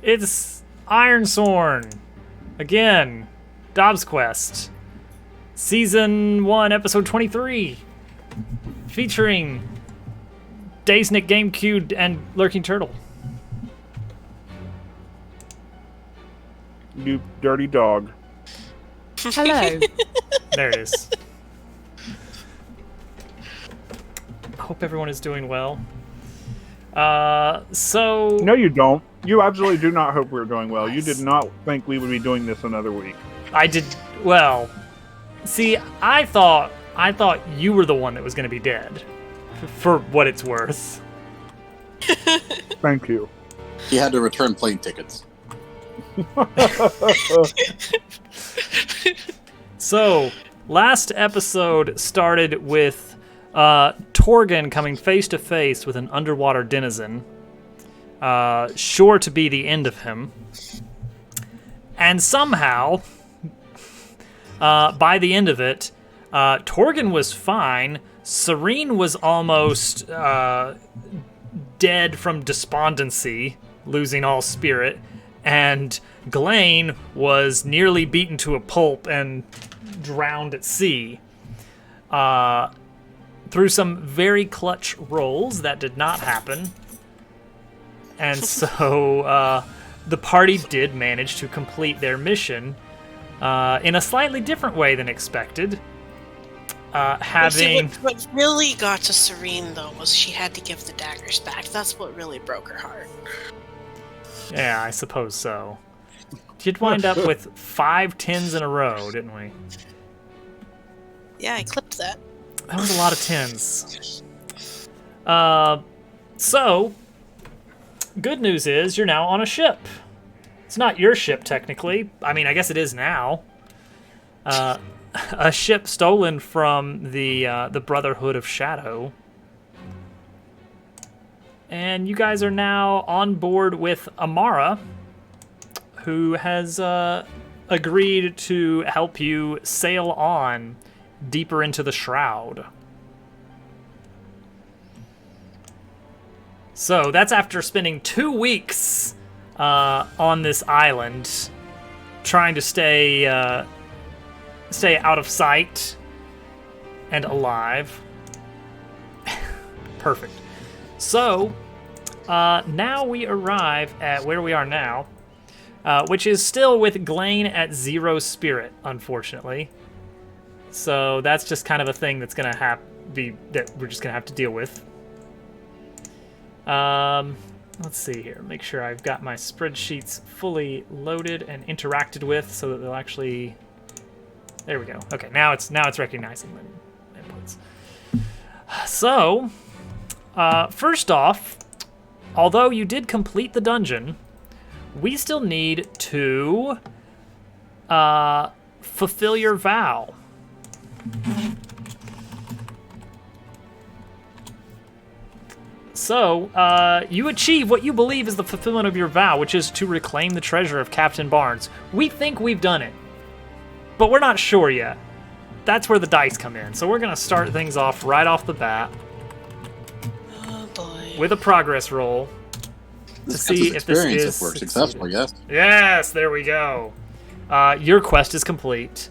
It's Ironsorn. Again, DobbsQuest. Season 1, Episode 23. Featuring Daysnick, GameCube, and Lurking Turtle. You dirty dog. Hello. There it is. I hope everyone is doing well. So... No, you don't. You absolutely do not hope we're doing well. You did not think we would be doing this another week. I did... Well... See, I thought you were the one that was going to be dead. For what it's worth. Thank you. He had to return plane tickets. So, last episode started with Torgan coming face to face with an underwater denizen, sure to be the end of him. And somehow, by the end of it, Torgan was fine. Serene was almost dead from despondency, losing all spirit. And Ghislaine was nearly beaten to a pulp and drowned at sea. Through some very clutch rolls, that did not happen. And so the party did manage to complete their mission in a slightly different way than expected. See, what really got to Serene, though, was she had to give the daggers back. That's what really broke her heart. Yeah, I suppose so. Did wind up with 5 10s in a row, didn't we? Yeah, I clipped that. That was a lot of 10s. So, good news is you're now on a ship. It's not your ship, technically. I mean, I guess it is now. A ship stolen from the Brotherhood of Shadow. And you guys are now on board with Amara, who has agreed to help you sail on deeper into the Shroud. So that's after spending 2 weeks on this island, trying to stay out of sight and alive. Perfect. So, now we arrive at where we are now, which is still with Ghislaine at 0 spirit, unfortunately. So that's just kind of a thing that's gonna that we're just gonna have to deal with. Let's see here. Make sure I've got my spreadsheets fully loaded and interacted with, so that they'll actually. There we go. Okay, now it's recognizing the inputs. So, first off, although you did complete the dungeon, we still need to fulfill your vow. So, you achieve what you believe is the fulfillment of your vow, which is to reclaim the treasure of Captain Barnes. We think we've done it, but we're not sure yet. That's where the dice come in. So we're going to start things off right off the bat. Oh boy. With a progress roll to see if this is if we're successful, yes. Yes, there we go. Your quest is complete.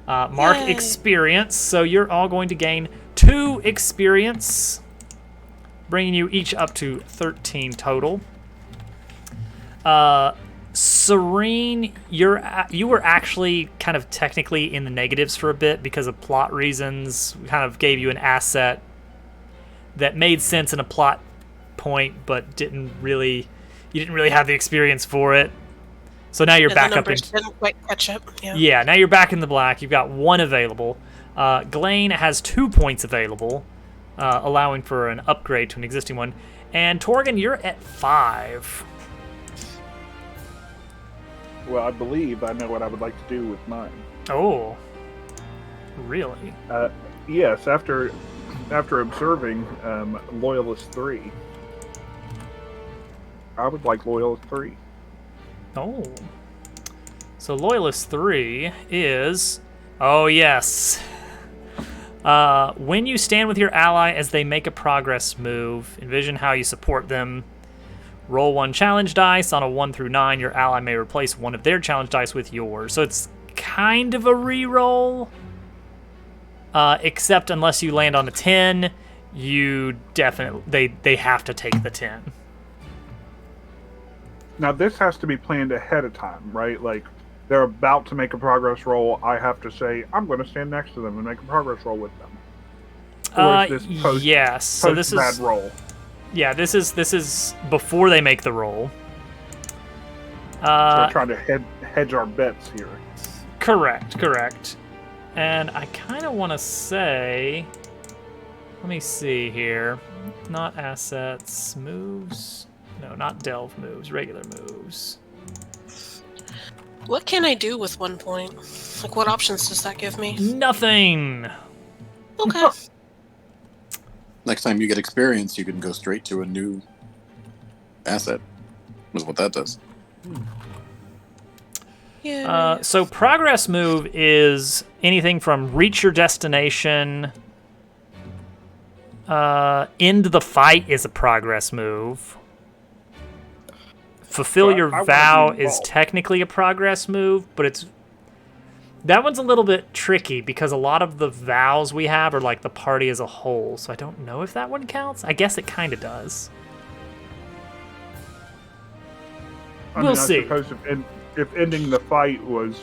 Mark Yay. Experience, so you're all going to gain 2 experience, bringing you each up to 13 total. Serene, you were actually kind of technically in the negatives for a bit because of plot reasons. We kind of gave you an asset that made sense in a plot point, but you didn't really have the experience for it. So now you're back up in. Didn't quite catch up. Yeah, now you're back in the black. You've got 1 available. Ghislaine has 2 points available, allowing for an upgrade to an existing one. And Torgan, you're at 5. Well, I believe I know what I would like to do with mine. Oh, really? Yes, after observing Loyalist 3, I would like Loyalist 3. Oh. So Loyalist 3 is... Oh, yes. When you stand with your ally as they make a progress move, envision how you support them Roll 1 challenge dice. On a 1 through 9, your ally may replace one of their challenge dice with yours. So it's kind of a reroll, except unless you land on a 10, you definitely they have to take the 10. Now this has to be planned ahead of time, right? Like they're about to make a progress roll. I have to say I'm going to stand next to them and make a progress roll with them. Or is this post, yes. So this bad is roll? Yeah, this is before they make the roll. We're trying to hedge our bets here. Correct. And I kind of want to say, let me see here. Not assets, moves. No, not delve moves, regular moves. What can I do with 1 point? Like, what options does that give me? Nothing. Okay. Next time you get experience, you can go straight to a new asset. Is what that does. Yeah. So progress move is anything from reach your destination. End the fight is a progress move. Fulfill So your I wanna vow be is involved. technically a progress move, but that one's a little bit tricky because a lot of the vows we have are like the party as a whole, so I don't know if that one counts. I guess it kind of does. We'll see. I suppose if ending the fight was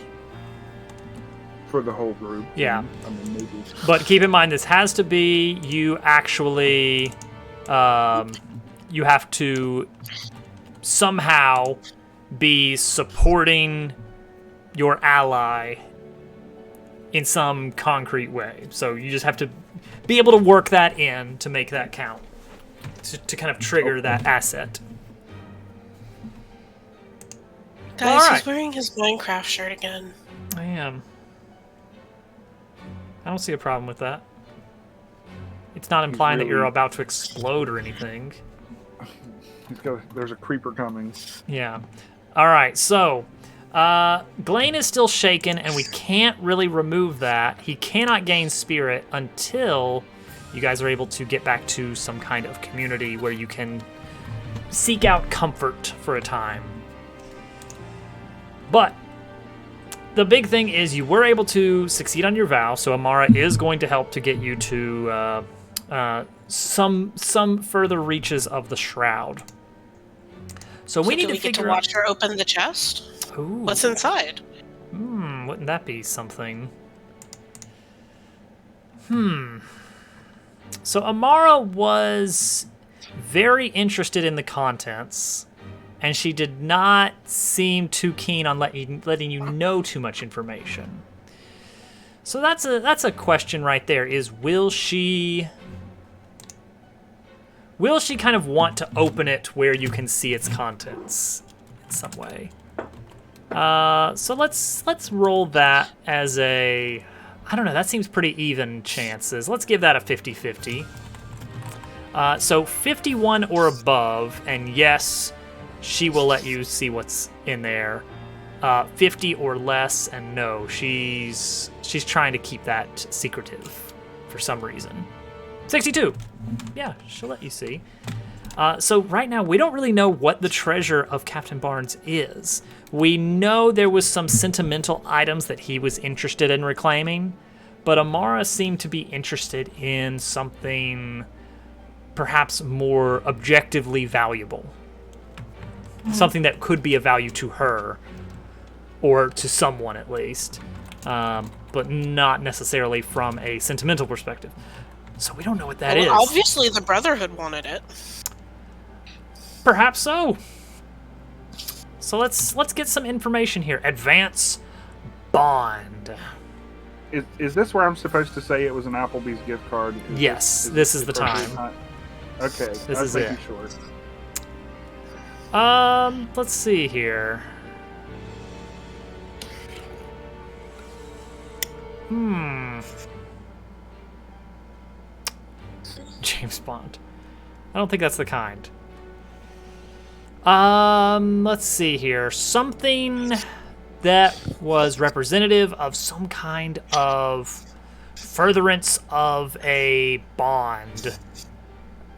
for the whole group. Yeah. I mean, maybe. But keep in mind, this has to be you actually, you have to somehow be supporting your ally in some concrete way. So you just have to be able to work that in to make that count, to kind of trigger that asset. Guys, All right. he's wearing his Minecraft shirt again. I am. I don't see a problem with that. It's not implying that you're really- about to explode or anything. There's a creeper coming. Yeah. All right, so Glane is still shaken, and we can't really remove that. He cannot gain spirit until you guys are able to get back to some kind of community where you can seek out comfort for a time. But the big thing is you were able to succeed on your vow, so Amara is going to help to get you to some further reaches of the shroud. So we need do to we get to figure out. watch her open the chest? Ooh. What's inside? Wouldn't that be something? So Amara was very interested in the contents, and she did not seem too keen on letting you know too much information. So that's a question right there, is will she kind of want to open it where you can see its contents in some way? So let's roll that as a, I don't know, that seems pretty even chances. Let's give that a 50-50. So 51 or above, and yes, she will let you see what's in there. 50 or less, and no, she's trying to keep that secretive for some reason. 62. Yeah, she'll let you see. So right now, we don't really know what the treasure of Captain Barnes is. We know there was some sentimental items that he was interested in reclaiming, but Amara seemed to be interested in something perhaps more objectively valuable. Something that could be of value to her, or to someone at least, but not necessarily from a sentimental perspective. So we don't know what that is. Obviously, the Brotherhood wanted it. Perhaps so. So let's get some information here. Advance bond. Is this where I'm supposed to say it was an Applebee's gift card? Yes, this is the time. Okay, This I was is making it. sure. Let's see here. James Bond. I don't think that's the kind. Let's see here. Something that was representative of some kind of furtherance of a bond.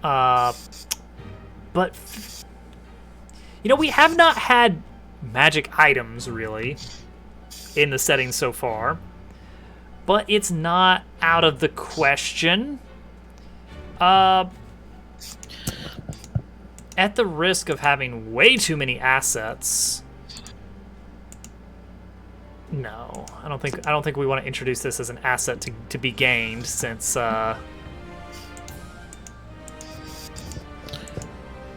But You know, we have not had magic items, really, in the setting so far. But it's not out of the question. At the risk of having way too many assets... No, I don't think we want to introduce this as an asset to be gained, since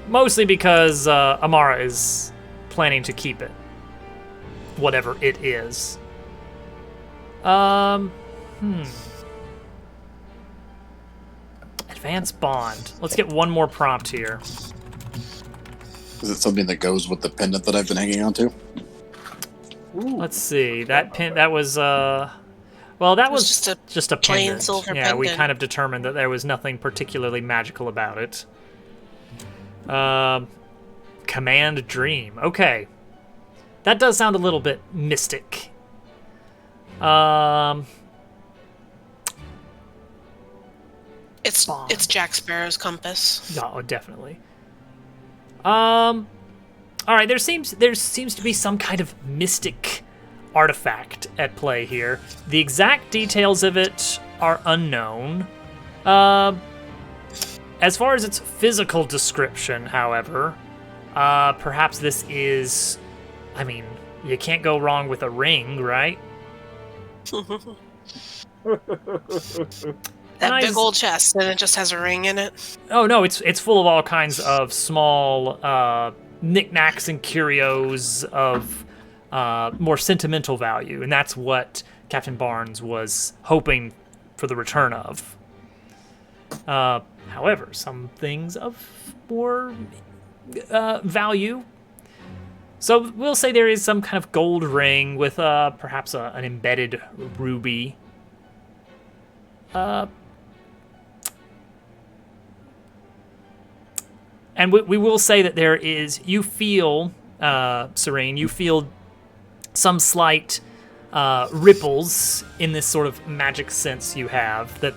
mostly because Amara is planning to keep it, whatever it is. Advanced bond. Let's get one more prompt here. Is it something that goes with the pendant that I've been hanging on to? Let's see. That was well, that was just a plain pendant. silver Yeah, we pendant. kind of determined that there was nothing particularly magical about it. Command Dream. Okay. That does sound a little bit mystic. It's Jack Sparrow's compass. Oh, definitely. All right, there seems to be some kind of mystic artifact at play here. The exact details of it are unknown. As far as its physical description, however, perhaps this is... I mean, you can't go wrong with a ring, right? That big old chest, and it just has a ring in it. Oh no, it's full of all kinds of small knickknacks and curios of more sentimental value, and that's what Captain Barnes was hoping for the return of. However, some things of more value. So we'll say there is some kind of gold ring with perhaps an embedded ruby. And we will say that there is, you feel, Serene, you feel some slight ripples in this sort of magic sense you have, that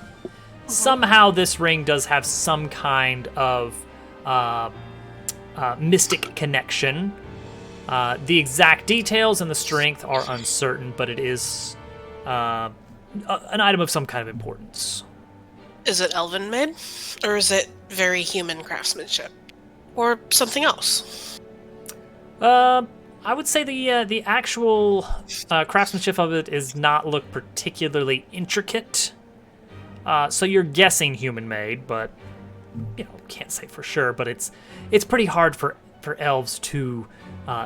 somehow this ring does have some kind of mystic connection. The exact details and the strength are uncertain, but it is an item of some kind of importance. Is it elven made? Or is it very human craftsmanship? Or something else? I would say the actual craftsmanship of it does not look particularly intricate. So you're guessing human-made, but you know, can't say for sure. But it's pretty hard for elves to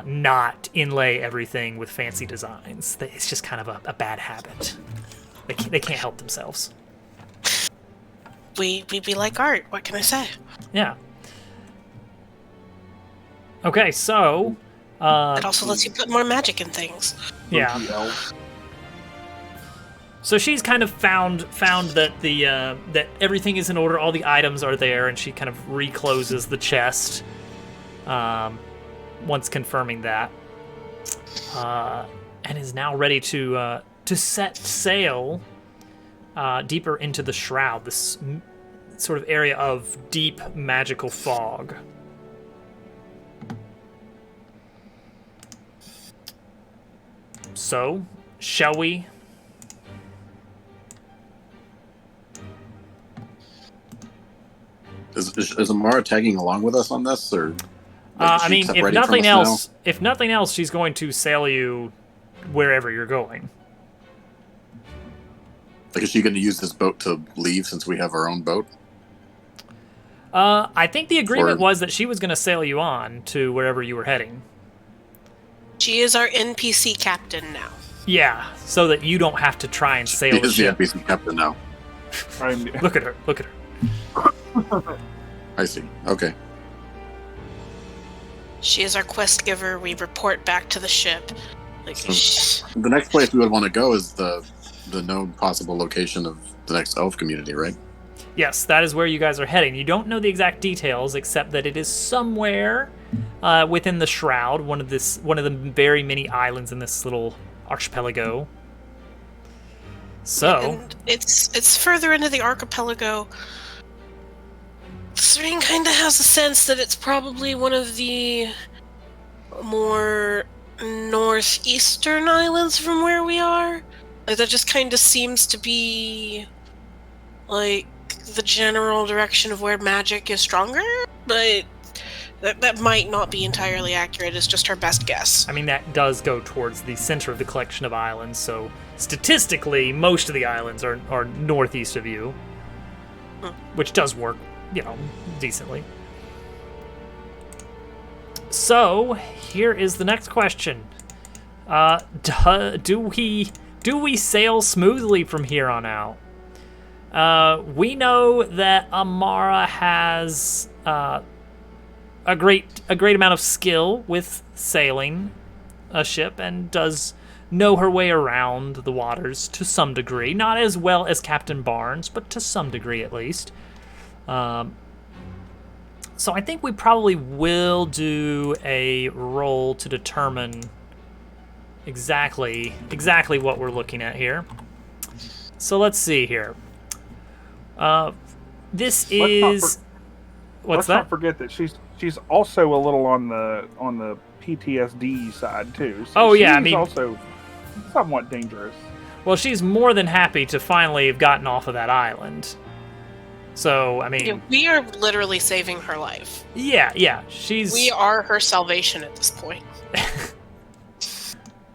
not inlay everything with fancy designs. It's just kind of a bad habit. They can't help themselves. We like art. What can I say? Yeah. Okay, so... It also lets you put more magic in things. Yeah. So she's kind of found that that everything is in order, all the items are there, and she kind of recloses the chest once confirming that, and is now ready to set sail deeper into the shroud, this sort of area of deep magical fog. So, shall we? Is Amara tagging along with us on this, or? I mean, if nothing else, she's going to sail you wherever you're going. Like, is she going to use this boat to leave since we have our own boat? I think the agreement was that she was going to sail you on to wherever you were heading. She is our NPC captain now. Yeah, so that you don't have to try and sail the ship. She is the NPC captain now. Look at her. Look at her. I see. Okay. She is our quest giver. We report back to the ship. Like, the next place we would want to go is the known possible location of the next elf community, right? Yes, that is where you guys are heading. You don't know the exact details, except that it is somewhere within the Shroud, one of the very many islands in this little archipelago. So and it's further into the archipelago. Serene kind of has a sense that it's probably one of the more northeastern islands from where we are. Like, that just kind of seems to be like the general direction of where magic is stronger, but that might not be entirely accurate. It's just our best guess. I mean, that does go towards the center of the collection of islands, so statistically, most of the islands are northeast of you, which does work, decently. So, here is the next question. Do we sail smoothly from here on out? We know that Amara has a great amount of skill with sailing a ship and does know her way around the waters to some degree. Not as well as Captain Barnes, but to some degree at least. So I think we probably will do a roll to determine exactly what we're looking at here. So let's see here. This is... What's that? Let's not forget that she's also a little on the PTSD side too. So she's also somewhat dangerous. Well, she's more than happy to finally have gotten off of that island. So, I mean... Yeah, we are literally saving her life. Yeah, We are her salvation at this point.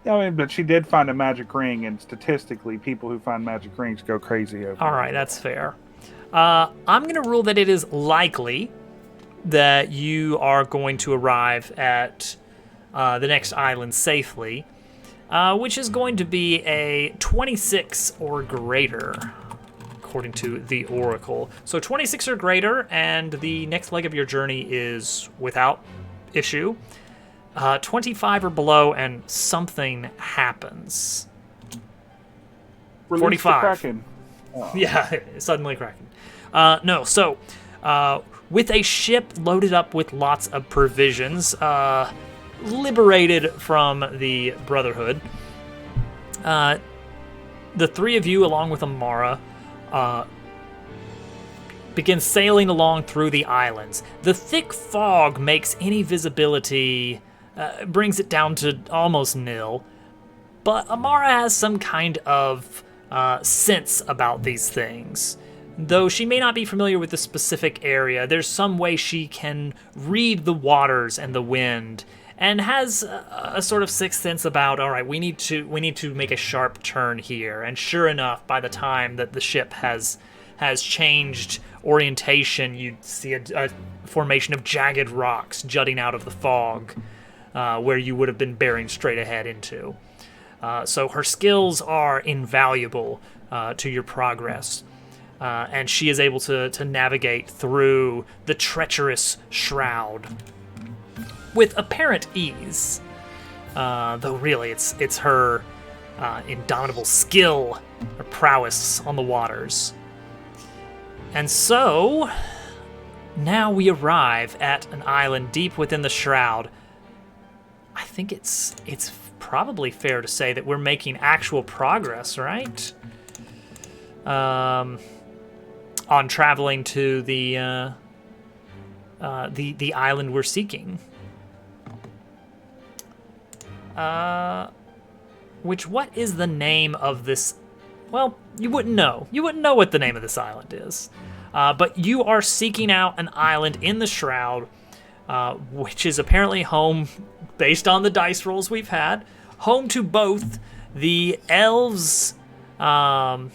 But she did find a magic ring, and statistically, people who find magic rings go crazy over All right, that's fair. I'm going to rule that it is likely that you are going to arrive at the next island safely, which is going to be a 26 or greater, according to the Oracle. So 26 or greater, and the next leg of your journey is without issue. 25 or below, and something happens. Release 45. The Kraken. Oh. Yeah, suddenly Kraken. With a ship loaded up with lots of provisions, liberated from the Brotherhood, the three of you, along with Amara, begin sailing along through the islands. The thick fog makes any visibility, brings it down to almost nil, but Amara has some kind of sense about these things. Though she may not be familiar with the specific area, there's some way she can read the waters and the wind, and has a sort of sixth sense about, all right, we need to make a sharp turn here. And sure enough, by the time that the ship has changed orientation, you see a formation of jagged rocks jutting out of the fog, where you would have been bearing straight ahead into. So her skills are invaluable to your progress. And she is able to navigate through the treacherous shroud with apparent ease. Though really, it's her indomitable skill or prowess on the waters. And so, now we arrive at an island deep within the shroud. I think it's probably fair to say that we're making actual progress, right? On traveling to the island we're seeking. What is the name of this? Well, you wouldn't know. You wouldn't know what the name of this island is. But you are seeking out an island in the Shroud, which is apparently home, based on the dice rolls we've had, home to both the elves that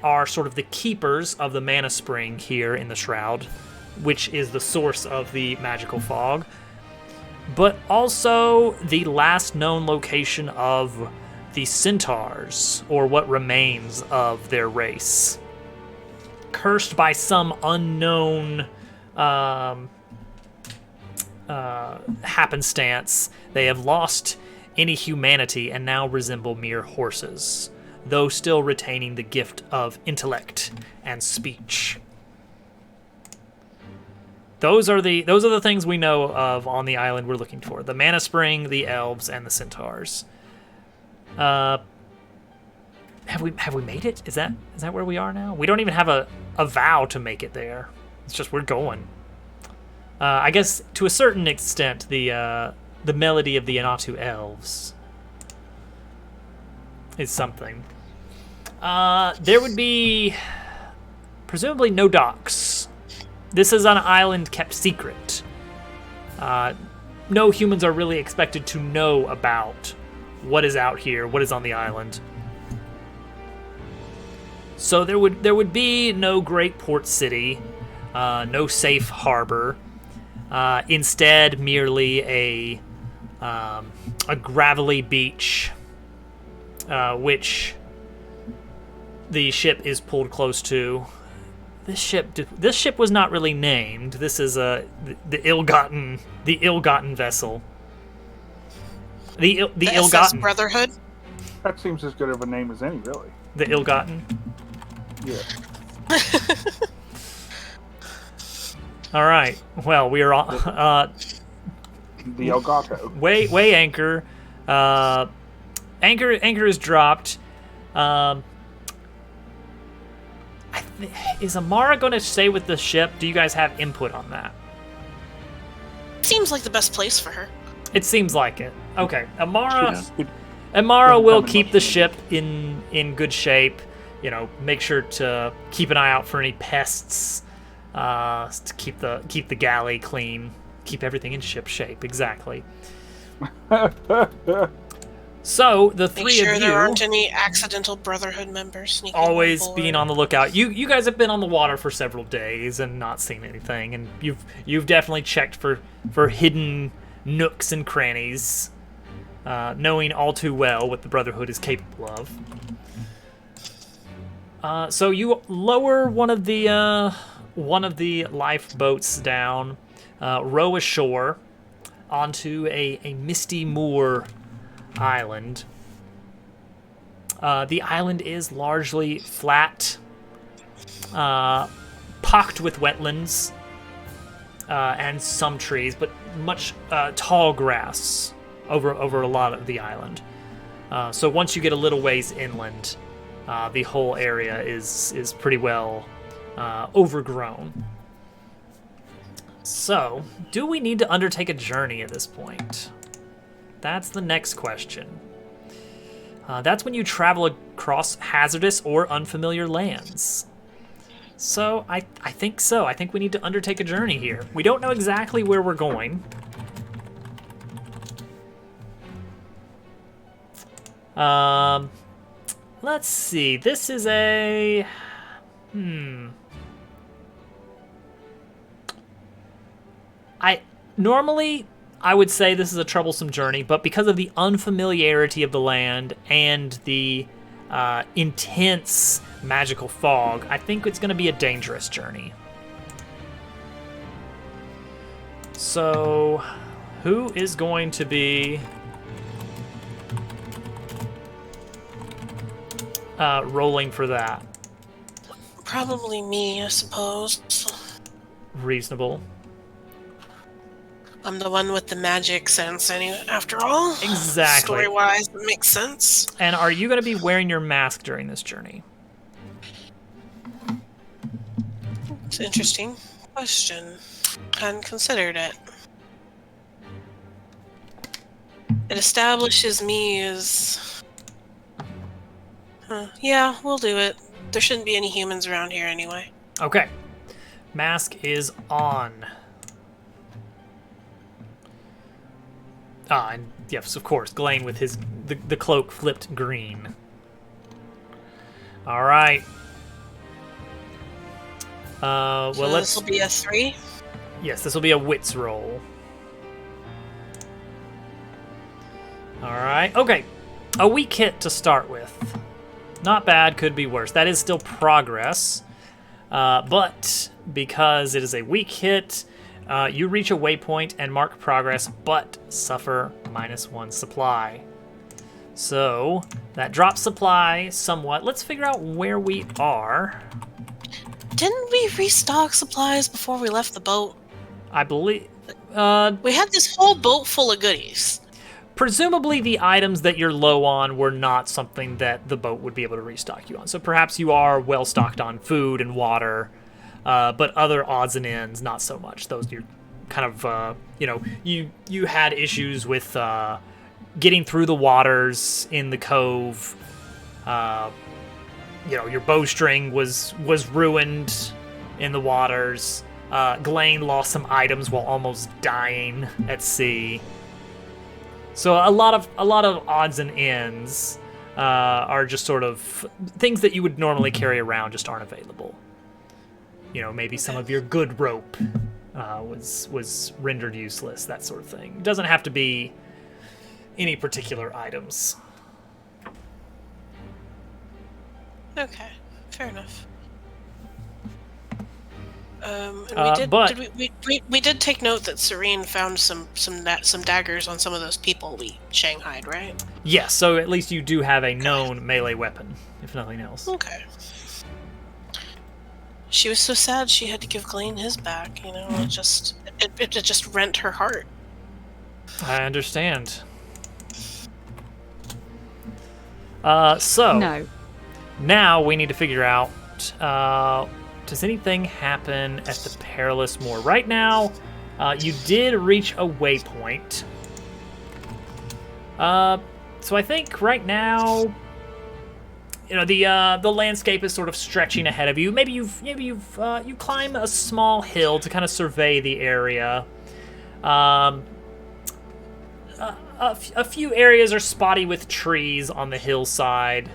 are sort of the keepers of the mana spring here in the Shroud, which is the source of the magical fog, but also the last known location of the Centaurs, or what remains of their race. Cursed by some unknown happenstance, they have lost any humanity and now resemble mere horses, though still retaining the gift of intellect and speech. Those are the things we know of on the island we're looking for: the Mana Spring, the elves, and the Centaurs. Have we made it? Is that where we are now? We don't even have a vow to make it there. It's just we're going. I guess to a certain extent, the melody of the Anatu elves is something. There would be presumably no docks. This is an island kept secret. No humans are really expected to know about what is out here, what is on the island. So there would be no great port city, no safe harbor. Instead, merely a gravelly beach, which the ship is pulled close to. This ship was not really named. This is the ill-gotten vessel. The ill-gotten SS Brotherhood. That seems as good of a name as any, really. The ill-gotten. Yeah. All right. Well, we are on The Elgato. way anchor. Anchor is dropped. Is Amara going to stay with the ship? Do you guys have input on that? Seems like the best place for her. It seems like it. Okay, Amara Doesn't will come in keep much the handy. ship in good shape. You know, make sure to keep an eye out for any pests. To keep the galley clean, keep everything in ship shape. Exactly. So the Make three sure of there you aren't any accidental Brotherhood members sneaking always aboard. being on the lookout. You guys have been on the water for several days and not seen anything, and you've definitely checked for hidden nooks and crannies, knowing all too well what the Brotherhood is capable of. So you lower one of the lifeboats down, row ashore onto a misty moor island. The island is largely flat, pocked with wetlands and some trees, but much tall grass over a lot of the island. So once you get a little ways inland, the whole area is pretty well overgrown. So, do we need to undertake a journey at this point? That's the next question. That's when you travel across hazardous or unfamiliar lands. So, I think so. I think we need to undertake a journey here. We don't know exactly where we're going. Let's see. This is a... Normally, I would say this is a troublesome journey, but because of the unfamiliarity of the land and the intense magical fog, I think it's going to be a dangerous journey. So, who is going to be rolling for that? Probably me, I suppose. Reasonable. I'm the one with the magic sense, anyway. After all, Exactly. Story-wise, it makes sense. And are you going to be wearing your mask during this journey? It's an interesting question. Hadn't considered it. It establishes me as... Yeah, we'll do it. There shouldn't be any humans around here anyway. Okay. Mask is on. And yes, of course, Glane with the cloak flipped green. All right. Well, So let's. this will be a 3. Yes, this will be a wits roll. All right. Okay. A weak hit to start with. Not bad. Could be worse. That is still progress. But because it is a weak hit, you reach a waypoint and mark progress, but suffer -1 supply. So that drops supply somewhat. Let's figure out where we are. Didn't we restock supplies before we left the boat? I believe. We had this whole boat full of goodies. Presumably the items that you're low on were not something that the boat would be able to restock you on. So perhaps you are well stocked on food and water, but other odds and ends, not so much. Those you're kind of, you had issues with getting through the waters in the cove. Your bowstring was ruined in the waters. Ghislaine lost some items while almost dying at sea. So a lot of odds and ends are just sort of things that you would normally carry around just aren't available. Maybe some of your good rope was rendered useless, that sort of thing. It doesn't have to be any particular items. Okay, fair enough. We did take note that Serene found some daggers on some of those people we shanghaied, right? Yes, so at least you do have a known melee weapon, if nothing else. Okay. She was so sad she had to give Ghislaine his back. It just rent her heart. I understand. So No. now we need to figure out. Does anything happen at the Perilous Moor? Right now, you did reach a waypoint. So I think right now, the landscape is sort of stretching ahead of you. Maybe you climb a small hill to kind of survey the area. A few areas are spotty with trees on the hillside.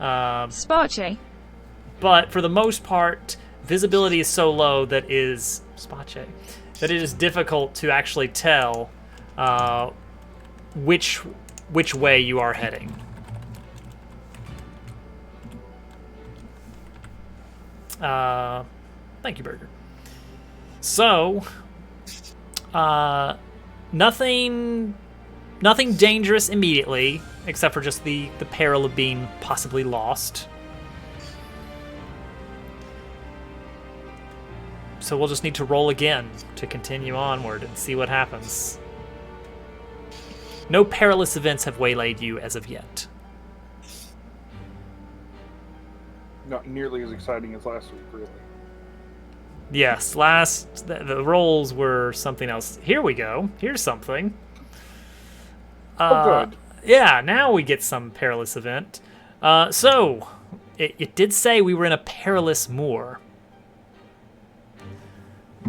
Sparche. But for the most part, visibility is so low that it is difficult to actually tell which way you are heading. Thank you, Burger. So, nothing dangerous immediately, except for just the peril of being possibly lost. So we'll just need to roll again to continue onward and see what happens. No perilous events have waylaid you as of yet. Not nearly as exciting as last week, really. Yes, the rolls were something else. Here we go. Here's something. Good. Yeah, now we get some perilous event. So, it did say we were in a perilous moor.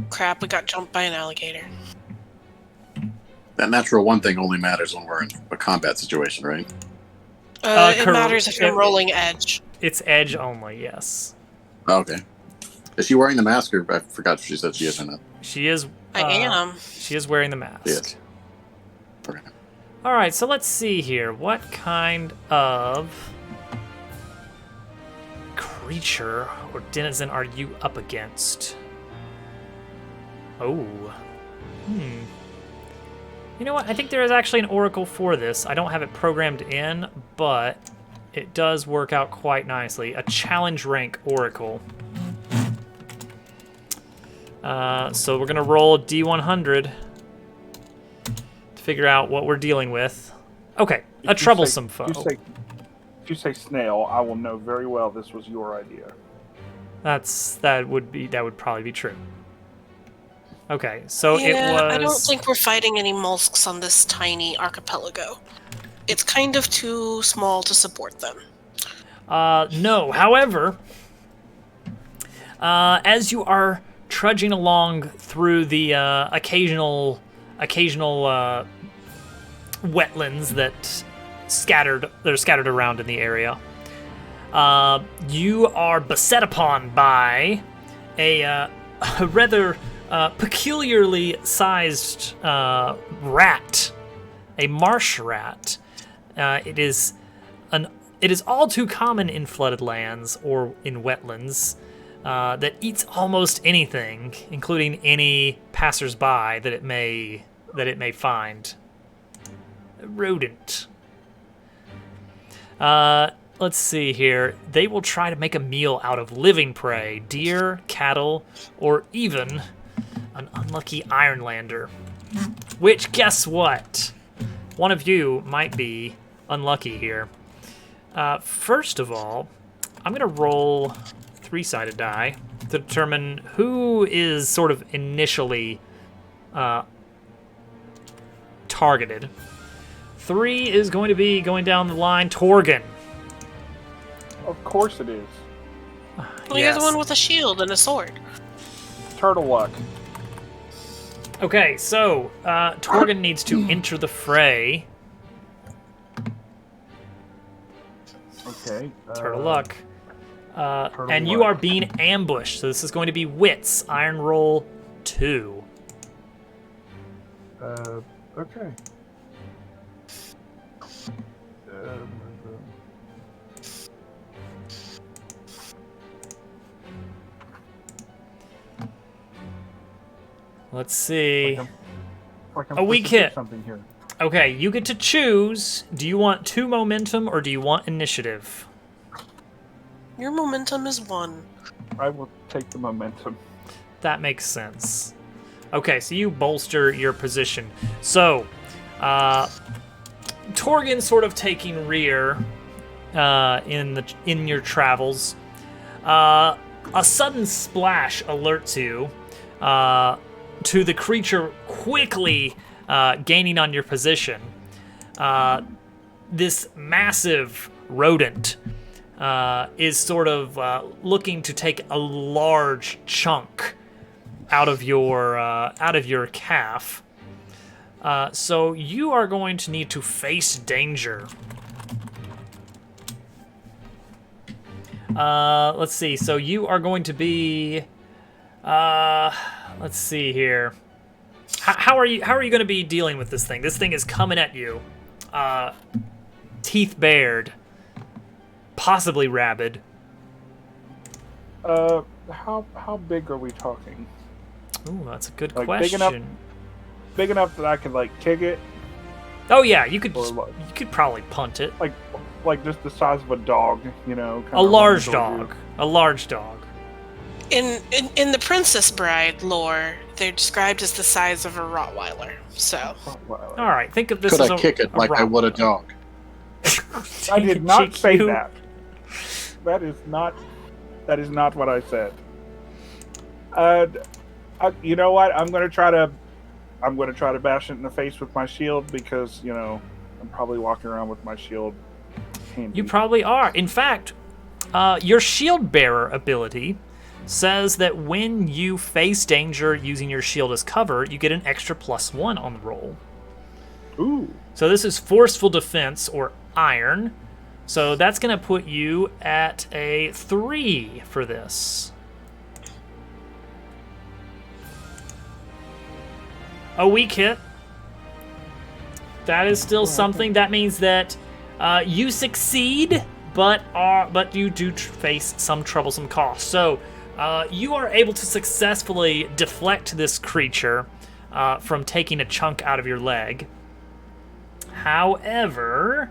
Crap, we got jumped by an alligator. That natural one thing only matters when we're in a combat situation, right? It matters if you're rolling edge. It's edge only, yes. Oh, okay. Is she wearing the mask, or I forgot if she said she isn't? She is. I am. She is wearing the mask. Yes. Okay. All right, so let's see here. What kind of creature or denizen are you up against? Oh. You know what? I think there is actually an oracle for this. I don't have it programmed in, but it does work out quite nicely. A challenge rank oracle. So we're going to roll D100 to figure out what we're dealing with. Okay, a troublesome foe. If you say snail, I will know very well this was your idea. That would probably be true. Okay, so it was... I don't think we're fighting any mollusks on this tiny archipelago. It's kind of too small to support them. No, however, as you are trudging along through the occasional wetlands that are scattered around in the area, you are beset upon by a rather peculiarly sized rat, a marsh rat. It is all too common in flooded lands or in wetlands that eats almost anything, including any passersby that it may find. A rodent. Let's see here. They will try to make a meal out of living prey, deer, cattle, or even an unlucky Ironlander. Which, guess what? One of you might be unlucky here. First of all, I'm going to roll 3-sided die to determine who is sort of initially targeted. 3 is going to be going down the line. Torgan. Of course it is. Well, you're the one with a shield and a sword. Turtle luck. Okay, so Torgan needs to enter the fray. Okay. Turtle luck. Turtle And you luck. are being ambushed, so this is going to be Wits. Iron roll 2. Okay. Let's see. Like I'm A weak supposed to do hit. Something here. Okay, you get to choose. Do you want 2 momentum or do you want initiative? Your momentum is 1. I will take the momentum. That makes sense. Okay, so you bolster your position. So, Torgan sort of taking rear in your travels. A sudden splash alerts you to the creature quickly gaining on your position. This massive rodent is sort of looking to take a large chunk out of your calf. So you are going to need to face danger. Let's see. So you are going to be. Let's see here. How are you going to be dealing with this thing? This thing is coming at you, teeth bared, possibly rabid. How big are we talking? Ooh, that's a good Like, question. Big enough that I could like kick it, Oh yeah, you could Or probably punt it. like just the size of a dog, you know. A large dog. A large dog. In the Princess Bride lore, they're described as the size of a Rottweiler. So Well, All right, think of this Could as I kick it like I would a dog? I did not Cheek say you. that. That is not what I said. You know what? I'm gonna try to bash it in the face with my shield because I'm probably walking around with my shield handy. You probably are. In fact, your shield bearer ability says that when you face danger using your shield as cover, you get an extra +1 on the roll. Ooh. So this is forceful defense or iron. So that's going to put you at a 3 for this. A weak hit. That is still something. That means that you succeed, but you do face some troublesome costs. So you are able to successfully deflect this creature from taking a chunk out of your leg. However,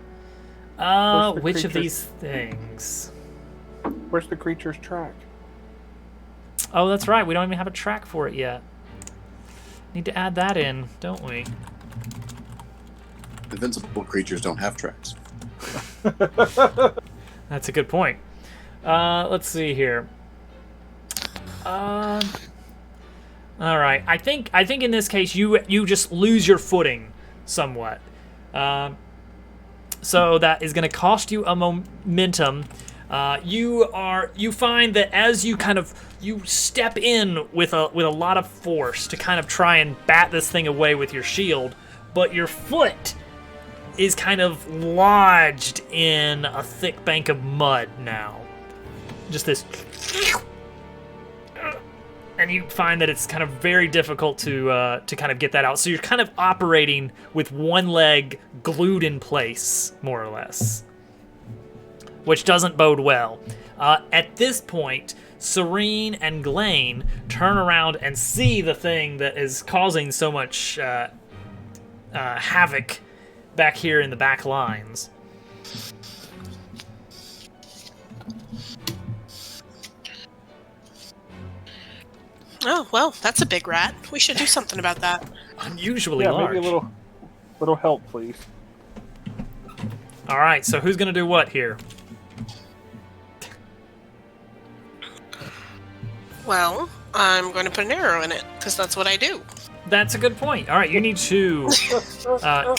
which of these things? Where's the creature's track? Oh, that's right. We don't even have a track for it yet. Need to add that in, don't we? Invincible creatures don't have tracks. That's a good point. Let's see here. All right. I think in this case you just lose your footing somewhat. So that is going to cost you a momentum. You find that as you step in with a lot of force to kind of try and bat this thing away with your shield, but your foot is kind of lodged in a thick bank of mud now. Just this, and you find that it's kind of very difficult to kind of get that out. So you're kind of operating with one leg glued in place, more or less, which doesn't bode well. At this point, Serene and Glane turn around and see the thing that is causing so much havoc back here in the back lines. Oh, well, that's a big rat. We should do something about that. Unusually large. Maybe a little help, please. All right, so who's gonna do what here? Well, I'm going to put an arrow in it, because that's what I do. That's a good point. All right, you need to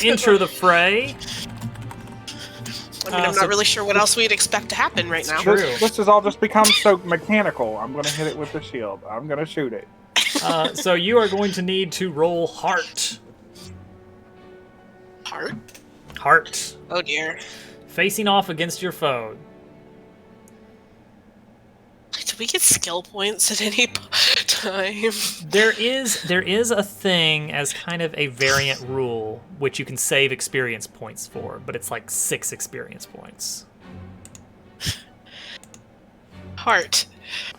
enter the fray. I mean, I'm not really sure what else we'd expect to happen right now. True. This has all just become so mechanical. I'm going to hit it with the shield. I'm going to shoot it. So you are going to need to roll heart. Heart? Heart. Oh dear. Facing off against your foe. Do we get skill points at any time? There is a thing as kind of a variant rule which you can save experience points for, but it's like 6 experience points. Heart.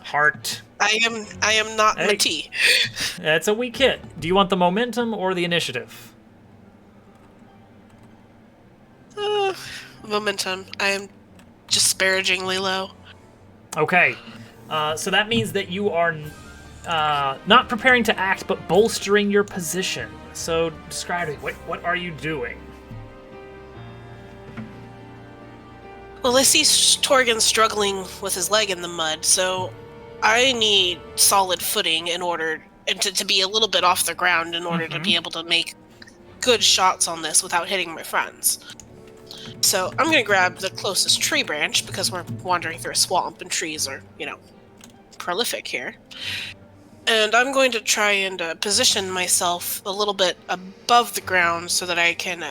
Heart. I am not Hey. Mati. That's a weak hit. Do you want the momentum or the initiative? Momentum. I am disparagingly low. Okay. So that means that you are not preparing to act, but bolstering your position. So describe it. What are you doing? Well, I see Torgan struggling with his leg in the mud, so I need solid footing in order to be a little bit off the ground in order to be able to make good shots on this without hitting my friends. So I'm going to grab the closest tree branch because we're wandering through a swamp and trees are, prolific here. And I'm going to try and position myself a little bit above the ground so that I can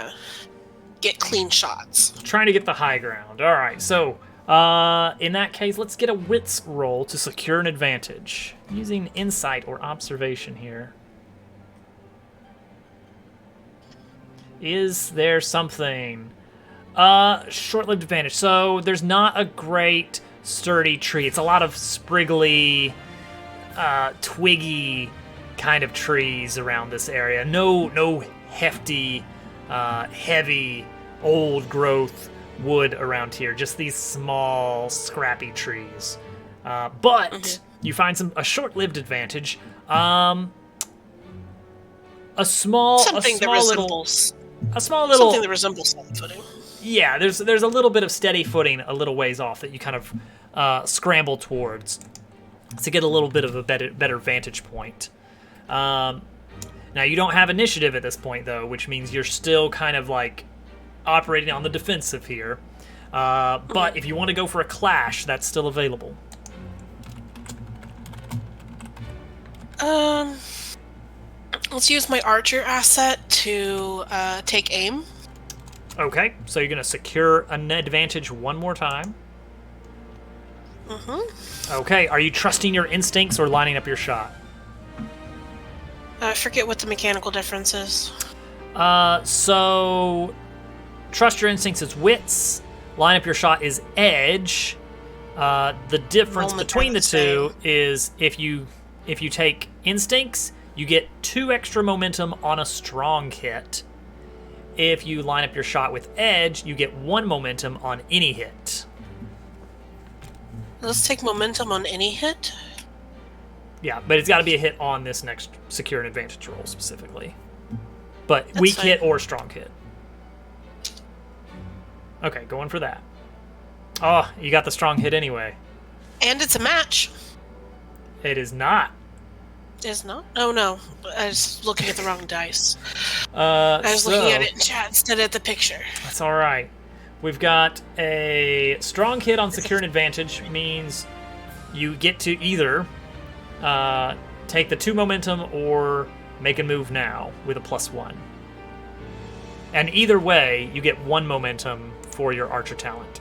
get clean shots. Trying to get the high ground. All right. So in that case, let's get a wits roll to secure an advantage. Using insight or observation here. Is there something? Short-lived advantage. So there's not a great sturdy tree. It's a lot of spriggly, twiggy kind of trees around this area. No hefty, heavy, old growth wood around here. Just these small, scrappy trees. But you find a short-lived advantage. A small Something that resembles solid footing. Yeah, there's a little bit of steady footing a little ways off that you kind of scramble towards to get a little bit of a better vantage point. Now, you don't have initiative at this point, though, which means you're still kind of like operating on the defensive here. But if you want to go for a clash, that's still available. Let's use my archer asset to take aim. Okay, so you're going to secure an advantage one more time. Okay, are you trusting your instincts or lining up your shot? I forget what the mechanical difference is. So trust your instincts is wits, line up your shot is edge. The difference between the two is if you take instincts, you get 2 extra momentum on a strong hit. If you line up your shot with edge, you get 1 momentum on any hit. Let's take momentum on any hit. Yeah, but it's got to be a hit on this next secure an advantage roll specifically. But That's weak fine. hit or strong hit. Okay, going for that. Oh, you got the strong hit anyway. And it's a match. It is not. Is not? Oh no, I was looking at the wrong dice. I was looking at it in chat instead of the picture. That's all right. We've got a strong hit on secure an advantage, means you get to either take the 2 momentum or make a move now with a +1. And either way, you get 1 momentum for your archer talent.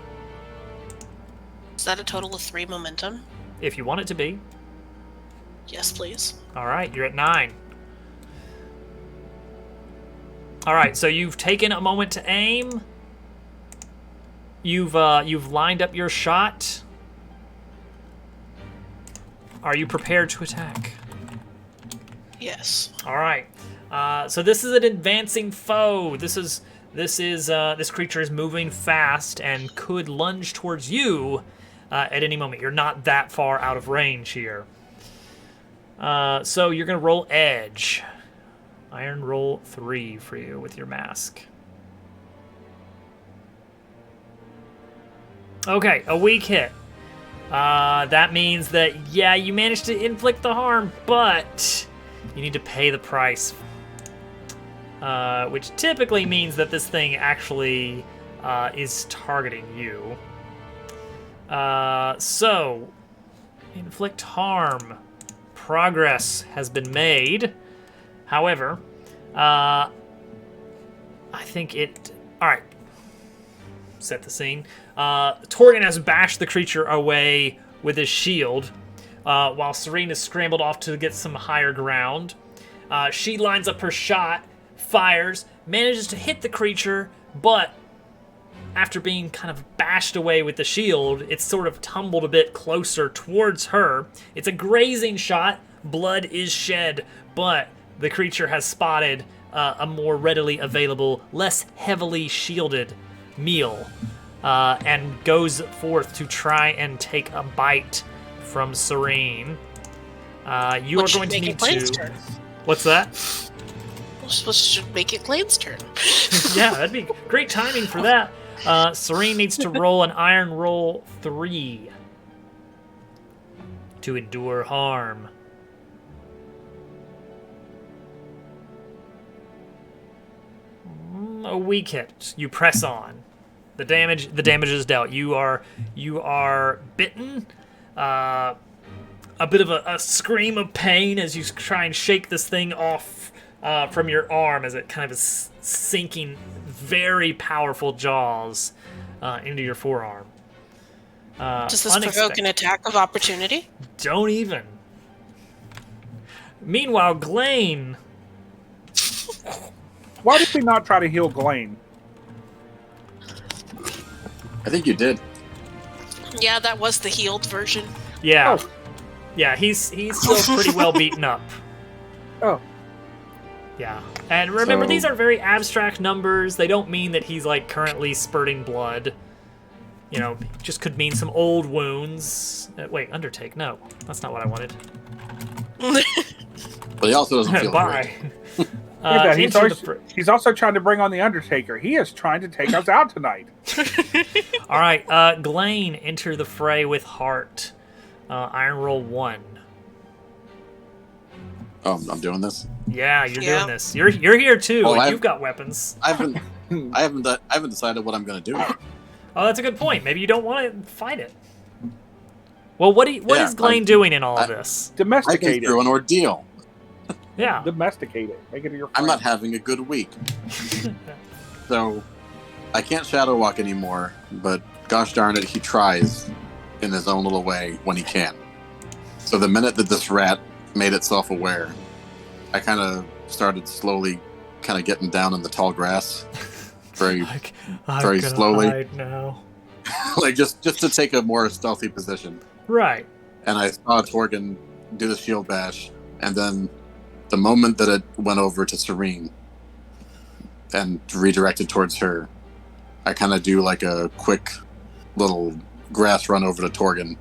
Is that a total of 3 momentum? If you want it to be. Yes, please. All right, you're at 9. All right, so you've taken a moment to aim. You've lined up your shot. Are you prepared to attack? Yes. All right. So this is an advancing foe. This creature is moving fast and could lunge towards you at any moment. You're not that far out of range here. So you're going to roll edge. Iron roll 3 for you with your mask. Okay, a weak hit. That means that, yeah, you managed to inflict the harm, but you need to pay the price which typically means that this thing actually is targeting you. So, inflict harm. Progress has been made. However, I think it... Alright. Set the scene. Torgan has bashed the creature away with his shield, while Serene is scrambled off to get some higher ground. She lines up her shot, fires, manages to hit the creature, but after being kind of bashed away with the shield, it's sort of tumbled a bit closer towards her. It's a grazing shot, blood is shed, but the creature has spotted a more readily available, less heavily shielded meal, and goes forth to try and take a bite from Serene. You are going to need to... Turn. What's that? We're supposed to make it Glaide's turn. Yeah, that'd be great timing for that. Serene needs to roll an Iron Roll 3 to endure harm. A weak hit. You press on. The damage is dealt. You are bitten. A bit of a scream of pain as you try and shake this thing off from your arm as it kind of is sinking very powerful jaws into your forearm. Does this provoke an attack of opportunity? Don't even. Meanwhile, Glane... Why did we not try to heal Glane? I think you did. Yeah, that was the healed version. Yeah. Oh. Yeah, he's still pretty well beaten up. Oh. Yeah. And remember, So- these are very abstract numbers. They don't mean that he's, like, currently spurting blood. You know, just could mean some old wounds. Wait, undertake. No, that's not what I wanted. But he also doesn't feel Bye. great. He's also trying to bring on the Undertaker. He is trying to take us out tonight. All right, Glane, enter the fray with heart. Iron Roll 1. Oh, I'm doing this. Yeah, you're doing this. You're here too. Oh, Like, you've got weapons. I haven't decided what I'm going to do. Oh, that's a good point. Maybe you don't want to fight it. Well, what is Glane doing in all of this? I Domesticate came through it. an ordeal. Yeah. Domesticate it. Make it your friend. I'm not having a good week. So, I can't shadow walk anymore, but gosh darn it, he tries in his own little way when he can. So the minute that this rat made itself aware, I kind of started slowly kind of getting down in the tall grass. Very slowly. Hide now. Like just to take a more stealthy position. Right. And I saw Torgan do the shield bash, and then the moment that it went over to Serene and redirected towards her, I kind of do like a quick little grass run over to Torgan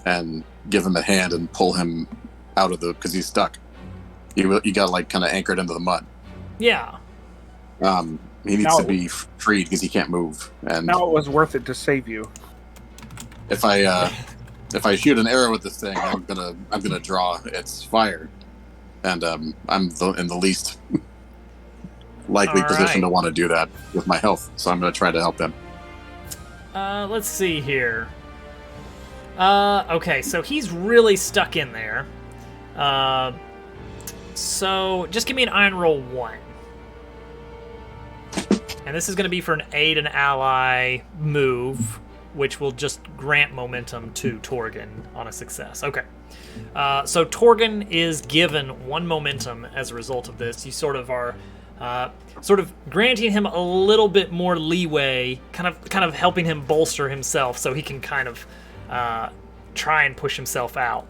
and give him a hand and pull him out of the, because he's stuck. You got like kind of anchored into the mud. Yeah. He needs to be freed because he can't move. And Now it was worth it to save you. if I shoot an arrow at this thing, I'm gonna draw its fire, and I'm in the least likely position to want to do that with my health. So I'm gonna try to help him. Let's see here. Okay, so he's really stuck in there. So just give me an Iron Roll 1. And this is going to be for an aid an ally move, which will just grant momentum to Torgan on a success. Okay. So Torgan is given 1 momentum as a result of this. You sort of are granting him a little bit more leeway, kind of helping him bolster himself so he can kind of try and push himself out.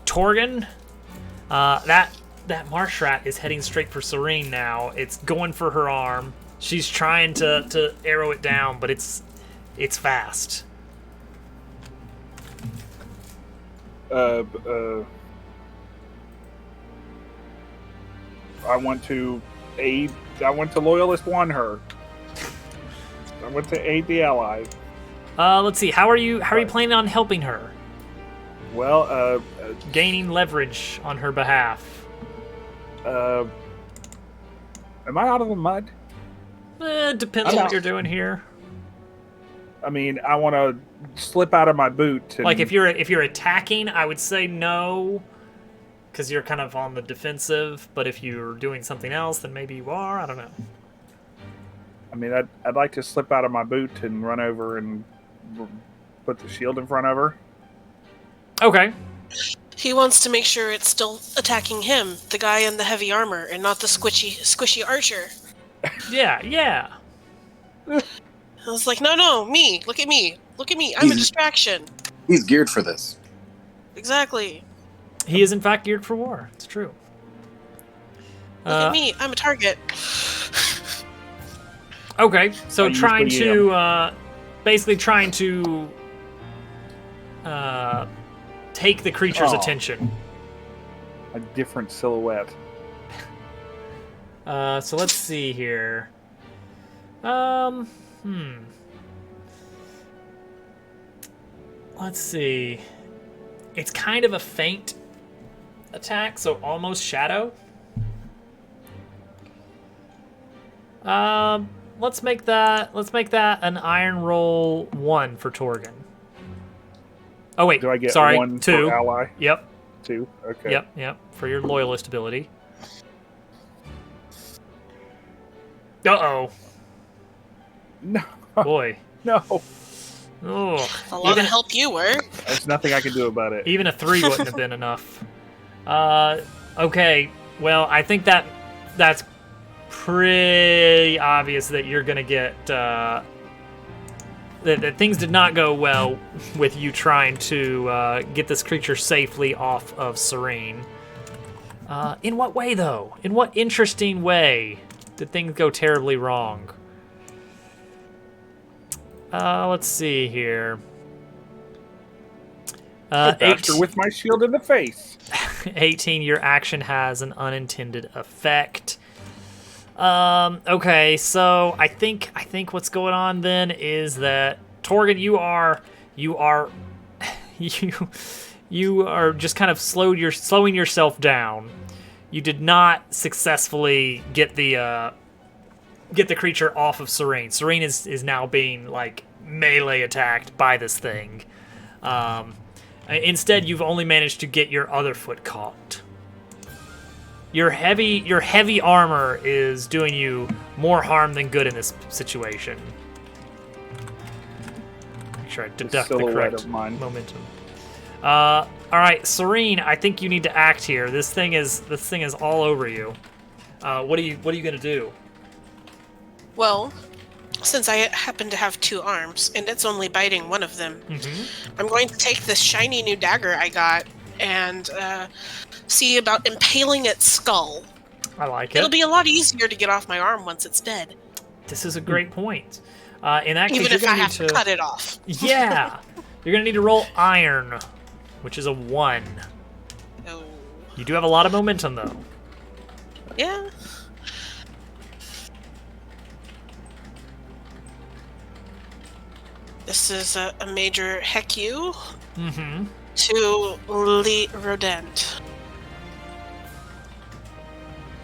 Torgan, that marsh rat is heading straight for Serene now. It's going for her arm. She's trying to arrow it down, but it's fast. I want to Loyalist 1 her. I want to aid the allies. Let's see. How are you planning on helping her? Well, Gaining leverage on her behalf. Am I out of the mud? Depends on what you're doing here. I mean, I want to slip out of my boot. And... Like if you're attacking, I would say no, because you're kind of on the defensive. But if you're doing something else, then maybe you are. I don't know. I mean, I'd like to slip out of my boot and run over and put the shield in front of her. Okay. He wants to make sure it's still attacking him, the guy in the heavy armor, and not the squishy archer. Yeah. I was like, no, me. Look at me. I'm a distraction. He's geared for this. Exactly. He is in fact geared for war. It's true. Look at me. I'm a target. Okay, so basically trying to take the creature's attention. A different silhouette. So let's see here. Let's see. It's kind of a feint attack, so almost shadow. Let's make that an iron roll 1 for Torgan. Oh wait, do I get sorry, 1 2 for ally? Yep. 2. Okay. Yep. For your loyalist ability. Uh-oh. No. Boy. No. Oh. A lot of help you were. There's nothing I can do about it. Even a 3 wouldn't have been enough. Okay. Well, I think that's pretty obvious that you're gonna get that things did not go well with you trying to get this creature safely off of Serene. In what way, though? In what interesting way did things go terribly wrong? Let's see here. I bashed her with my shield in the face. 18, your action has an unintended effect. Okay, so I think what's going on then is that Torgan, you are just kind of slowing yourself down. You did not successfully get the creature off of Serene. Serene is now being like melee attacked by this thing. Instead, you've only managed to get your other foot caught. Your heavy armor is doing you more harm than good in this situation. Make sure I deduct the correct momentum. All right, Serene, I think you need to act here. This thing is all over you. What are you gonna do? Well, since I happen to have 2 arms and it's only biting one of them, I'm going to take this shiny new dagger I got and see about impaling its skull. I like it. It'll be a lot easier to get off my arm once it's dead. This is a great point. In that case, even if I have to cut it off. Yeah, you're gonna need to roll iron, which is a 1. Oh. You do have a lot of momentum, though. Yeah. This is a major heck you. To Rodent.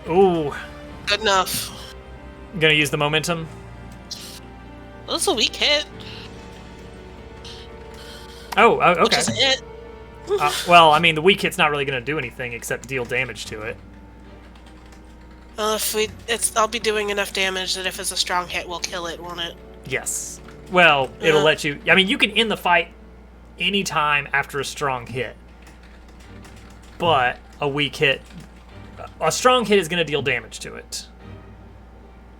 Ooh. Good enough. I'm gonna use the momentum. That's a weak hit. Oh, okay. Which is it. Well, I mean, the weak hit's not really gonna do anything except deal damage to it. Well, I'll be doing enough damage that if it's a strong hit, we'll kill it, won't it? Yes. Well, it'll let you. I mean, you can end the fight anytime after a strong hit, but a strong hit is going to deal damage to it.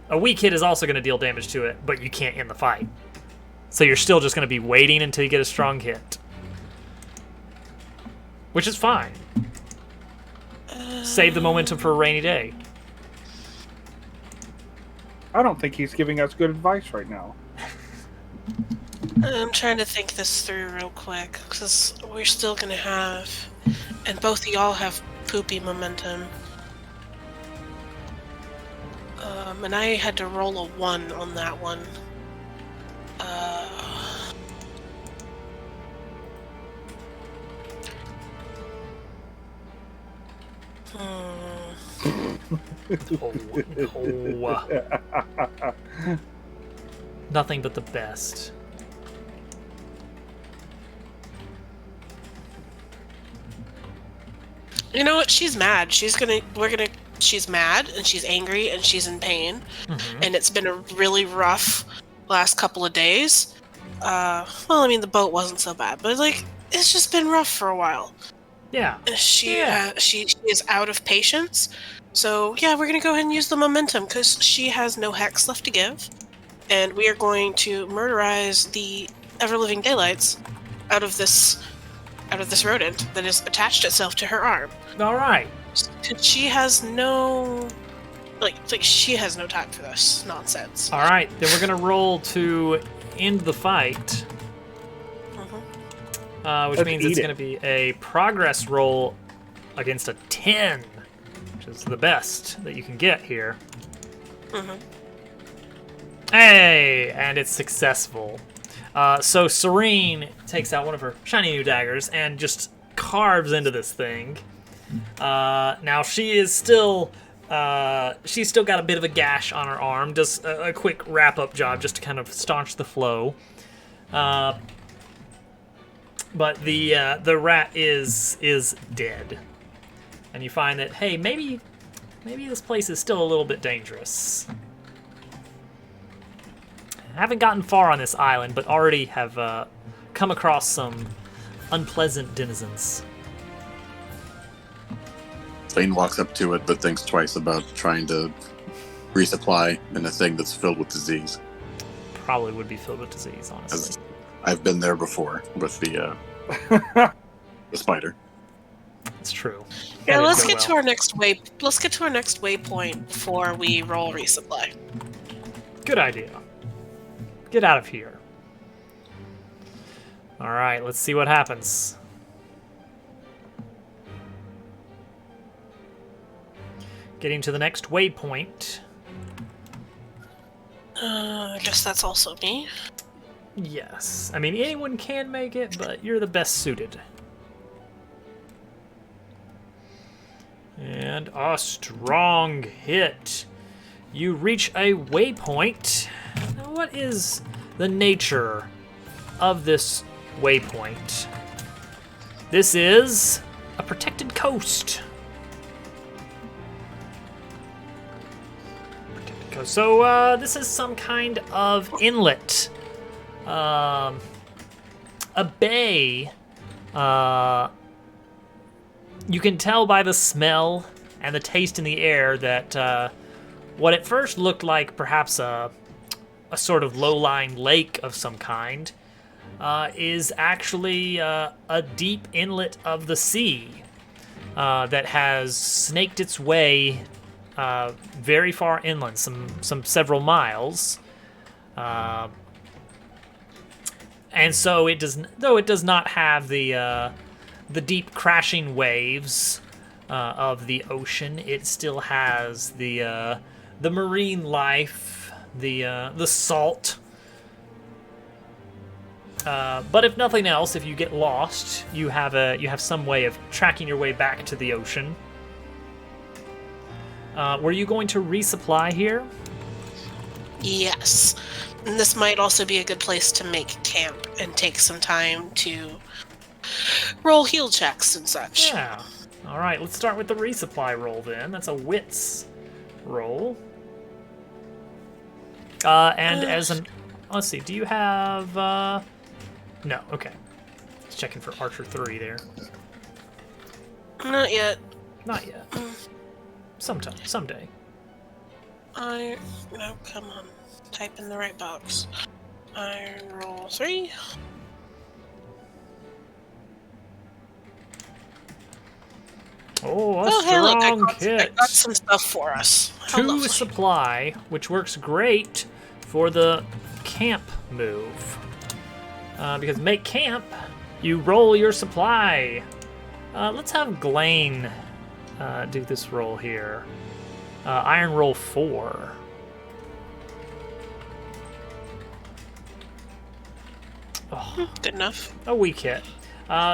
A weak hit is also going to deal damage to it, but you can't end the fight. So you're still just going to be waiting until you get a strong hit, which is fine. Save the momentum for a rainy day. I don't think he's giving us good advice right now. I'm trying to think this through real quick, because we're still going to have... And both of y'all have poopy momentum. And I had to roll a 1 on that one. Nothing but the best. You know what? She's mad. She's mad and she's angry and she's in pain. Mm-hmm. And it's been a really rough last couple of days. Well, I mean, the boat wasn't so bad, but like, it's just been rough for a while. Yeah. She is out of patience. So yeah, we're gonna go ahead and use the momentum because she has no hex left to give, and we are going to murderize the ever-living daylights out of this rodent that has attached itself to her arm. All right. She has no, like she has no time for this nonsense. All right, then we're gonna roll to end the fight, which means it's gonna be a progress roll against a 10, which is the best that you can get here. Hey, and it's successful. So Serene takes out one of her shiny new daggers and just carves into this thing. Now she's still got a bit of a gash on her arm. Does a quick wrap-up job just to kind of staunch the flow. But the rat is dead, and you find that, hey, maybe this place is still a little bit dangerous. I haven't gotten far on this island, but already have come across some unpleasant denizens. Lane walks up to it, but thinks twice about trying to resupply in a thing that's filled with disease. Probably would be filled with disease, honestly. As I've been there before with the spider. It's true. Yeah, let's get to our next waypoint before we roll resupply. Good idea. Get out of here. All right, let's see what happens. Getting to the next waypoint. I guess that's also me. Yes. I mean, anyone can make it, but you're the best suited. And a strong hit. You reach a waypoint. Now, what is the nature of this waypoint? This is a protected coast. So this is some kind of inlet, a bay. You can tell by the smell and the taste in the air that what at first looked like perhaps a sort of low-lying lake of some kind is actually a deep inlet of the sea that has snaked its way very far inland, some several miles, and so it does. Though it does not have the deep crashing waves of the ocean, it still has the marine life, the salt. But if nothing else, if you get lost, you have some way of tracking your way back to the ocean. Were you going to resupply here? Yes. And this might also be a good place to make camp and take some time to roll heal checks and such. Yeah. All right, let's start with the resupply roll then. That's a wits roll. And as an... Let's see, do you have... No, okay. Just checking for Archer 3 there. Not yet. Not yet. Sometime, someday. No, come on. Type in the right box. Iron roll 3. Oh, hey, look, strong hit. I got some stuff for us. How 2 lovely. supply, which works great for the camp move. Because make camp, you roll your supply. Let's have Glane do this roll here. Iron roll 4. Oh, Good enough. a weak hit.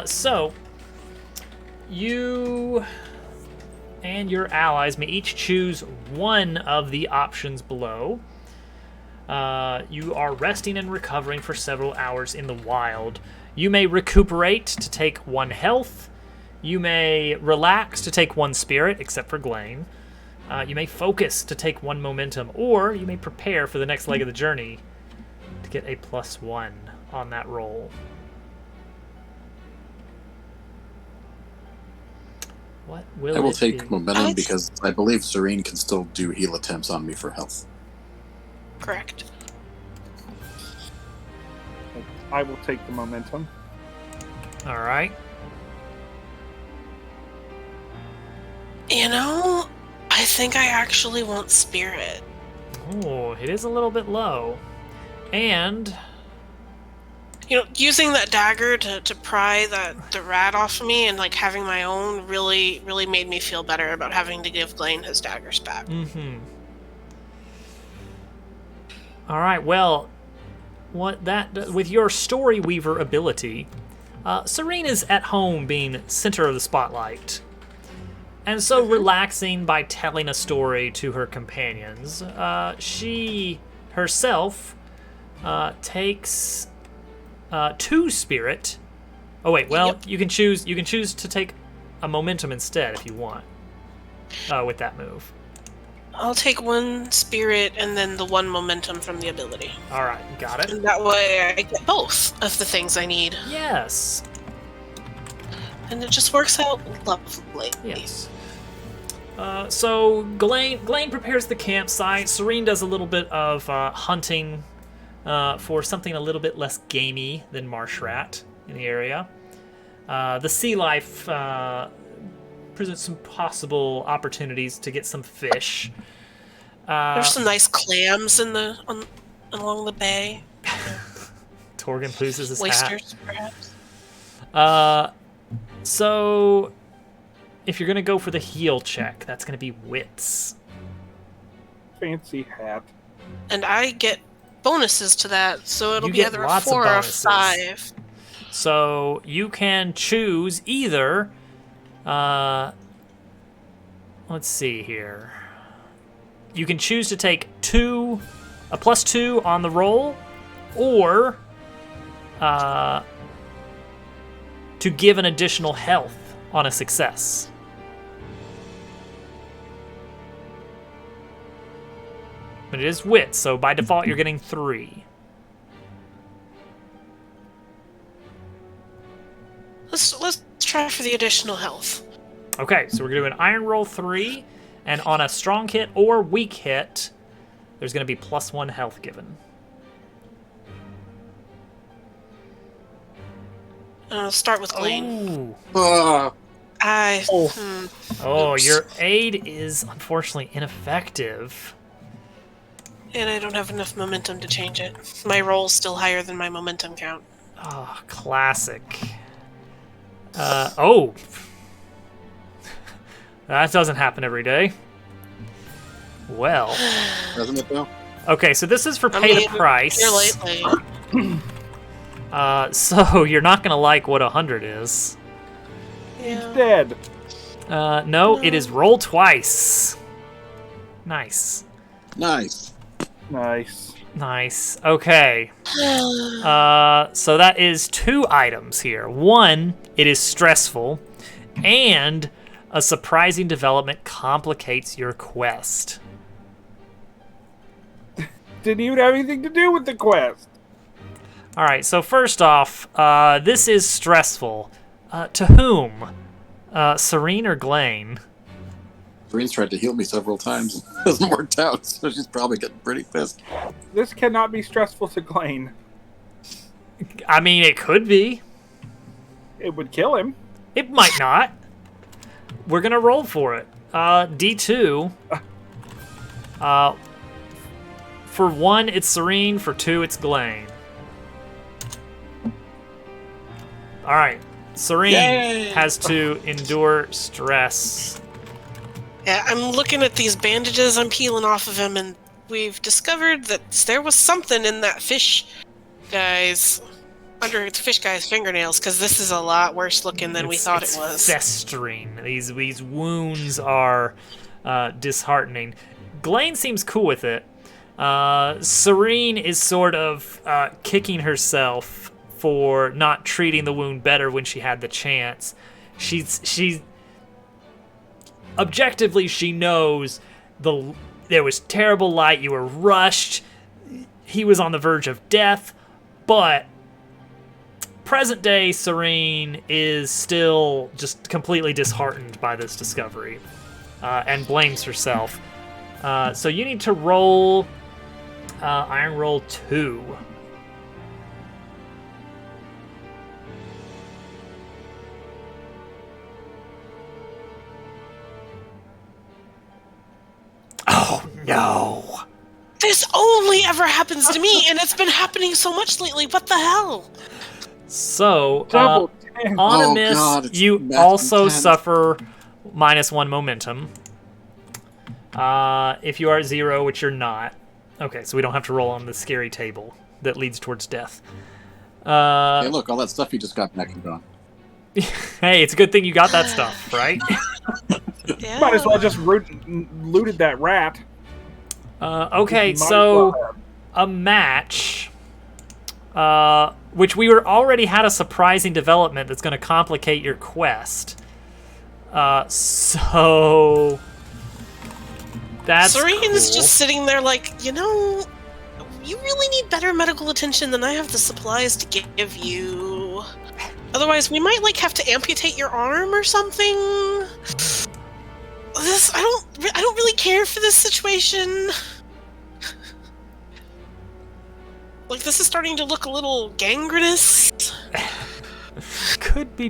So you and your allies may each choose one of the options below. You are resting and recovering for several hours in the wild. You may recuperate to take 1 health. You may relax to take 1 spirit, except for Glain. You may focus to take 1 momentum, or you may prepare for the next leg of the journey to get a +1 on that roll. What will I will it take be? momentum because I believe Serene can still do heal attempts on me for health. Correct. I will take the momentum. All right. You know, I think I actually want spirit. Oh, it is a little bit low. And You know, using that dagger to pry the rat off of me and like having my own really made me feel better about having to give Glain his daggers back. All right, well, with your story weaver ability, Serene is at home being center of the spotlight. And so relaxing by telling a story to her companions, she herself takes 2 spirit. Oh wait, well, you can choose to take a momentum instead if you want. With that move. I'll take 1 spirit and then the 1 momentum from the ability. All right, got it. And that way I get both of the things I need. Yes. And it just works out lovely. Yes. So Glain prepares the campsite. Serene does a little bit of hunting for something a little bit less gamey than marsh rat in the area. The sea life presents some possible opportunities to get some fish. There's some nice clams along the bay. Torgan loses his Oysters, hat. perhaps. So if you're gonna go for the heal check, that's gonna be wits. Fancy hat. And I get bonuses to that, so it'll You be get either a lots of 4 or a bonuses. 5. So you can choose either. Let's see here. You can choose to take a +2 on the roll, or to give an additional health on a success. But it is wit, so by default you're getting 3. Let's try for the additional health. Okay, so we're gonna do an iron roll 3, and on a strong hit or weak hit, there's gonna be +1 health given. Start with Glain. Ooh. Oops. Your aid is unfortunately ineffective. And I don't have enough momentum to change it. My roll's still higher than my momentum count. Oh, classic. That doesn't happen every day. Well. Doesn't it though? Okay, so this is for pay the price. Here lately. So you're not gonna like what 100 is. Yeah. Dead. No, it is roll twice. Nice. Nice. Nice. Nice. Okay. So that is 2 items here. 1, it is stressful, and a surprising development complicates your quest. Didn't even have anything to do with the quest. All right, so first off, this is stressful. To whom? Serene or Glain? Serene's tried to heal me several times. It hasn't worked out, so she's probably getting pretty pissed. This cannot be stressful to Glain. I mean, it could be. It would kill him. It might not. We're gonna roll for it. D2. For 1, it's Serene. For 2, it's Glain. All right. Serene Yay! has to endure stress. Yeah, I'm looking at these bandages I'm peeling off of him, and we've discovered that there was something in that fish, guys. under the fish guy's fingernails, because this is a lot worse looking than we thought it was. Festering. These wounds are disheartening. Glane seems cool with it. Serene is sort of kicking herself for not treating the wound better when she had the chance. She's objectively, she knows there was terrible light, you were rushed, he was on the verge of death, but present day Serene is still just completely disheartened by this discovery and blames herself. So you need to roll Iron Roll 2. Oh, no. This only ever happens to me, and it's been happening so much lately. What the hell? So, Double on a Oh, miss, God, it's you math also intense. suffer -1 momentum. If you are at 0, which you're not. Okay, so we don't have to roll on the scary table that leads towards death. Hey, look, all that stuff you just got back and gone. Hey, it's a good thing you got that stuff, right? Yeah. Might as well just looted that rat. Okay, Might as so well have. a match, which we already had a surprising development that's going to complicate your quest. So that's Serene's cool. just sitting there like, you really need better medical attention than I have the supplies to give you. Otherwise, we might have to amputate your arm or something. I don't really care for this situation. This is starting to look a little gangrenous. Could be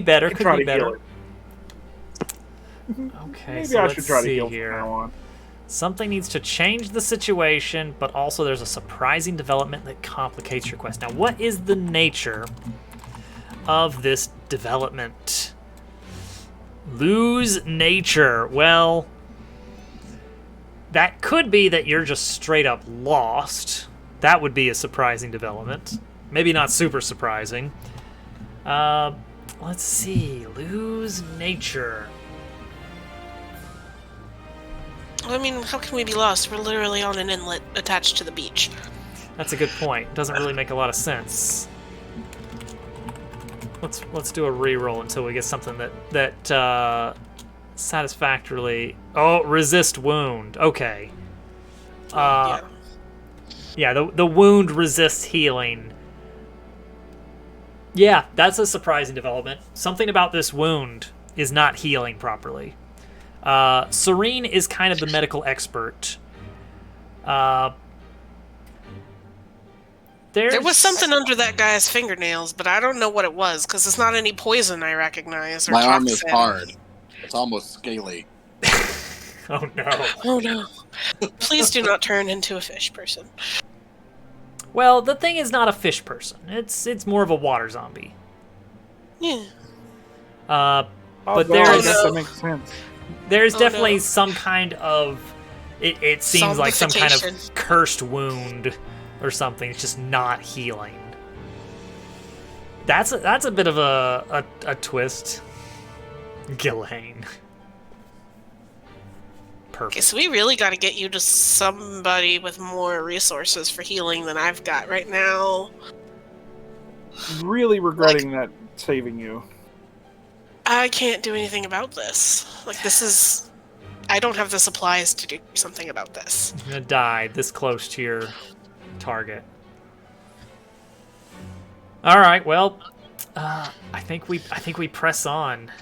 better. Could Try be to heal better. it. Okay, Maybe so I let's should try to see heal from here. now on. Something needs to change the situation, but also there's a surprising development that complicates your quest. Now, what is the nature of this development? Lose nature. Well, that could be that you're just straight up lost. That would be a surprising development. Maybe not super surprising. Let's see. Lose nature. I mean, how can we be lost? We're literally on an inlet attached to the beach. That's a good point. Doesn't really make a lot of sense. Let's do a reroll until we get something that satisfactorily. Oh, resist wound. Okay. Yeah. Yeah, the wound resists healing. Yeah, that's a surprising development. Something about this wound is not healing properly. Serene is kind of the medical expert. There was something under that guy's fingernails, but I don't know what it was, because it's not any poison I recognize. Or My arm is toxin. hard. It's almost scaly. Oh no. Oh no. Please do not turn into a fish person. Well, the thing is not a fish person. It's more of a water zombie. Yeah. But I there's guess that makes sense. there's Oh, definitely no. some kind of it seems like some kind of Zombification. cursed wound or something. It's just not healing. That's a bit of a twist. Gillane. Perfect. Okay, so we really got to get you to somebody with more resources for healing than I've got right now. Really regretting that saving you. I can't do anything about this. I don't have the supplies to do something about this. You're gonna die this close to your target. All right. Well, I think we press on.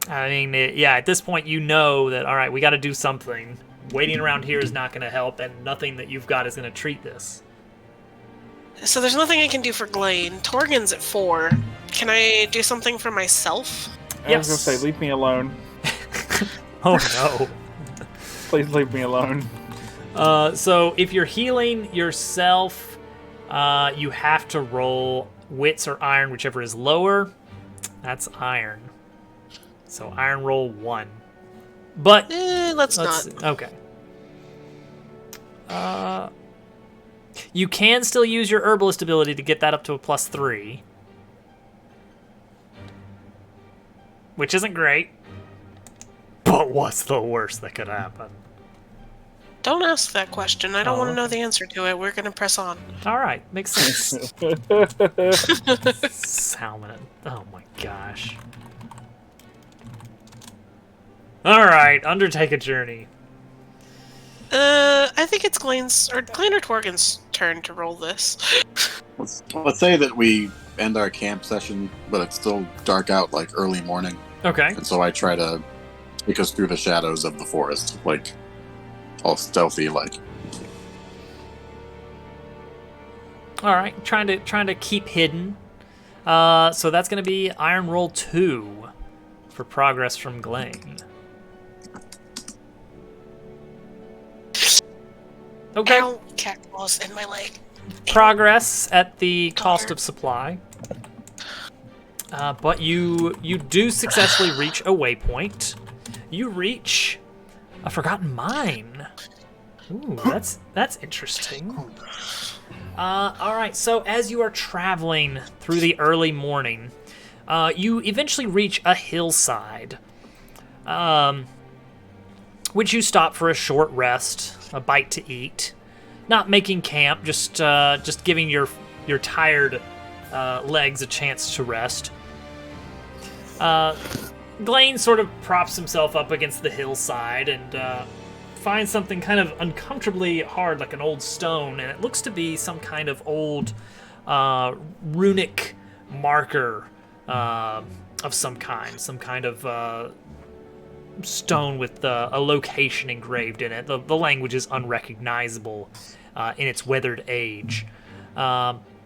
I mean, yeah. At this point, you know that all right. We got to do something. Waiting around here is not going to help, and nothing that you've got is going to treat this. So there's nothing I can do for Glane. Torgen's at 4. Can I do something for myself? I was gonna say, leave me alone. Oh no. Please leave me alone. So if you're healing yourself, you have to roll wits or iron, whichever is lower. That's iron. So iron roll 1. But Let's not. okay. You can still use your herbalist ability to get that up to a +3. Which isn't great. But what's the worst that could happen? Don't ask that question. I don't want to know the answer to it. We're going to press on. All right, makes sense. Salmon. Oh my gosh. All right, undertake a journey. I think it's Glenn or Torgan's turn to roll this. Let's say that we end our camp session, but it's still dark out, like early morning. Okay. And so I try to take us through the shadows of the forest, like all stealthy, like. All right, trying to keep hidden. So that's going to be Iron Roll 2 for progress from Glenn. Okay. Ow, cat claws in my leg. Progress at the cost of supply. But you do successfully reach a waypoint. You reach a forgotten mine. Ooh, that's interesting. All right, so as you are traveling through the early morning, you eventually reach a hillside, which you stop for a short rest, a bite to eat. Not making camp, just giving your tired legs a chance to rest. Glenn sort of props himself up against the hillside and finds something kind of uncomfortably hard, like an old stone, and it looks to be some kind of old runic marker of some kind of stone with a location engraved in it. The language is unrecognizable in its weathered age.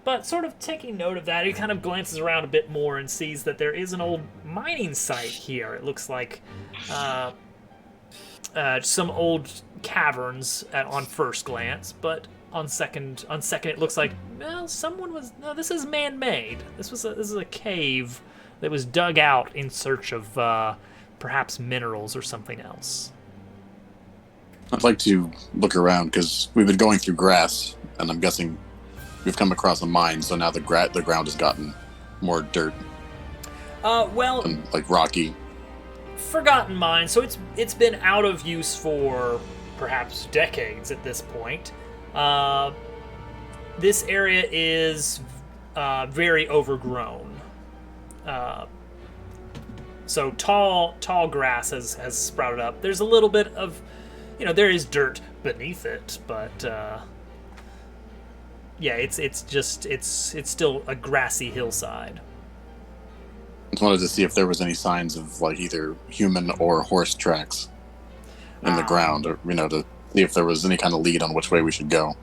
But sort of taking note of that, he kind of glances around a bit more and sees that there is an old mining site here. It looks like some old caverns on first glance, but on second it looks like, well, this is man-made. This is a cave that was dug out in search of perhaps minerals or something else. I'd like to look around because we've been going through grass, and I'm guessing we've come across a mine, so now the ground has gotten more dirt. Well, and like rocky. Forgotten mine, so it's been out of use for perhaps decades at this point. This area is very overgrown. So tall grass has sprouted up. There's a little bit of, there is dirt beneath it, but yeah, it's still a grassy hillside. I just wanted to see if there was any signs of like either human or horse tracks in the ground, or to see if there was any kind of lead on which way we should go.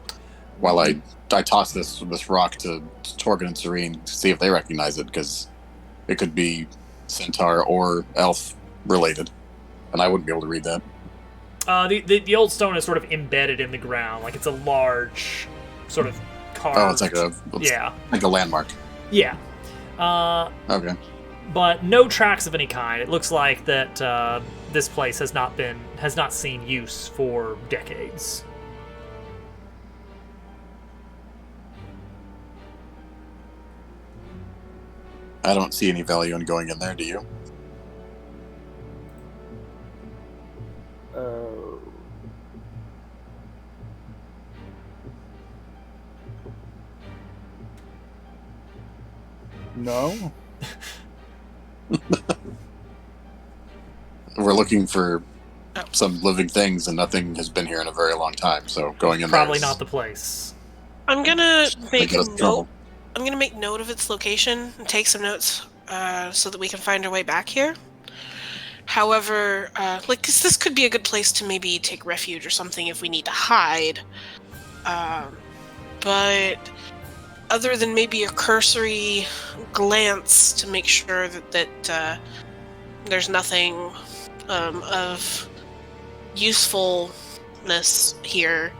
While I toss this rock to Torgan and Serene to see if they recognize it, because it could be Centaur or elf related, and I wouldn't be able to read that. The old stone is sort of embedded in the ground, like it's a large sort of carved. Oh, it's like a landmark. Yeah. Okay. But no tracks of any kind. It looks like that this place has not seen use for decades. I don't see any value in going in there, do you? No. We're looking for some living things, and nothing has been here in a very long time, so going in Probably there not the place. I'm gonna make a note. I'm gonna make note of its location and take some notes so that we can find our way back here. However, 'cause this could be a good place to maybe take refuge or something if we need to hide. But other than maybe a cursory glance to make sure that there's nothing of usefulness here,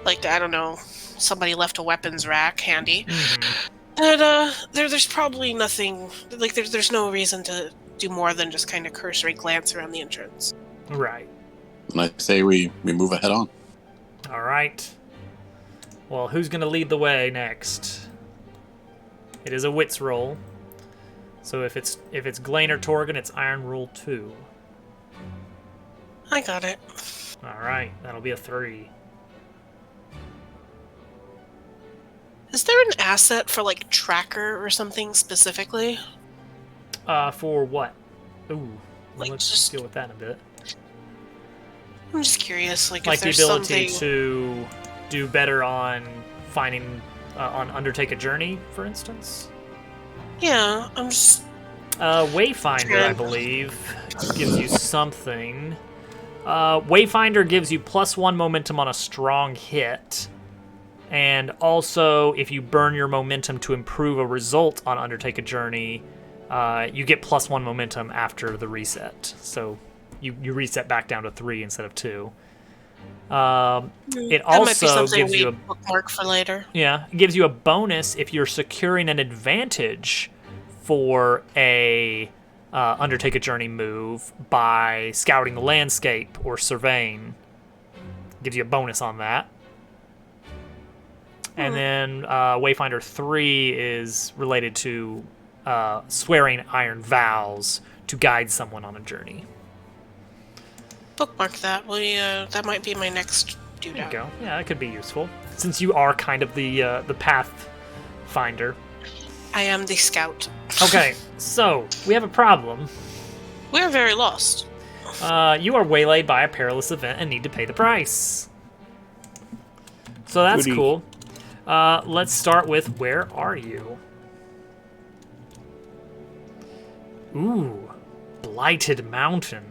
like, I don't know, somebody left a weapons rack handy. Mm-hmm. There's probably nothing, like, there's no reason to do more than just kind of cursory glance around the entrance. Right. And I say we move ahead on. All right. Well, who's going to lead the way next? It is a wits roll. So if it's Glain or Torgan, it's Iron Rule 2. I got it. All right, that'll be a 3. Is there an asset for, like, tracker or something specifically? For what? Ooh, Like, let's just- deal with that in a bit. I'm just curious, like Like if the there's ability something... to do better on finding, on Undertake a Journey, for instance. Yeah, I'm just... Wayfinder, I believe, gives you something. Wayfinder gives you +1 momentum on a strong hit. And also, if you burn your momentum to improve a result on Undertake a Journey, you get +1 momentum after the reset. So you reset back down to 3 instead of 2. It that might be also something gives you a bookmark for later. Yeah, it gives you a bonus if you're securing an advantage for a Undertake a Journey move by scouting the landscape or surveying. Gives you a bonus on that. And then Wayfinder 3 is related to swearing iron vows to guide someone on a journey. Bookmark that. That might be my next There you doodah. go. Yeah, that could be useful. Since you are kind of the path finder. I am the scout. Okay, so we have a problem. We're very lost. You are waylaid by a perilous event and need to pay the price. So that's Goody. cool. Let's start with, where are you? Ooh, Blighted Mountain.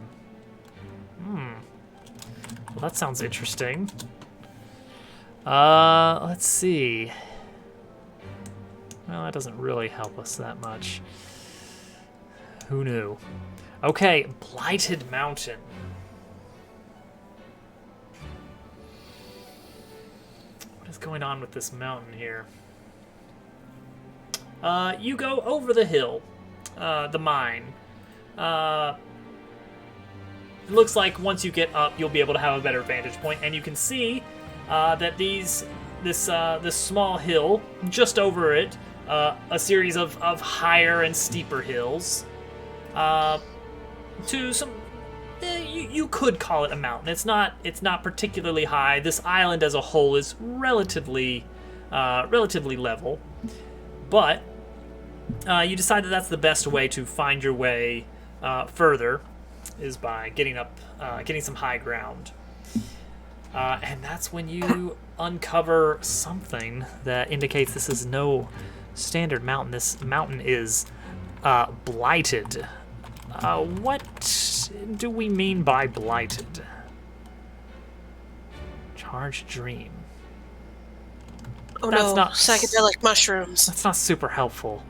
Well, that sounds interesting. Let's see. Well, that doesn't really help us that much. Who knew? Okay, Blighted Mountain. What is going on with this mountain here? You go over the hill, the mine. It looks like once you get up, you'll be able to have a better vantage point, and you can see that this small hill, just over it, a series of higher and steeper hills, to some. You could call it a mountain. It's not particularly high. This island as a whole is relatively level, but you decide that that's the best way to find your way further, is by getting some high ground. And that's when you uncover something that indicates this is no standard mountain. This mountain is blighted. What do we mean by blighted? Charged dream. Oh That's no, not- psychedelic mushrooms. That's not super helpful,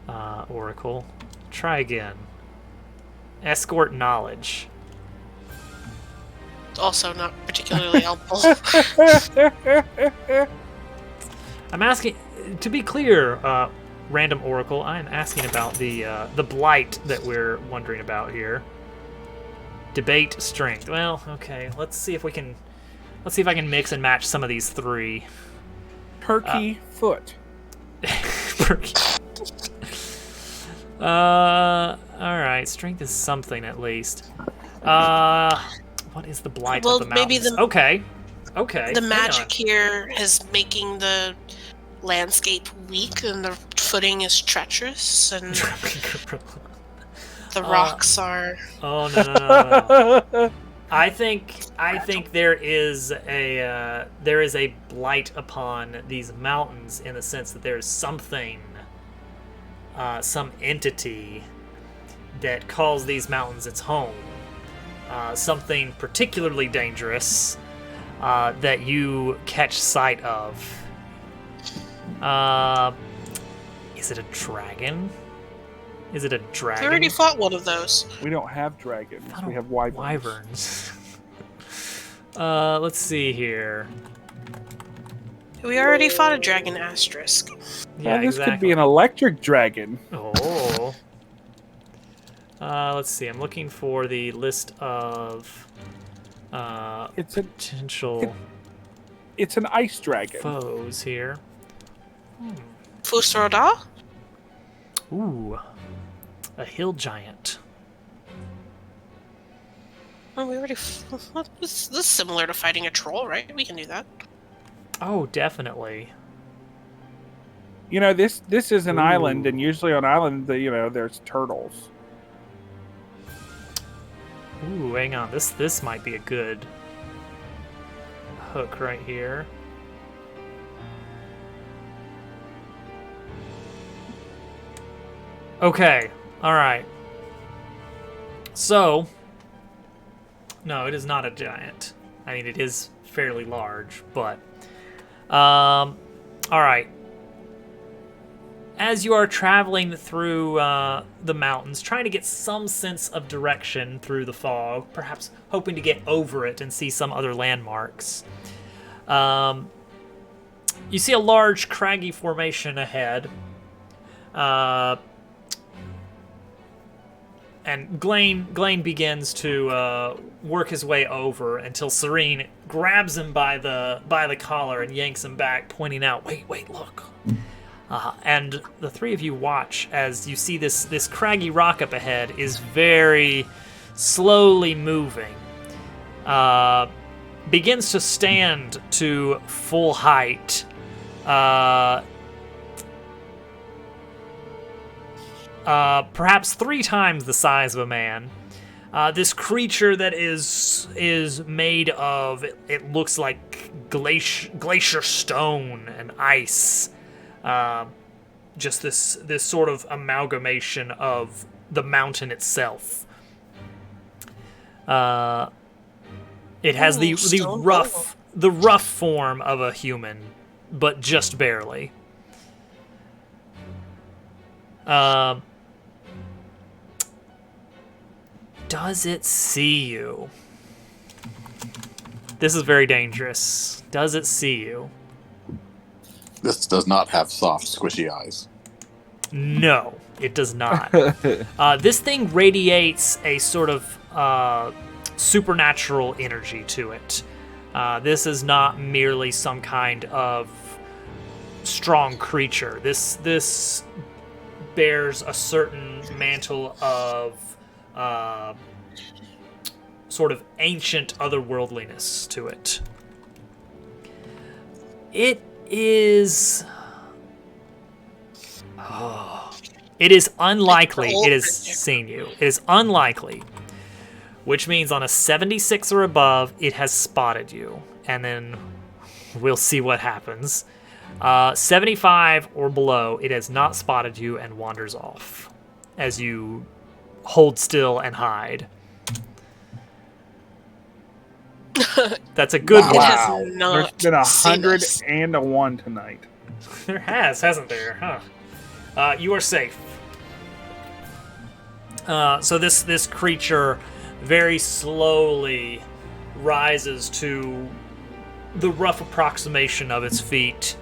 Oracle. Try again. Escort knowledge. Also not particularly helpful. I'm asking, to be clear, random Oracle, I am asking about the blight that we're wondering about here. Debate strength. Well, okay. Let's see if I can mix and match some of these 3. Turkey foot. Alright, strength is something at least. What is the blight Well, of the mountains? maybe the- Okay. The hang magic on. here is making the landscape weak, and the footing is treacherous, and the rocks are... Oh no. I think there is a blight upon these mountains in the sense that there's something, some entity that calls these mountains its home. Something particularly dangerous that you catch sight of. Is it a dragon? Is it a dragon? I already fought one of those. We don't have dragons. We have wyverns. Let's see here. We already fought a dragon asterisk. Yeah, This exactly. could be an electric dragon. Oh. Let's see. I'm looking for the list of It's a potential. It's an ice dragon. foes here. Fusroda? Ooh, a hill giant. Oh, we already. This is similar to fighting a troll, right? We can do that. Oh, definitely. You know, this is an Ooh. island, and usually on islands, there's turtles. Ooh, hang on. This might be a good hook right here. Okay. All right. So, no, it is not a giant. I mean, it is fairly large, but all right. As you are traveling through the mountains, trying to get some sense of direction through the fog, perhaps hoping to get over it and see some other landmarks, you see a large craggy formation ahead. And Glane begins to work his way over until Serene grabs him by the collar and yanks him back, pointing out, "Wait, look." And the three of you watch as you see this craggy rock up ahead is very slowly moving. Begins to stand to full height. Perhaps 3 times the size of a man. This creature that is made of, it looks like glacier stone and ice. Just this sort of amalgamation of the mountain itself. It has the rough form of a human, but just barely. Does it see you? This is very dangerous. Does it see you? This does not have soft, squishy eyes. No, it does not. This thing radiates a sort of supernatural energy to it. This is not merely some kind of strong creature. This bears a certain mantle of sort of ancient otherworldliness to it. It is unlikely it has seen you. It is unlikely, which means on a 76 or above, it has spotted you, and then we'll see what happens. 75 or below, it has not spotted you and wanders off as you hold still and hide. That's a good one. Wow. There's been 101 tonight. There hasn't there? Huh. You are safe. So this creature very slowly rises to the rough approximation of its feet,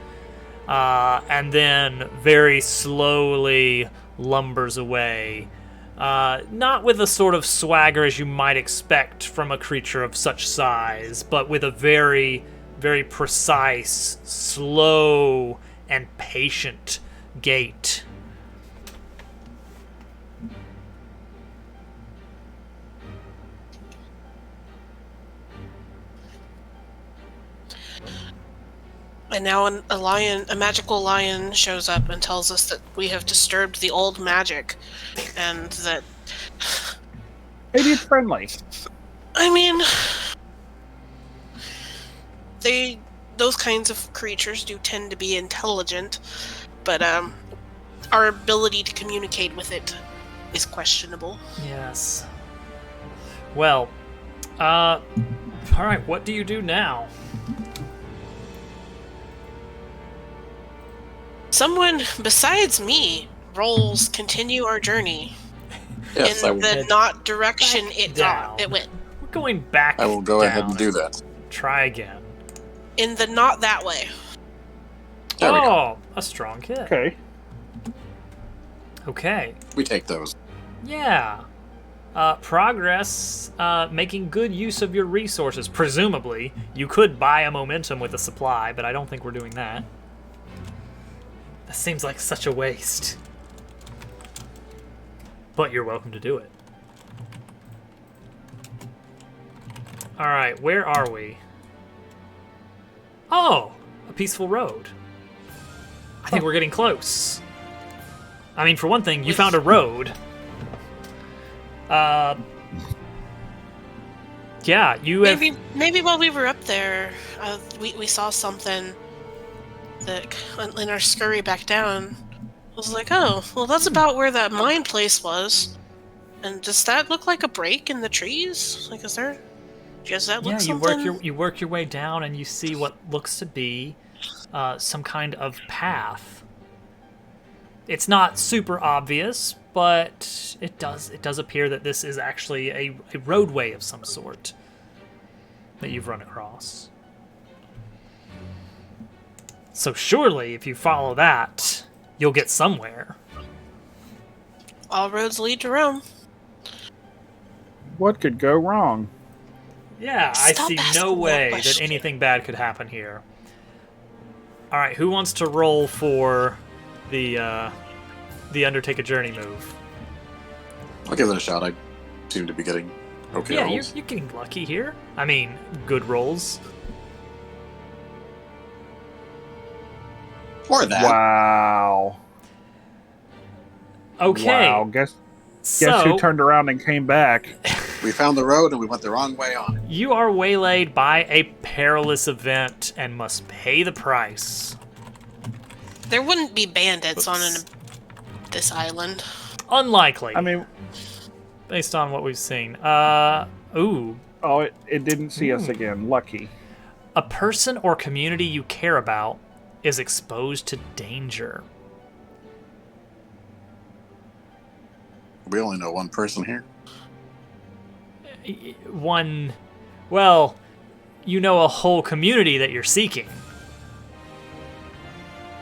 and then very slowly lumbers away. Not with a sort of swagger as you might expect from a creature of such size, but with a very, very precise, slow, and patient gait. And now a magical lion shows up and tells us that we have disturbed the old magic, and that... Maybe it's friendly. I mean... Those kinds of creatures do tend to be intelligent, but our ability to communicate with it is questionable. Yes. Well, alright, what do you do now? Someone besides me rolls continue our journey Yes, in the not direction it went. We're going back. I will go down. ahead and do that. Try again. In the not that way. There we go. A strong hit. Okay. Okay. We take those. Yeah. Progress, making good use of your resources. Presumably, you could buy a momentum with a supply, but I don't think we're doing that. That seems like such a waste. But you're welcome to do it. Alright, where are we? Oh! A peaceful road. I think we're getting close. I mean, for one thing, you found a road. Yeah, you have... Maybe while we were up there, we saw something that, in our scurry back down, was like, oh, well, that's about where that mine place was. And does that look like a break in the trees? Like, does that look something? Yeah, you work your way down, and you see what looks to be some kind of path. It's not super obvious, but it does appear that this is actually a roadway of some sort that you've run across. So surely, if you follow that, you'll get somewhere. All roads lead to Rome. What could go wrong? Yeah, I see no way that anything bad could happen here. All right, who wants to roll for the Undertake a Journey move? I'll give it a shot. I seem to be getting okay rolls. You're getting lucky here. I mean, good rolls. Or that. Wow. Okay. Wow. Guess who turned around and came back? We found the road and we went the wrong way on it. You are waylaid by a perilous event and must pay the price. There wouldn't be bandits on this island. Unlikely. I mean, based on what we've seen. Ooh. Oh, it didn't see us again. Lucky. A person or community you care about is exposed to danger. We only know one person here. One... Well, you know a whole community that you're seeking.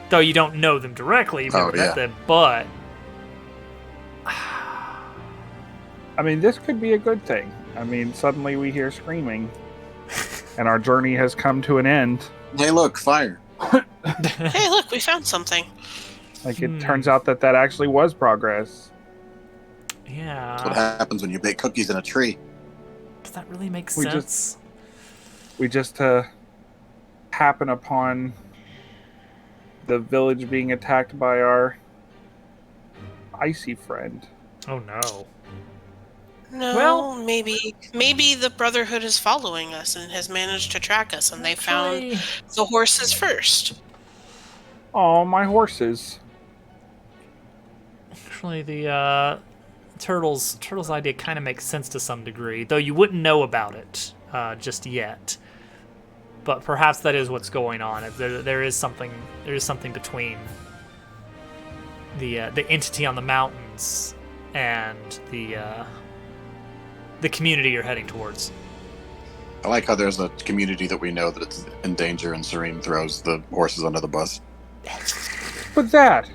Though you don't know them directly, you've never met them, but... I mean, this could be a good thing. I mean, suddenly we hear screaming, and our journey has come to an end. Hey, look, fire. Hey, look, we found something. Like, it turns out that actually was progress. Yeah. That's what happens when you bake cookies in a tree. Does that really make sense? We just happen upon the village being attacked by our icy friend. Oh no. No, well, maybe the Brotherhood is following us and has managed to track us, and they found the horses first. Oh, my horses. Actually, the turtles idea kind of makes sense to some degree, though you wouldn't know about it just yet. But perhaps that is what's going on. There is something between the entity on the mountains and the community you're heading towards. I like how there's a community that we know that it's in danger, and Serene throws the horses under the bus. What's that?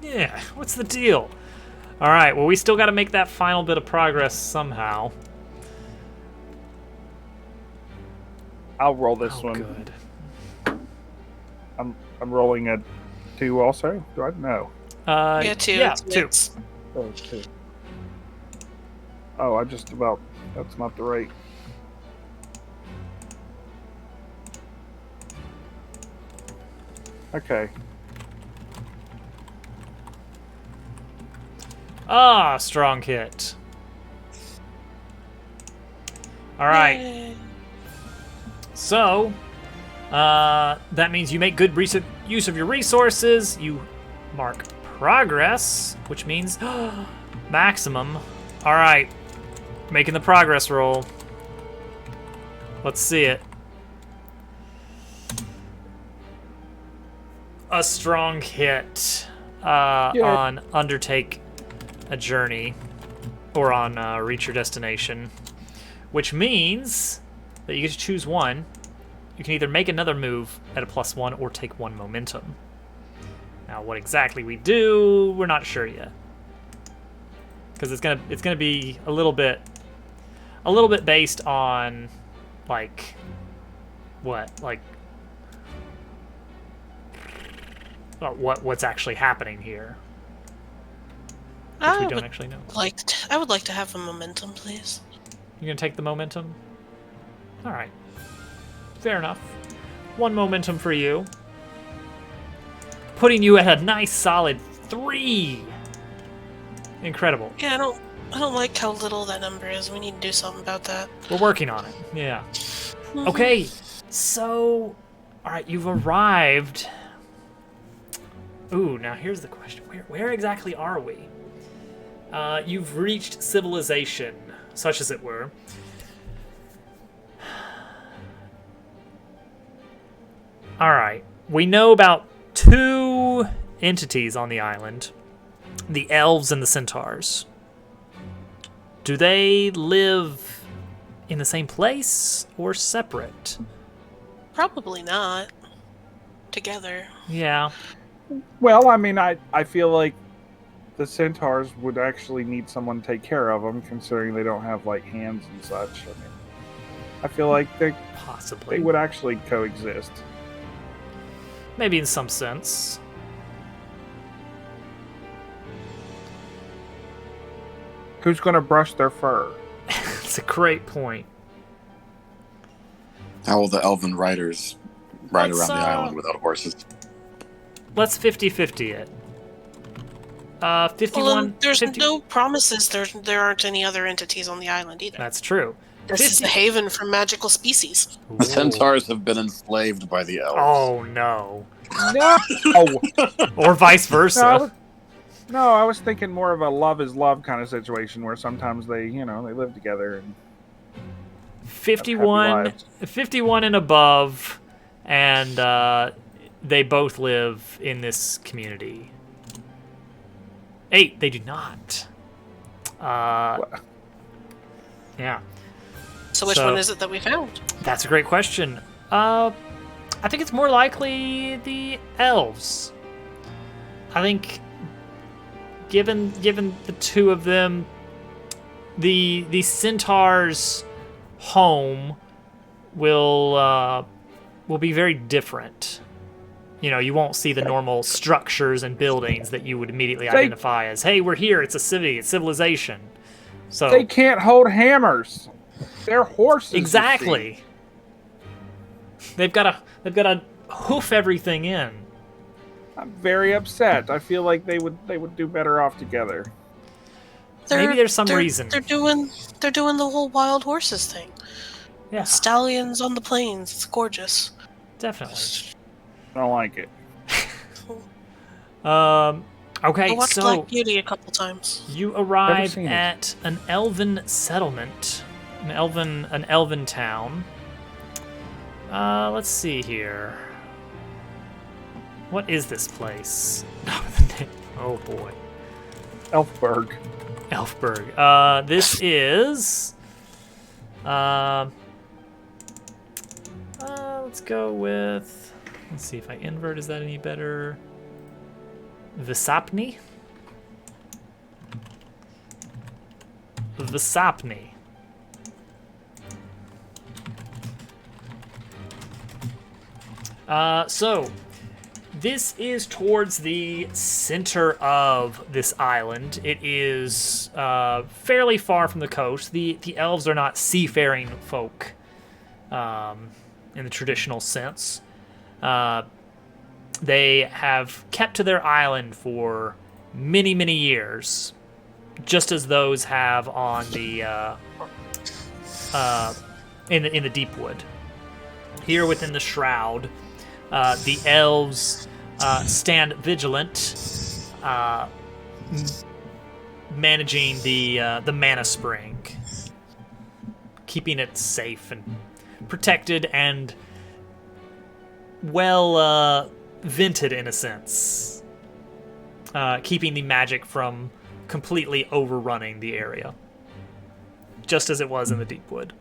Yeah, what's the deal? All right, well, we still got to make that final bit of progress somehow. I'll roll this one. Good. I'm rolling a 2 also. Do I know? Yeah, 2. Yeah, 2. Oh, 2. Oh, I just about... That's not the right... Okay. Ah, strong hit. All right. Yay. So, that means you make good use of your resources. You mark progress, which means maximum. All right. Making the progress roll. Let's see it. A strong hit on Undertake a Journey, or on Reach Your Destination, which means that you get to choose one. You can either make another move at a +1 or take 1 momentum. Now, what exactly we do, we're not sure yet. because it's gonna be a little bit based on like what's actually happening here, which we don't actually know. I would like to have a momentum, please. You're gonna take the momentum? All right, fair enough. 1 momentum for you, putting you at a nice solid 3. Incredible. Yeah, I don't like how little that number is. We need to do something about that. We're working on it. Yeah. Okay, so all right, you've arrived. Ooh, now here's the question: where exactly are we? You've reached civilization, such as it were. All right, we know about 2 entities on the island: the elves and the centaurs. Do they live in the same place or separate? Probably not. Together. Yeah. Well, I mean, I feel like the centaurs would actually need someone to take care of them, considering they don't have like hands and such. I mean, I feel like they Possibly. would actually coexist. Maybe in some sense. Who's going to brush their fur? It's a great point. How will the elven riders ride Let's, around the island without horses? Let's 50-50 it. 51. Well, there's 50 no promises there aren't any other entities on the island either. That's true. This is a haven for magical species. The centaurs have been enslaved by the elves. Oh no. No! Or vice versa. No, I was thinking more of a love is love kind of situation where sometimes they live together. And 51 and above, and they both live in this community. 8, they do not. Yeah. So which one is it that we found? That's a great question. I think it's more likely the elves. I think, given the 2 of them, the centaurs' home will be very different. You know, you won't see the normal structures and buildings that you would immediately identify as, hey, we're here, it's a city, it's civilization. So they can't hold hammers. They're horses. Exactly. They've got to hoof everything in. I'm very upset. I feel like they would do better off together. Maybe there's some reason. They're doing the whole wild horses thing. Yeah. Stallions on the plains. It's gorgeous. Definitely. I don't like it. Okay, I watched so Black Beauty a couple times. you arrive at an elven settlement, an elven town. Let's see here. What is this place? Oh boy. Elfberg. Elfberg. This is. Let's go with. Let's see if I invert. Is that any better? Visapni. So this is towards the center of this island. It is fairly far from the coast. The elves are not seafaring folk in the traditional sense. They have kept to their island for many, many years, just as those have on the in the Deepwood. Here within the Shroud, the elves stand vigilant, managing the mana spring, keeping it safe and protected and well vented in a sense, keeping the magic from completely overrunning the area, just as it was in the Deepwood.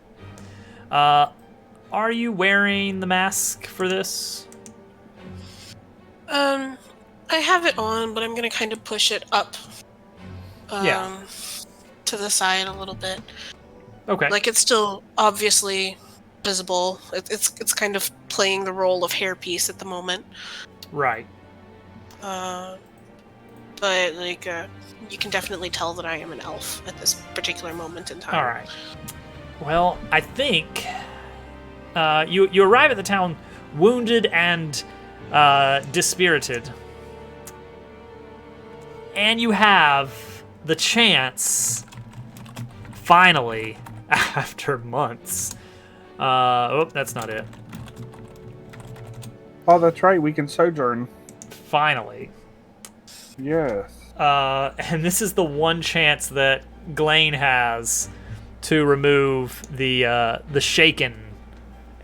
Are you wearing the mask for this? I have it on, but I'm gonna kind of push it up. Yeah. to the side a little bit. Okay. Like, it's still obviously visible. It's kind of playing the role of hairpiece at the moment. Right. But, like, you can definitely tell that I am an elf at this particular moment in time. All right. Well, I think you arrive at the town wounded and dispirited. And you have the chance, finally, after months. Oh, that's not it. Oh, that's right. We can sojourn. Finally. Yes. And this is the one chance that Glane has to remove the shaken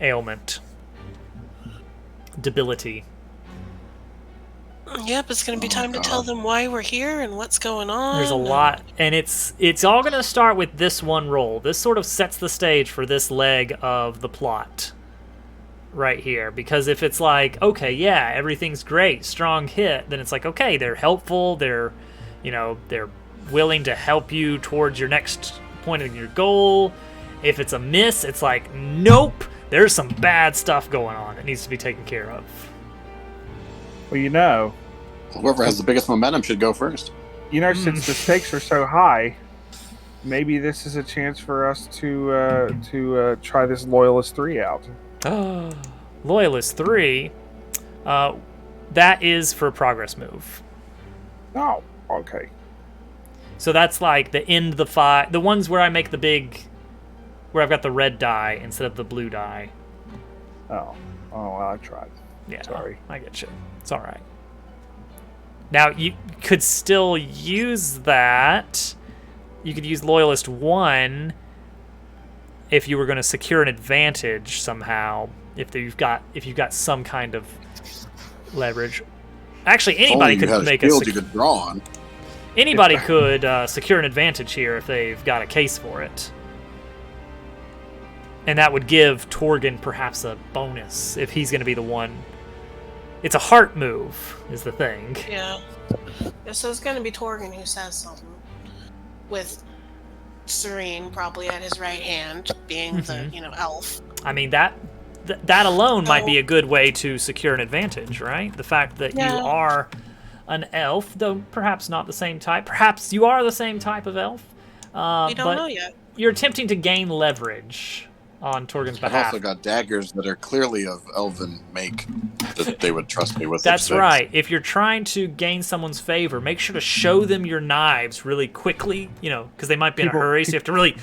ailment. Debility. Yep, it's going to be time to tell them why we're here and what's going on. There's a lot, and it's all going to start with this one roll. This sort of sets the stage for this leg of the plot right here. Because if it's like, okay, yeah, everything's great, strong hit, then it's like, okay, they're helpful, they're willing to help you towards your next point of your goal. If it's a miss, it's like, nope, there's some bad stuff going on that needs to be taken care of. Well, you know, Whoever has the biggest momentum should go first. Since the stakes are so high, maybe this is a chance for us to try this Loyalist 3 out. Loyalist 3, that is for a progress move. Oh, okay. So that's like the end of the 5, the ones where I make the big, where I've got the red die instead of the blue die. Oh, I tried. Yeah, sorry. I get you. It's all right. Now, you could still use that. You could use Loyalist 1 if you were going to secure an advantage somehow. If you've got some kind of leverage. Actually, anybody could make you could draw on. Anybody could secure an advantage here if they've got a case for it. And that would give Torgon perhaps a bonus if he's going to be the one. It's a heart move, is the thing. Yeah. So it's going to be Torgon who says something. With Serene probably at his right hand, being the, elf. I mean, that alone might be a good way to secure an advantage, right? The fact that you are an elf, though perhaps not the same type. Perhaps you are the same type of elf. We don't know yet. You're attempting to gain leverage on Torgon's behalf. I've also got daggers that are clearly of elven make that they would trust me with. That's right. If you're trying to gain someone's favor, make sure to show them your knives really quickly, because they might be in a hurry, so you have to really,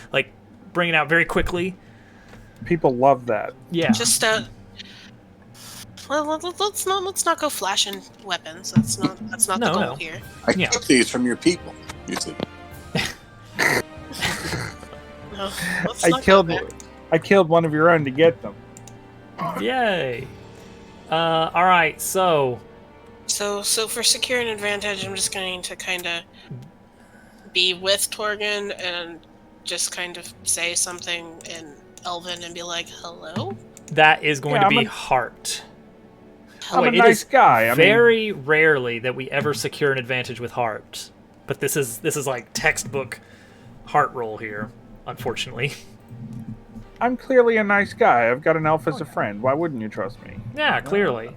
bring it out very quickly. People love that. Yeah. Just, well, let's not go flashing weapons. That's not the goal here. I took these from your people, you see. No, I killed one of your own to get them. Yay. All right, so for secure an advantage, I'm just going to kind of be with Torgon and just kind of say something in Elven and be like, hello? That is going to be heart. I'm a nice guy. Very rarely that we ever secure an advantage with heart. But this is like textbook heart roll here, unfortunately. I'm clearly a nice guy. I've got an elf as a friend. Why wouldn't you trust me? Yeah, clearly.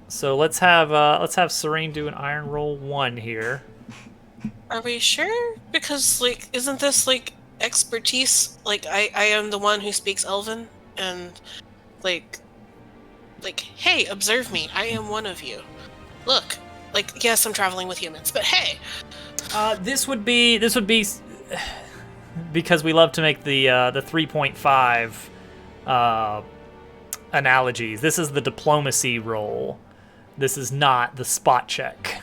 So let's have Serene do an iron roll 1 here. Are we sure? Because isn't this expertise? I am the one who speaks Elven, and hey, observe me. I am one of you. Look, yes, I'm traveling with humans, but hey. This would be because we love to make the 3.5 analogies. This is the diplomacy roll. This is not the spot check.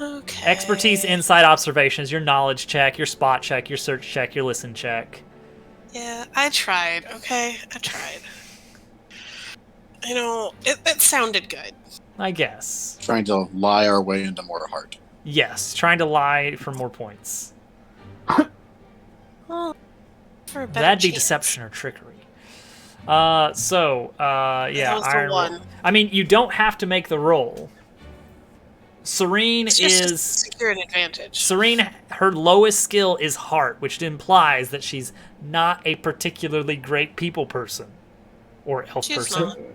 Okay. Expertise, insight, observations, your knowledge check, your spot check, your search check, your listen check. Yeah, I tried, okay? I tried. It sounded good. I guess. Trying to lie our way into more heart. Yes, trying to lie for more points. Well, for a better That'd be chance. deception or trickery. Yeah, That was the iron one. roll. I mean, you don't have to make the roll. Serene It's just to is secure an advantage. Serene. Her lowest skill is heart, which implies that she's not a particularly great people person or elf She's person.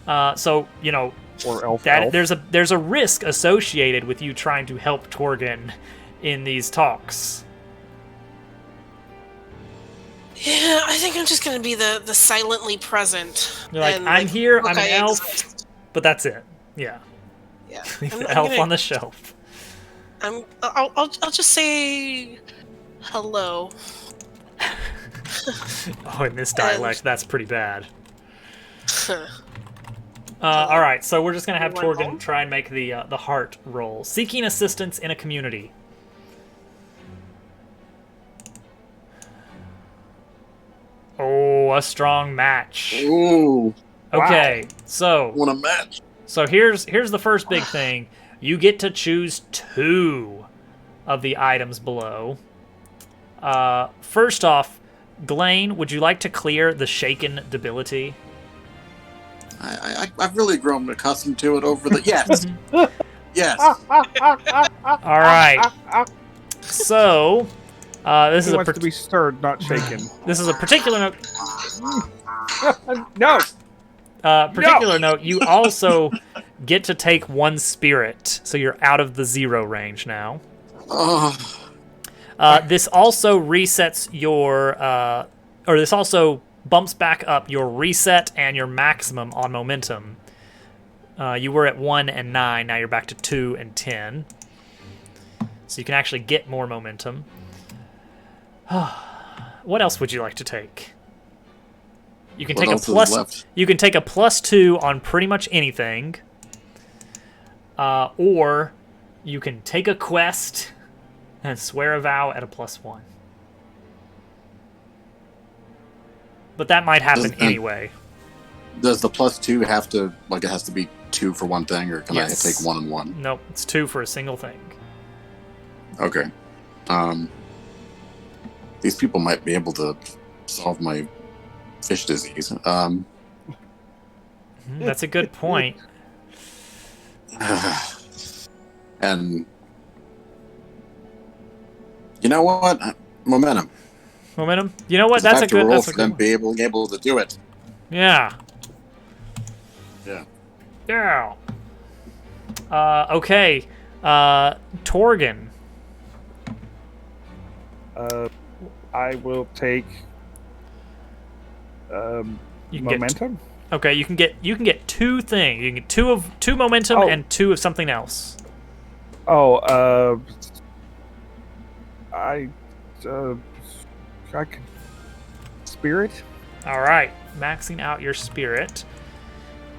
not. So you know Or elf. that elf. there's a risk associated with you trying to help Torgen in these talks. Yeah, I think I'm just gonna be the silently present. You're like, and, I'm here, look, I'm an I elf, exist. but that's it. Yeah, Yeah. leave I'm- the I'm elf gonna- on the shelf. I'll just say hello. Oh, in this dialect, that's pretty bad. All right, so we're just gonna have One Torgen roll? try and make the heart roll. Seeking assistance in a community. Oh, a strong match. Ooh, Okay, so want a match? here's the first big thing. You get to choose 2 of the items below. First off, Glane, would you like to clear the shaken debility? I've really grown accustomed to it over the yes, yes. All right. So, this He is a wants to be stirred, not shaken. this is a particular note. No. Particular note. You also get to take 1 spirit, so you're out of the 0 range now. Oh, This also resets your, or this also bumps back up your reset and your maximum on momentum. You were at 1 and 9, now you're back to 2 and 10. So you can actually get more momentum. What else would you like to take? You can What take a else is plus. left? You can take a +2 on pretty much anything, or you can take a quest and swear a vow at a +1. But that might happen Doesn't- anyway. Does the +2 have to it has to be 2 for one thing, or can Yes. I take 1 and 1? Nope, it's 2 for a single thing. Okay. These people might be able to solve my fish disease. That's a good point. And you know what? Momentum. Momentum. You know what? If I That's a have to good. roll That's a for them good. be able to do it. Yeah. Yeah. Yeah. Okay. Torgen. I will take You can get momentum. okay. You can get 2 things. You can get 2 momentum Oh. and 2 of something else. I can spirit. All right. Maxing out your spirit.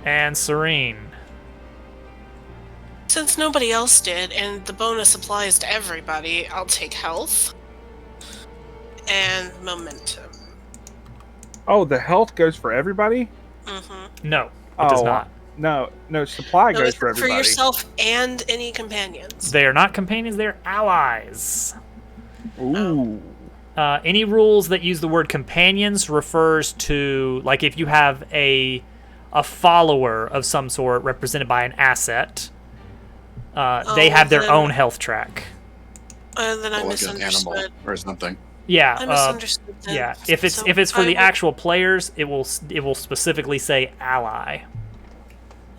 And Serene. Since nobody else did, and the bonus applies to everybody, I'll take health and momentum. Oh, the health goes for everybody. Mm-hmm. No, it does not. No, supply No, goes it's for everybody. yourself and any companions. They are not companions. They're allies. Ooh. Any rules that use the word companions refers to, like, if you have a follower of some sort represented by an asset, they have their then- own health track. Then I Or like an animal misunderstood. or something. Yeah, I misunderstood then. yeah. If it's for I the will- actual players, it will specifically say ally.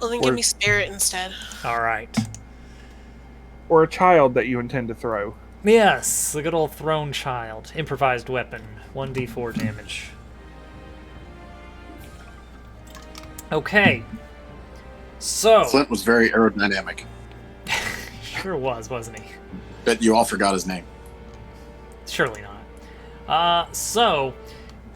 Well, then give me spirit instead. All right. Or a child that you intend to throw. Yes, the good old thrown child, improvised weapon, 1d4 damage. Okay. So Flint was very aerodynamic. sure was, wasn't he? Bet you all forgot his name. Surely not. So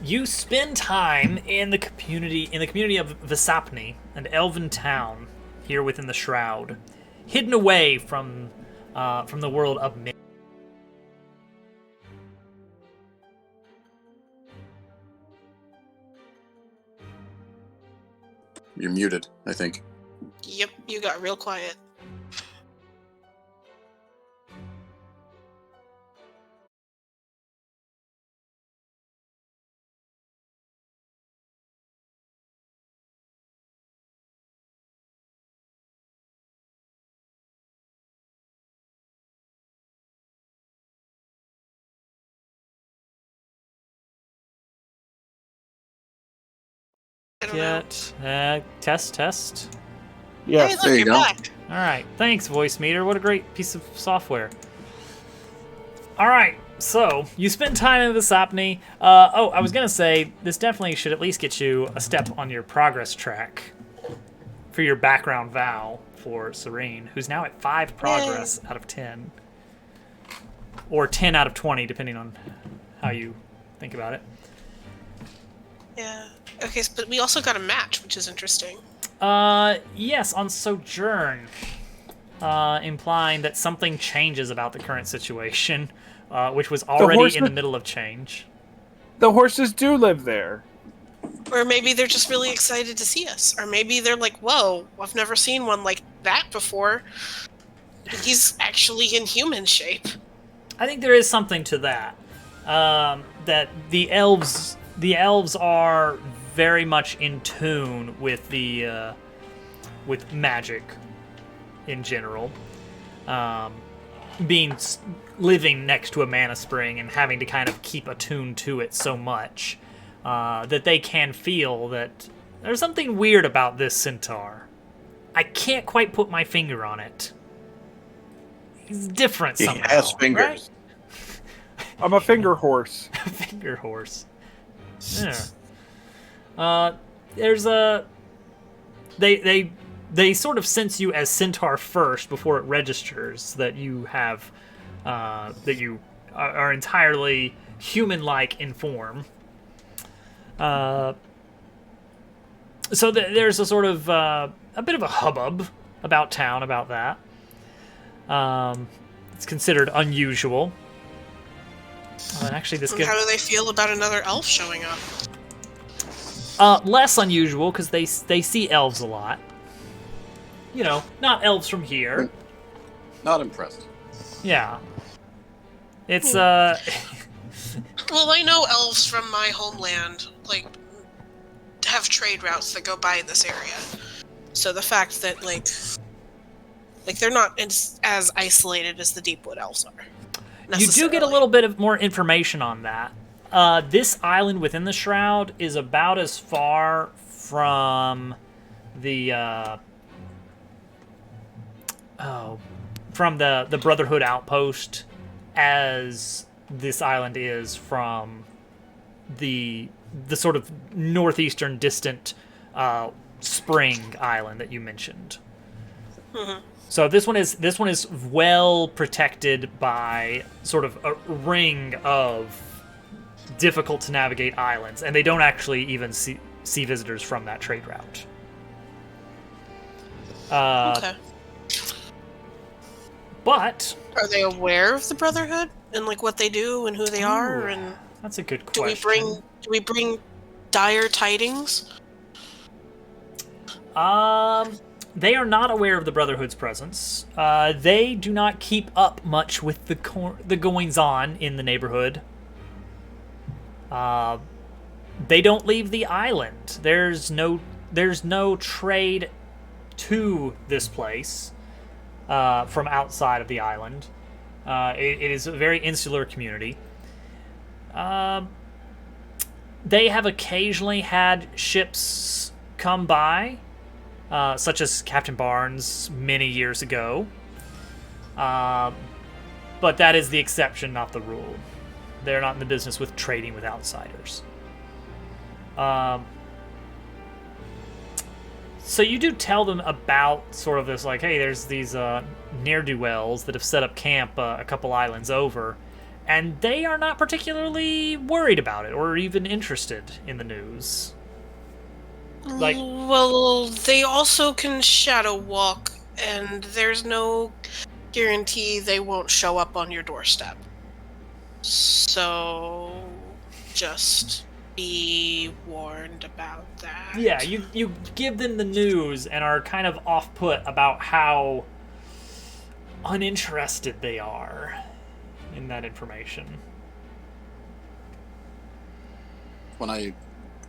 you spend time in the community of Visapni, an elven town here within the Shroud, hidden away from the world of men. You're muted, I think. Yep, you got real quiet. I don't know. Test. Hey, Yes. look, There you you're go. back. All right, thanks, Voice Meter. What a great piece of software. All right, so you spend time in Visopny. I was gonna say this definitely should at least get you a step on your progress track for your background vow for Serene, who's now at 5 progress out of 10, or 10 out of 20, depending on how you think about it. Yeah. Okay, but we also got a match, which is interesting. Yes, on Sojourn, implying that something changes about the current situation, which was already in the middle of change. The horses do live there. Or maybe they're just really excited to see us. Or maybe they're like, whoa, I've never seen one like that before. He's actually in human shape. I think there is something to that. That the elves are very much in tune with the with magic in general. Living next to a mana spring and having to kind of keep attuned to it so much that they can feel that there's something weird about this centaur. I can't quite put my finger on it. He's different somehow. He has fingers. Right? I'm a finger horse. Finger horse. Yeah. There's a. They sort of sense you as centaur first before it registers that you have that you are entirely human-like in form. So there's a sort of a bit of a hubbub about town about that. It's considered unusual. And actually, this And how do they feel about another elf showing up? less unusual because they see elves a lot. You know, not elves from here. Not impressed. Yeah. It's Well, I know elves from my homeland, like, have trade routes that go by this area. So the fact that, like they're not as isolated as the Deepwood elves are. You do get a little bit of more information on that. This island within the Shroud is about as far from the the Brotherhood outpost as this island is from the sort of northeastern distant spring island that you mentioned. Mm-hmm. So this one is well protected by sort of a ring of difficult to navigate islands, and they don't actually even see visitors from that trade route. Okay. But Are they aware of the Brotherhood and like what they do and who they are? And that's a good do question. we bring dire tidings? They are not aware of the Brotherhood's presence. They do not keep up much with the goings-on in the neighborhood. They don't leave the island. There's no trade to this place from outside of the island. It is a very insular community. They have occasionally had ships come by, such as Captain Barnes many years ago. But that is the exception, not the rule. They're not in the business with trading with outsiders. So you do tell them about sort of this, like, hey, there's these ne'er-do-wells that have set up camp a couple islands over, and they are not particularly worried about it or even interested in the news. Like, Well, they also can shadow walk, and there's no guarantee they won't show up on your doorstep. So, just be warned about that. yeah, you give them the news and are kind of off-put about how uninterested they are in that information. When I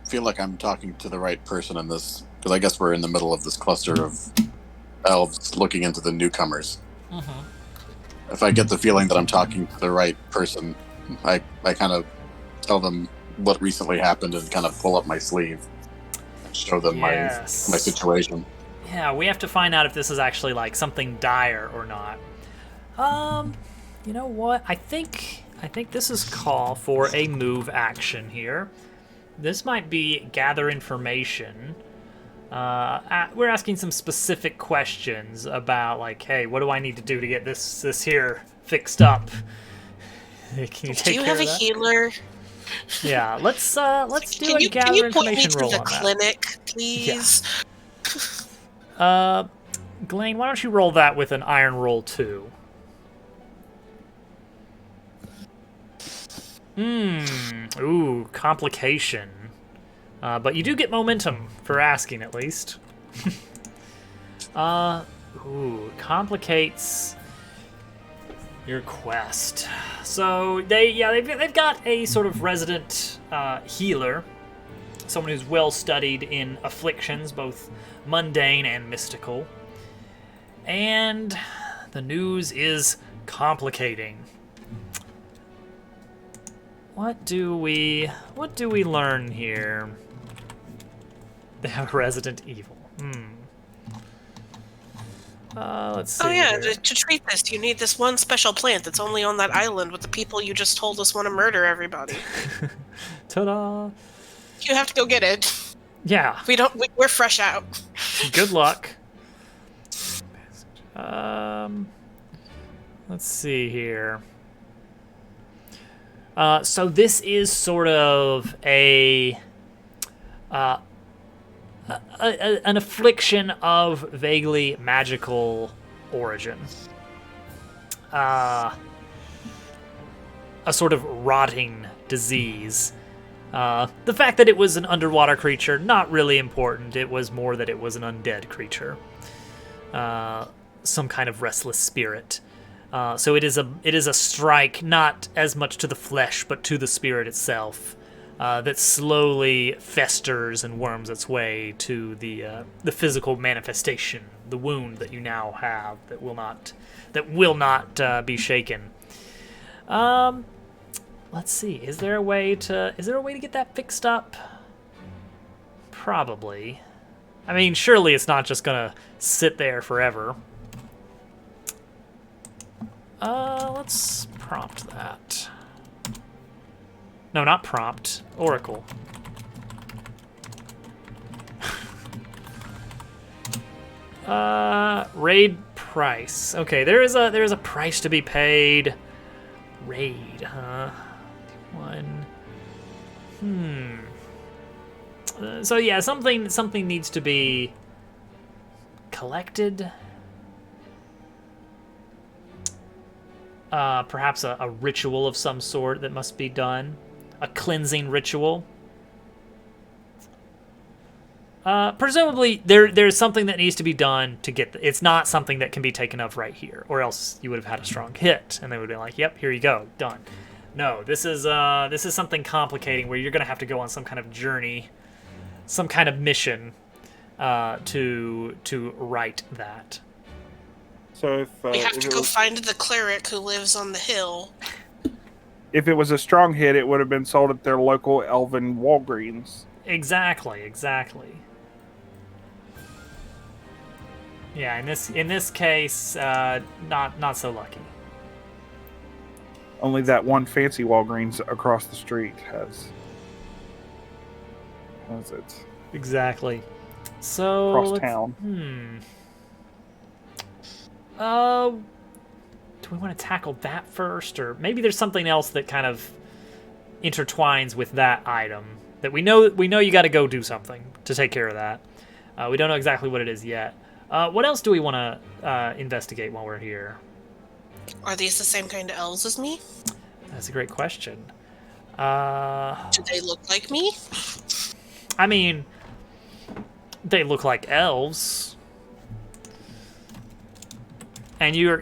feel like I'm talking to the right person in this, because I guess we're in the middle of this cluster of elves looking into the newcomers. Mm-hmm. If I get the feeling that I'm talking to the right person, I kind of tell them what recently happened and kind of pull up my sleeve. show them my situation. Yeah, we have to find out if this is actually like something dire or not. You know what? I think this is call for a move action here. This might be gather information. We're asking some specific questions about like, hey, what do I need to do to get this here fixed up? Can you take do you care have of a that? healer? Yeah, let's do a gather can you information roll point on me to the that. clinic, please? Yeah. Glenn, why don't you roll that with an iron roll 2? Ooh, complication. But you do get momentum for asking, at least. Ooh, complicates your quest. So they've got a sort of resident healer, someone who's well studied in afflictions, both mundane and mystical. And the news is complicating. What do we learn here? They have resident evil. Let's see. Oh yeah, here. to treat this, you need this one special plant that's only on that island with the people you just told us want to murder everybody. Ta-da! You have to go get it. Yeah. We're fresh out. Good luck. Let's see here. So this is sort of an affliction of vaguely magical origin. A sort of rotting disease. The fact that it was an underwater creature, not really important. It was more that it was an undead creature. Some kind of restless spirit. So it is a strike, not as much to the flesh, but to the spirit itself, that slowly festers and worms its way to the physical manifestation, the wound that you now have that will not be shaken. Let's see. Is there a way to get that fixed up? Probably. I mean, surely it's not just gonna sit there forever. Let's prompt that. No, not prompt. Oracle. Raid price. Okay, there is a price to be paid. Raid, huh? So yeah, something needs to be collected. Perhaps a ritual of some sort that must be done. A cleansing ritual. Presumably, there's something that needs to be done to get... It's not something that can be taken of right here, or else you would have had a strong hit, and they would have been like, yep, here you go, done. No, this is something complicating where you're going to have to go on some kind of journey, some kind of mission to right that. So if We have to go find the cleric who lives on the hill. if it was a strong hit, it would have been sold at their local elven Walgreens. Exactly. Yeah, in this case, not so lucky. Only that one fancy Walgreens across the street has it. Exactly. So Across town. Do we want to tackle that first, or maybe there's something else that kind of intertwines with that item that we know you got to go do something to take care of that. We don't know exactly what it is yet. What else do we want to investigate while we're here? Are these the same kind of elves as me? That's a great question. Do they look like me? I mean, they look like elves. And you're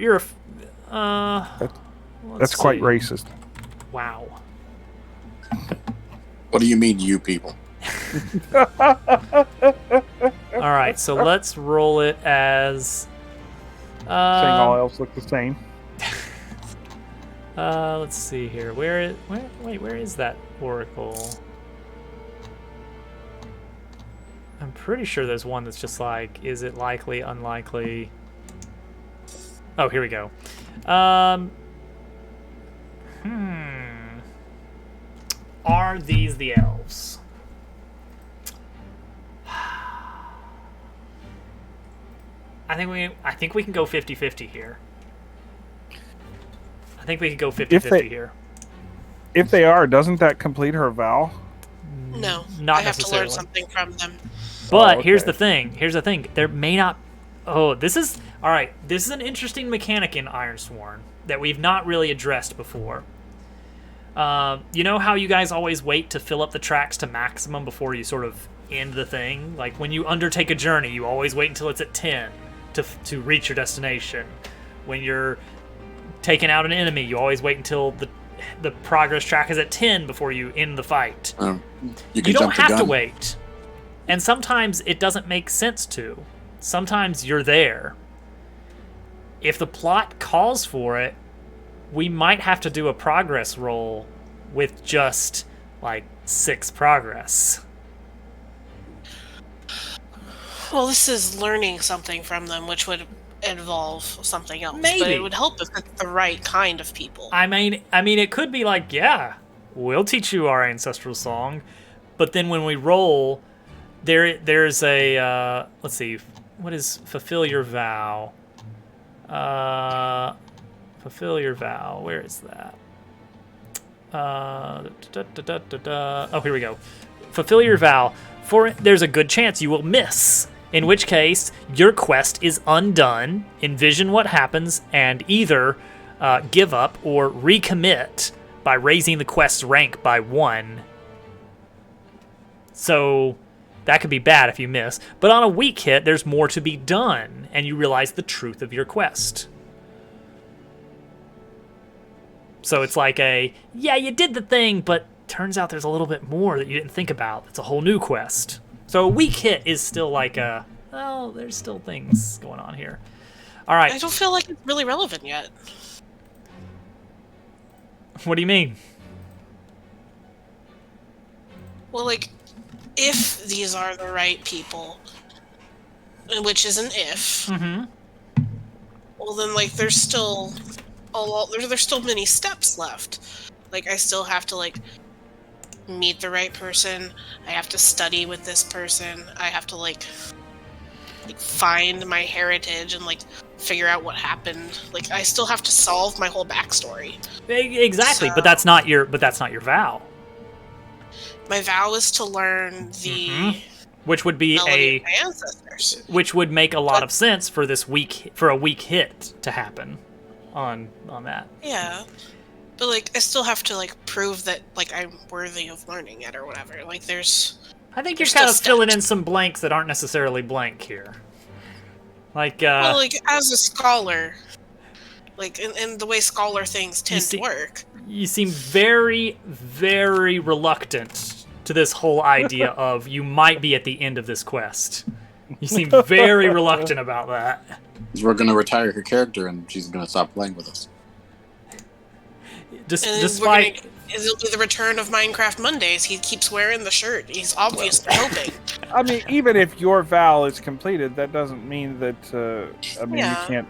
That's quite racist. Wow. What do you mean, you people? All right, so let's roll it as Saying all elves look the same. let's see here. Where is that oracle? I'm pretty sure there's one that's just like, is it likely, unlikely? Oh, here we go. Are these the elves? I think we can go 50-50 here. I think we could go 50-50 here. If they are, doesn't that complete her vow? No, not I have to learn necessarily. something from them. But okay. here's the thing. There may not. Oh, this is all right. This is an interesting mechanic in Ironsworn that we've not really addressed before. You know how you guys always wait to fill up the tracks to maximum before you sort of end the thing? Like when you undertake a journey, you always wait until it's at 10 to reach your destination. When you're taking out an enemy, you always wait until the progress track is at 10 before you end the fight. You don't have to wait. And sometimes it doesn't make sense to. Sometimes you're there. If the plot calls for it, we might have to do a progress roll with just, like, 6 progress. Well, this is learning something from them, which would involve something else. Maybe. But it would help if it's the right kind of people. I mean, it could be like, yeah, we'll teach you our ancestral song, but then when we roll, there's a, let's see, what is fulfill your vow? Fulfill your vow. Where is that? Oh, here we go. Fulfill your vow. There's a good chance you will miss, in which case your quest is undone. Envision what happens and either give up or recommit by raising the quest's rank by 1. So that could be bad if you miss. But on a weak hit, there's more to be done, and you realize the truth of your quest. So it's like yeah, you did the thing, but turns out there's a little bit more that you didn't think about. It's a whole new quest. So a weak hit is still like well, there's still things going on here. All right. I don't feel like it's really relevant yet. What do you mean? Well, like, if these are the right people, which is an if, well then, like, there's still there's still many steps left. Like, I still have to, like, meet the right person. I have to study with this person. I have to, like find my heritage and, like, figure out what happened. Like, I still have to solve my whole backstory. Exactly, but that's not your vow. My vow is to learn the which would be melody of my ancestors. Which would make a lot of sense for a weak hit to happen on that. Yeah. But, like, I still have to, like, prove that, like, I'm worthy of learning it or whatever. Like, I think you're kind of filling in some blanks that aren't necessarily blank here. Like, well, like, as a scholar, like, in the way scholar things tend to work. You seem very, very reluctant to this whole idea of you might be at the end of this quest. You seem very reluctant about that. Because we're going to retire her character and she's going to stop playing with us. Despite... It'll be the return of Minecraft Mondays. He keeps wearing the shirt. He's obviously hoping. I mean, even if your vow is completed, that doesn't mean that, you can't...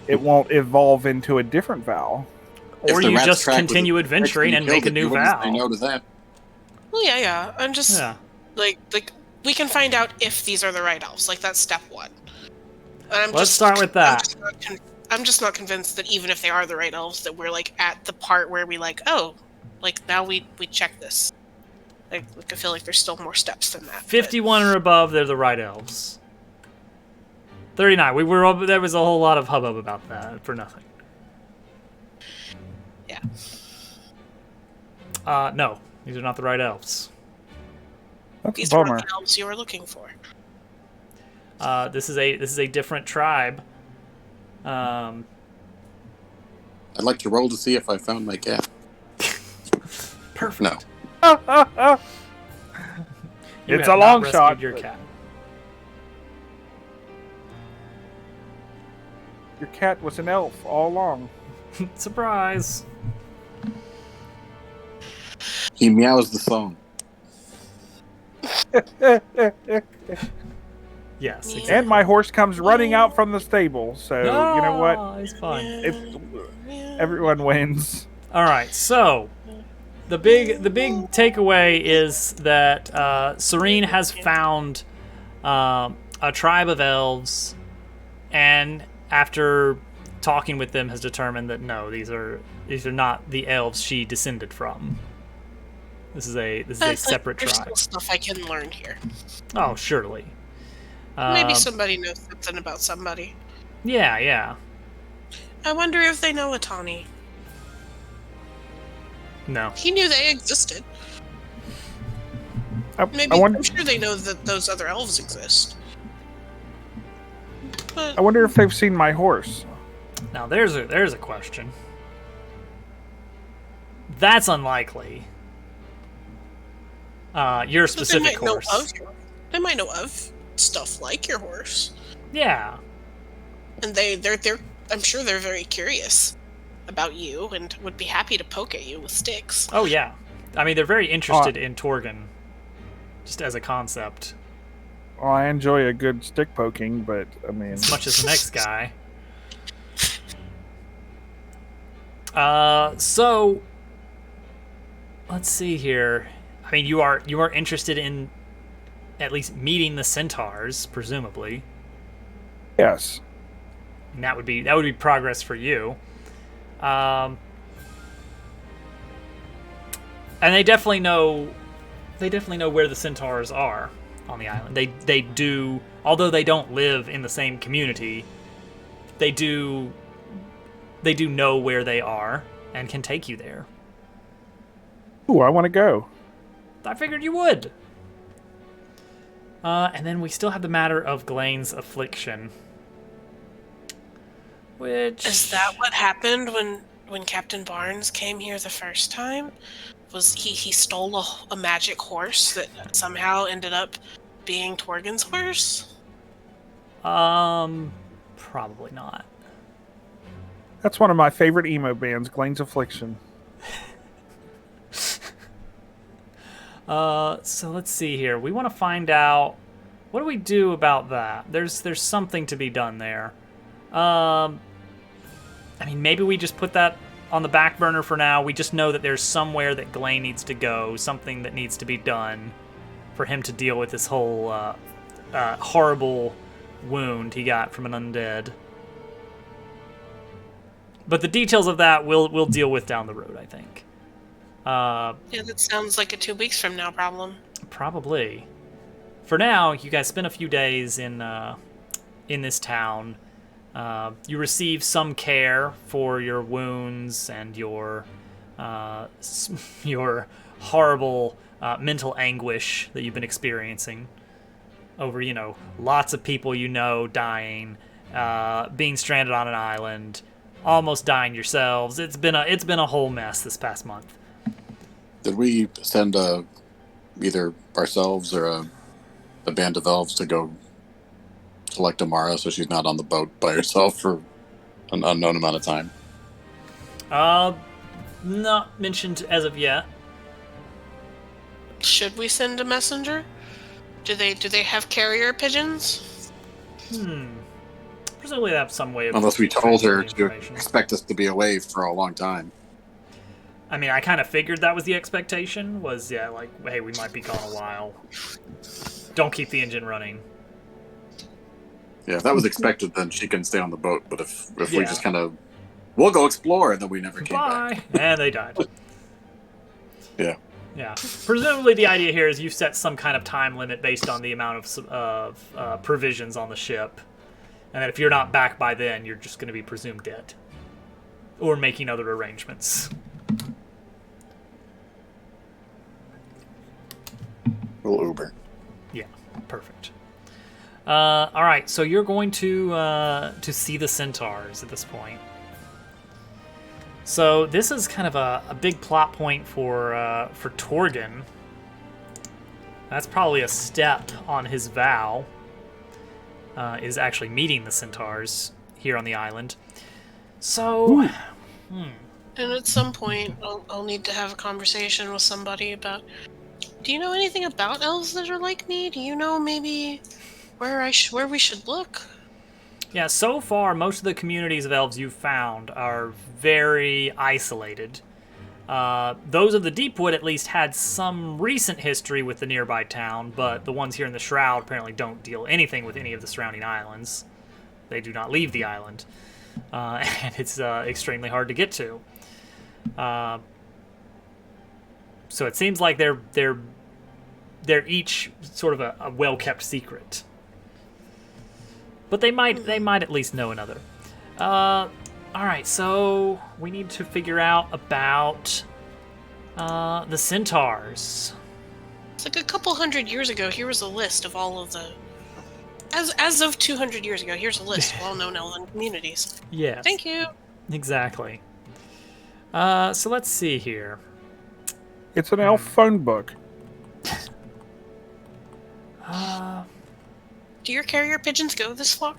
It won't evolve into a different vow. Or you just continue adventuring and make a new vow. I know to that. Well, yeah. I'm just... Like, we can find out if these are the right elves. Like, that's step 1. Let's start with that. I'm just not convinced that even if they are the right elves, that we're, like, at the part where we, like, oh, like, now we check this. Like, I feel like there's still more steps than that. 51 or above, they're the right elves. 39. There was a whole lot of hubbub about that for nothing. Yeah. No, these are not the right elves. These are the elves you are looking for. This is a different tribe. I'd like to roll to see if I found my cat. Perfect. No. It's a long shot. Your cat. Your cat was an elf all along. Surprise. He meows the song. Yes, exactly. And my horse comes running out from the stable, so you know what? It's fine. Everyone wins. All right, so the big takeaway is that Serene has found a tribe of elves, and after talking with them, has determined that no, these are not the elves she descended from. This is a separate there's tribe. Still stuff I can learn here. Oh, surely. Maybe somebody knows something about somebody. Yeah. I wonder if they know Atani. No. He knew they existed. Maybe I'm sure they know that those other elves exist. But I wonder if they've seen my horse. Now there's a question. That's unlikely. Your specific horse. They might know of stuff like your horse. Yeah. And they're I'm sure they're very curious about you and would be happy to poke at you with sticks. Oh yeah. I mean, they're very interested in Torgen, just as a concept. Well, I enjoy a good stick poking, but I mean, as much as the next guy. So let's see here. I mean, you are interested in at least meeting the Centaurs, presumably. yes. And that would be progress for you. And they definitely know where the Centaurs are on the island. They do, although they don't live in the same community, they do know where they are and can take you there. Ooh, I want to go. I figured you would. And then we still have the matter of Glaine's affliction. Which... Is that what happened when Captain Barnes came here the first time? Was he stole a magic horse that somehow ended up being Torgen's horse? Probably not. That's one of my favorite emo bands, Glaine's Affliction. So let's see here. We want to find out, what do we do about that? There's something to be done there. I mean, maybe we just put that on the back burner for now. We just know that there's somewhere that Glaine needs to go, something that needs to be done for him to deal with this whole horrible wound he got from an undead. But the details of that we'll deal with down the road, I think. Yeah, that sounds like a 2 weeks from now problem. Probably. For now, you guys spend a few days in this town. You receive some care for your wounds and your horrible mental anguish that you've been experiencing over, lots of people dying, being stranded on an island, almost dying yourselves. It's been a whole mess this past month. Did we send either ourselves or a band of elves to go select Amara so she's not on the boat by herself for an unknown amount of time? Not mentioned as of yet. Should we send a messenger? Do they have carrier pigeons? Presumably they have some way of... Unless we told her to expect us to be away for a long time. I mean, I kind of figured that was the expectation, was, hey, we might be gone a while. Don't keep the engine running. Yeah, if that was expected, then she can stay on the boat. But if we just kind of, we'll go explore, and then we never came back. And they died. Yeah. Yeah. Presumably the idea here is you set some kind of time limit based on the amount of provisions on the ship. And that if you're not back by then, you're just going to be presumed dead. Or making other arrangements. We'll Uber. Yeah, perfect. All right, so you're going to see the Centaurs at this point. So this is kind of a big plot point for Torgen. That's probably a step on his vow. Is actually meeting the Centaurs here on the island. So, And at some point, I'll need to have a conversation with somebody about Do you know anything about elves that are like me? Do you know maybe where we should look? Yeah, so far, most of the communities of elves you've found are very isolated. Those of the Deepwood at least had some recent history with the nearby town, but the ones here in the Shroud apparently don't deal anything with any of the surrounding islands. They do not leave the island, and it's extremely hard to get to. So it seems like they're each sort of a well-kept secret. But they might at least know another. All right, so we need to figure out about the Centaurs. It's like a couple hundred years ago. Here was a list of all of the. As of 200 years ago, here's a list of well-known elven communities. Yes. Thank you. Exactly. So let's see here. It's an elf phone book. Do your carrier pigeons go this far?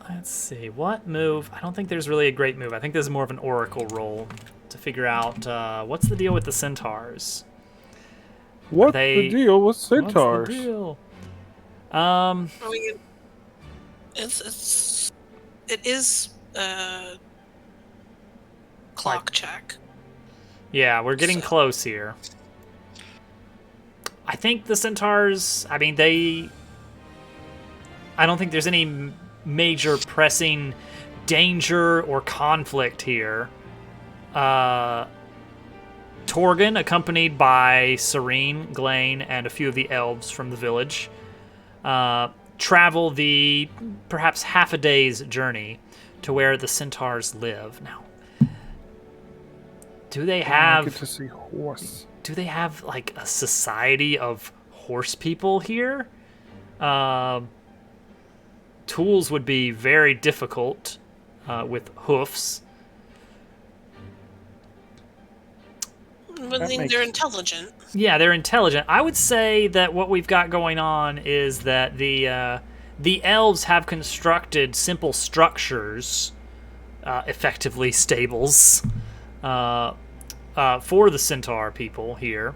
Let's see. What move? I don't think there's really a great move. I think this is more of an oracle roll to figure out what's the deal with the Centaurs. What's the deal with Centaurs? What's the deal? It is clock check. Yeah, we're getting close here. I think the Centaurs, I mean, I don't think there's any major pressing danger or conflict here. Torgan, accompanied by Serene, Glane, and a few of the elves from the village, travel the perhaps half a day's journey to where the Centaurs live. Now, do they have... I get to see horse. Do they have, like, a society of horse people here? Tools would be very difficult with hoofs. But they're intelligent. Yeah, they're intelligent. I would say that what we've got going on is that the elves have constructed simple structures, effectively stables, for the Centaur people here,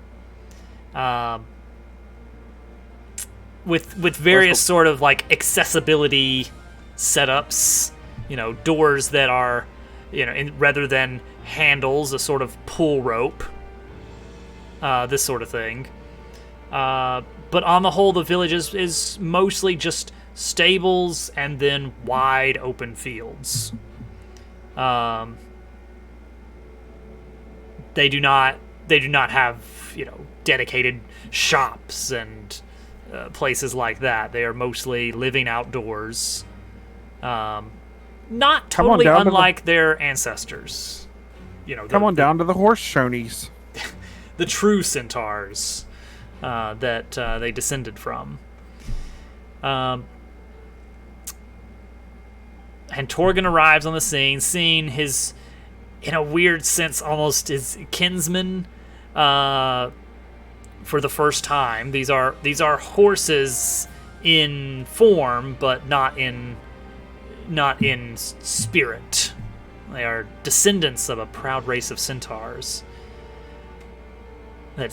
with various sort of like accessibility setups, doors that are, rather than handles, a sort of pull rope, this sort of thing. But on the whole, the village is mostly just stables and then wide open fields. They do not have, dedicated shops and places like that. They are mostly living outdoors. Not totally unlike their ancestors. Down to the horse shonies. The true Centaurs that they descended from. And Torgan arrives on the scene, seeing his, in a weird sense, almost his kinsman for the first time. These are horses in form, but not in spirit. They are descendants of a proud race of Centaurs that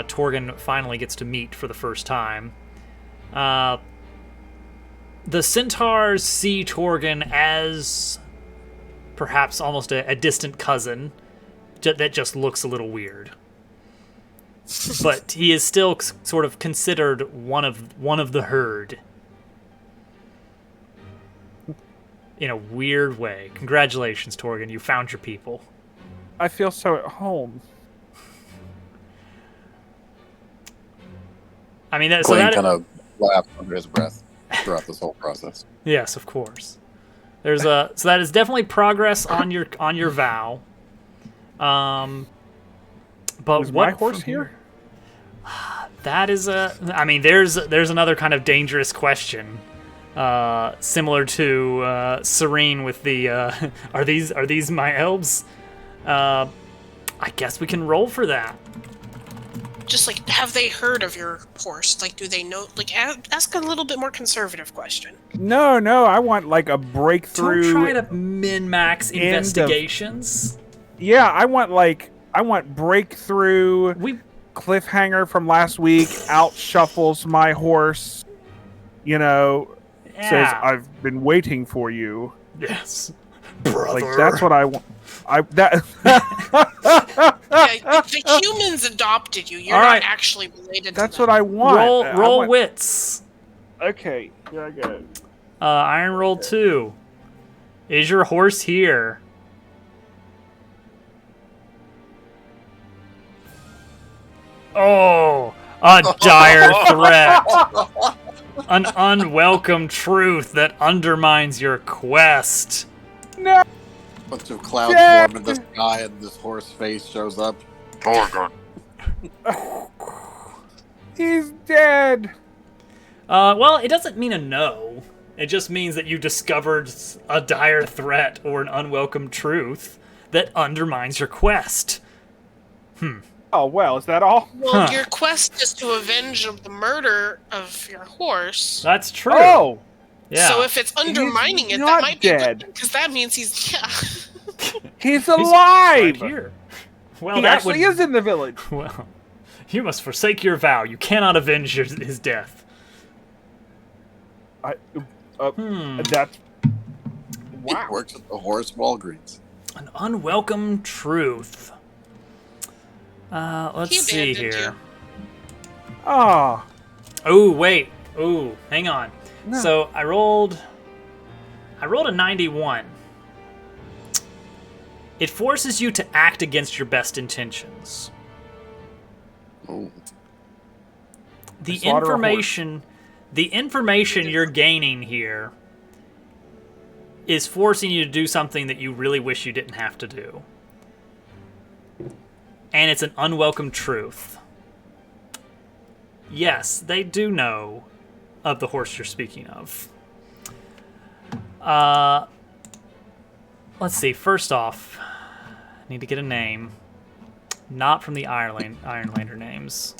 Torgan finally gets to meet for the first time. The Centaurs see Torgan as perhaps almost a distant cousin that just looks a little weird. But he is still sort of considered one of the herd. In a weird way. Congratulations, Torgan. You found your people. I feel so at home. I mean, Blaine kind of laughed under his breath throughout this whole process. Yes, of course. There's so that is definitely progress on your vow. But is what my horse here? That is I mean, there's another kind of dangerous question. Similar to Serene with the are these my elves? I guess we can roll for that. Just like, have they heard of your horse? Like, do they know? Like, ask a little bit more conservative question. No, I want like a breakthrough. Don't try to min-max investigations. Yeah, I want like breakthrough. Cliffhanger from last week. Out shuffles my horse. Says I've been waiting for you. Yes, brother. Like that's what I want. The humans adopted you. You're All not right. actually related to That's them. what I want. Roll wits. Okay, here I go. Iron roll 2. Is your horse here? Oh, a dire threat. An unwelcome truth that undermines your quest. No. Bunch of clouds form in the sky, and this horse face shows up. He's dead. Well, it doesn't mean a no. It just means that you discovered a dire threat or an unwelcome truth that undermines your quest. Oh, well, is that all? Well, your quest is to avenge the murder of your horse. That's true. Oh, yeah. So if it's undermining it, not that might dead. be good, because that means he's he's He's alive. right here. Well, He that actually is in the village. Well, you must forsake your vow. You cannot avenge his death. That's He wow. works at the horse Walgreens. An unwelcome truth. Let's He see abandoned here. Ah, Oh, wait. Oh, hang on. No. So I rolled a 91. It forces you to act against your best intentions. Oh. The slaughter a information you're gaining here is forcing you to do something that you really wish you didn't have to do. And it's an unwelcome truth. Yes, they do know of the horse you're speaking of. Let's see. First off, I need to get a name. Not from the Ironlander names.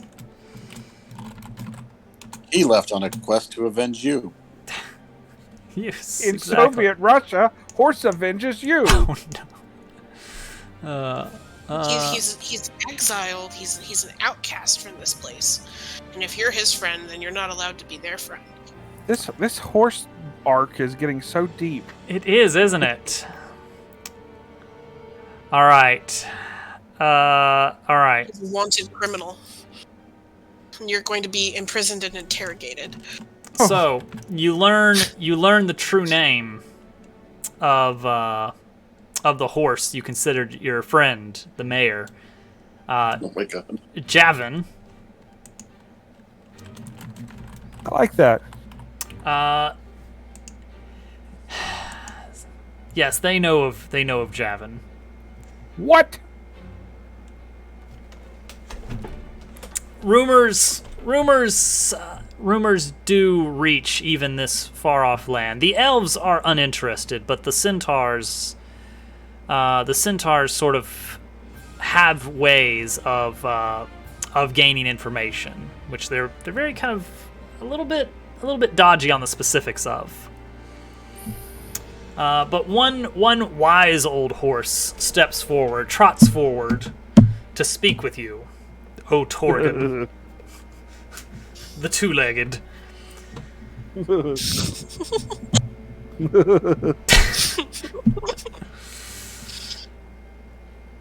He left on a quest to avenge you. Yes, in exactly. Soviet Russia, horse avenges you. Oh, no. he's exiled. He's an outcast from this place. And if you're his friend, then you're not allowed to be their friend. This horse arc is getting so deep. It is, isn't it? All right. All right. He's a wanted criminal. And you're going to be imprisoned and interrogated. So you learn the true name of the horse you considered your friend, the mayor, Oh my god. Javin. I like that. Yes, they know of Javin. What? Rumors do reach even this far off land. The elves are uninterested, but the centaurs sort of have ways of gaining information, which they're very kind of a little bit dodgy on the specifics of. But one wise old horse trots forward to speak with you, O Torgan, the two-legged.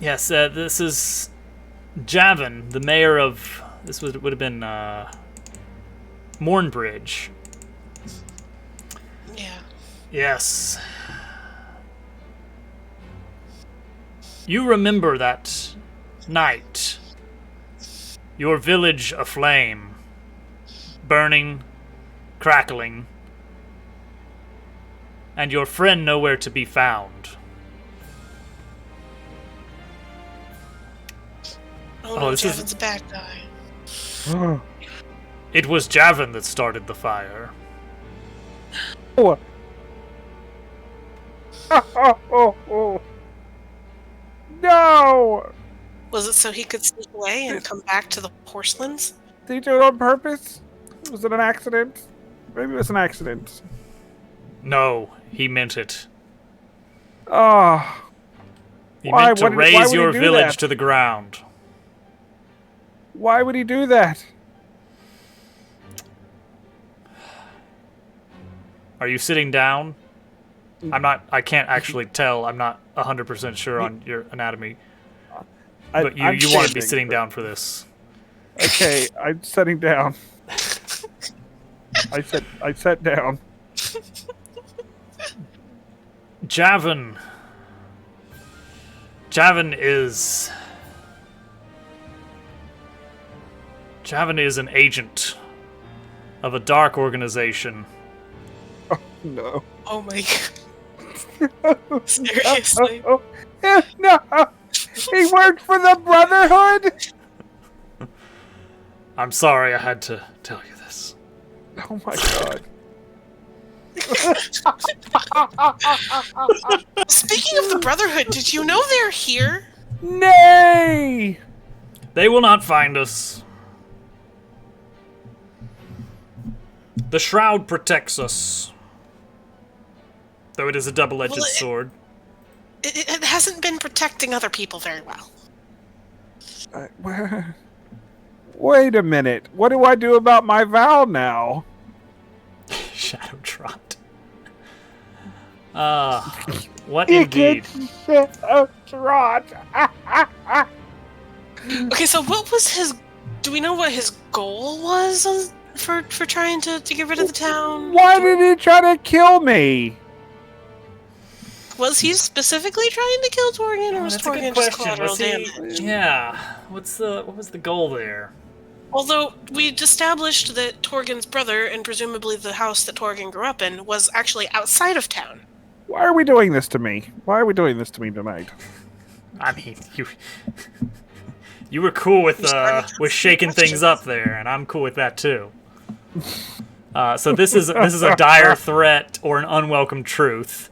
Yes, this is Javin, the mayor of. This would have been Mornbridge. Yeah. Yes. You remember that night. Your village aflame. Burning, crackling. And your friend nowhere to be found. Oh no, this is- Javin's a bad guy. It was Javin that started the fire. Oh. Oh. No! Was it so he could sneak away and come back to the porcelains? Did he do it on purpose? Was it an accident? Maybe it was an No, he meant it. Oh. He Why? meant to Why raise would he your do village that? to the ground. Why would he do that? Are you sitting down? I can't actually tell. I'm not 100% sure on your anatomy. But you want to be sitting down for this. Okay, I'm sitting down. I sat down. Javan. Javan is an agent of a dark organization. No. Oh my god. Seriously? No. He worked for the Brotherhood? I'm sorry I had to tell you this. Oh my god. Speaking of the Brotherhood, did you know they're here? Nay! They will not find us. The shroud protects us. Though it is a double-edged sword. It hasn't been protecting other people very well. Wait a minute. What do I do about my vow now? Shadow Trot. What indeed? Shadow Trot. Okay, so what was his... Do we know what his goal was for trying to get rid of the town? Why did he try to kill me? Was he specifically trying to kill Torgen, or was That's a good Torgen just question. collateral Was he- damage? Yeah. What was the goal there? Although we'd established that Torgen's brother, and presumably the house that Torgen grew up in, was actually outside of town. Why are we doing this to me? Why are we doing this to me tonight? I mean, you were cool with shaking things up there, and I'm cool with that too. So this is a dire threat or an unwelcome truth,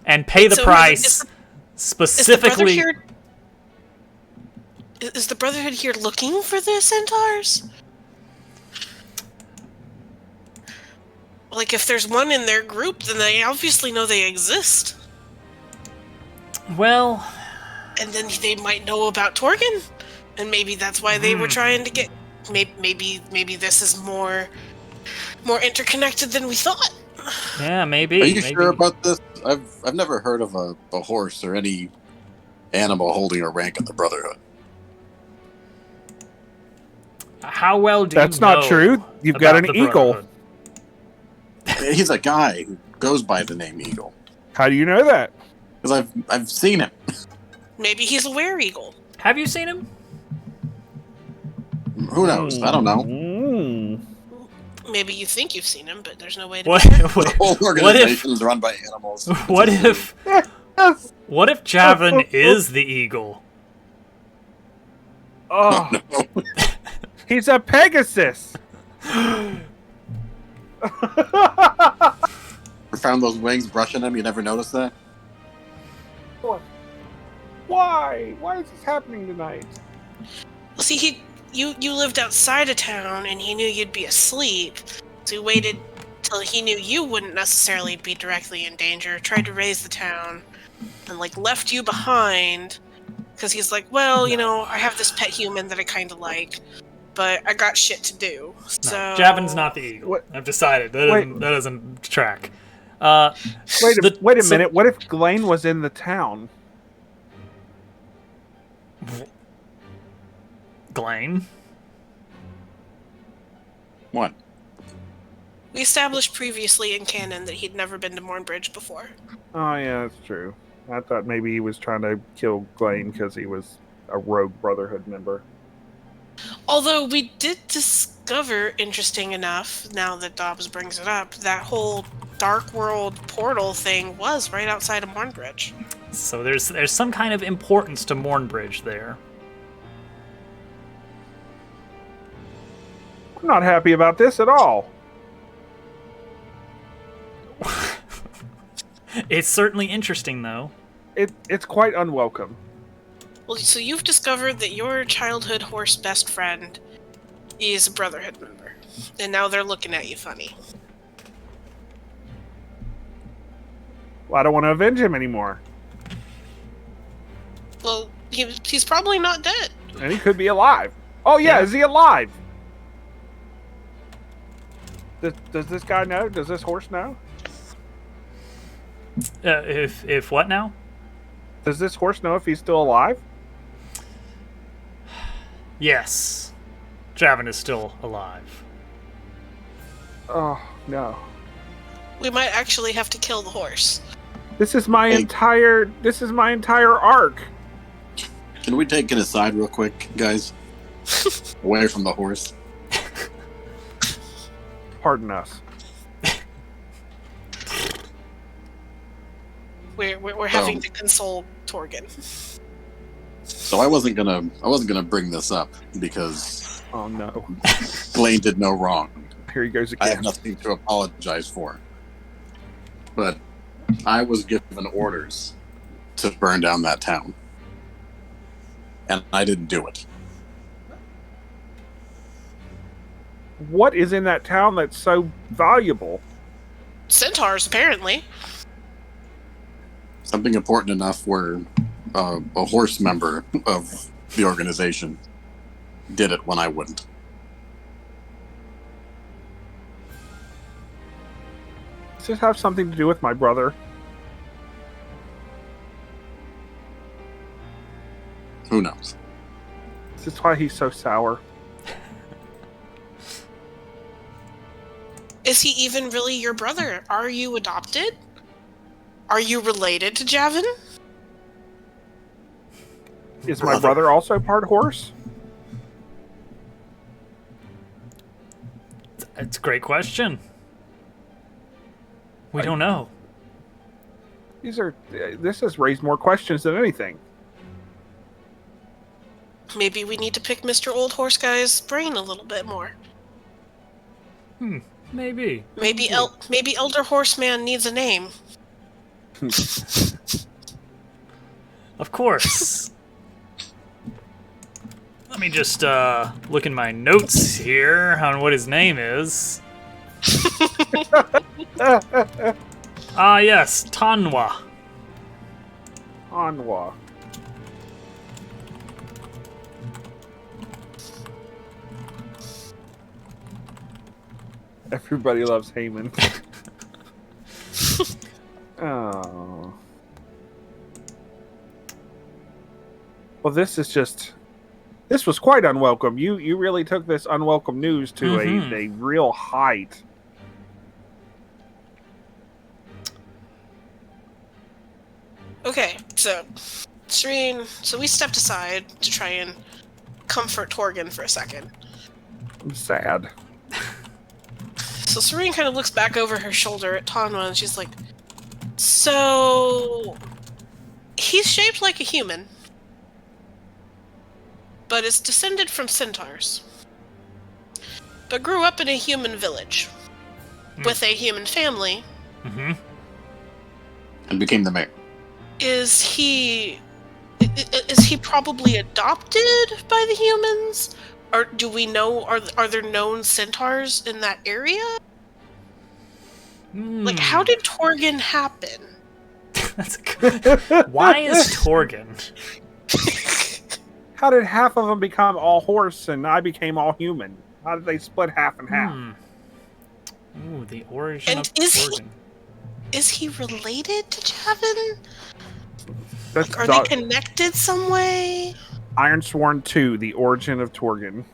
and pay the price specifically. Is the Brotherhood here looking for the Centaurs? Like, if there's one in their group, then they obviously know they exist. Well... And then they might know about Torgen. And maybe that's why they were trying to get... Maybe this is more interconnected than we thought. Yeah, maybe. Are you sure about this? I've never heard of a horse or any animal holding a rank in the Brotherhood. How well do you know? That's not true. You've got an eagle. He's a guy who goes by the name Eagle. How do you know that? Because I've seen him. Maybe he's a were-eagle. Have you seen him? Who knows? I don't know. Maybe you think you've seen him, but there's no way to... The whole organization is run by animals. What if Javan is the eagle? Oh, no. He's a Pegasus. Found those wings brushing him. You never noticed that? Why? Why is this happening tonight? Well, see, you lived outside of town, and he knew you'd be asleep, so he waited till he knew you wouldn't necessarily be directly in danger, tried to raise the town, and, like, left you behind, because he's like, well, you know, I have this pet human that I kind of like, but I got shit to do, so... No, Javan's not the eagle. What? I've decided. That doesn't track. Wait a minute. What if Glenn was in the town? Glenn? What? We established previously in canon that he'd never been to Mornbridge before. Oh, yeah, that's true. I thought maybe he was trying to kill Glenn because he was a rogue Brotherhood member. Although we did discover, interesting enough, now that Dobbs brings it up, that whole Dark World portal thing was right outside of Mornbridge. So there's some kind of importance to Mornbridge there. I'm not happy about this at all. It's certainly interesting, though. It's quite unwelcome. Well, so you've discovered that your childhood horse best friend is a Brotherhood member, and now they're looking at you funny. Well, I don't want to avenge him anymore. he's probably not dead. And he could be alive. Oh yeah, Yeah. is he alive? Does this guy know? Does this horse know? If what now? Does this horse know if he's still alive? Yes. Javin is still alive. Oh no. We might actually have to kill the horse. This is my entire arc. Can we take an aside real quick, guys? Away from the horse. Pardon us. We're having to console Torgen. So I wasn't gonna bring this up because Oh no. Blaine did no wrong. Here he goes I again. have nothing to apologize for. But I was given orders to burn down that town. And I didn't do it. What is in that town that's so valuable? Centaurs, apparently. Something important enough where a horse member of the organization did it when I wouldn't. Does this have something to do with my brother? Who knows? Is this why he's so sour? Is he even really your brother? Are you adopted? Are you related to Javin? Is my brother also part horse? It's a great question. We don't know. This has raised more questions than anything. Maybe we need to pick Mr. Old Horse Guy's brain a little bit more. Maybe. Maybe Elder Horseman needs a name. Of course. Let me just look in my notes here on what his name is. Yes, Tanwa. Anwa. Everybody loves Heyman. Oh. Well, this was quite unwelcome. You really took this unwelcome news to a real height. Okay, so Serene, so we stepped aside to try and comfort Torgen for a second. I'm sad. So Serene kind of looks back over her shoulder at Tanwa and she's like, so he's shaped like a human, but is descended from centaurs, but grew up in a human village with a human family. And became the mayor. Is he probably adopted by the humans? Or do we know, are there known centaurs in that area? Like, how did Torgen happen? That's good. Why is Torgen? How did half of them become all horse and I became all human? How did they split half and half? Ooh, the origin And of is Torgen. Is he related to Javin? That's Like, are they connected some way? Ironsworn 2, The Origin of Torgen.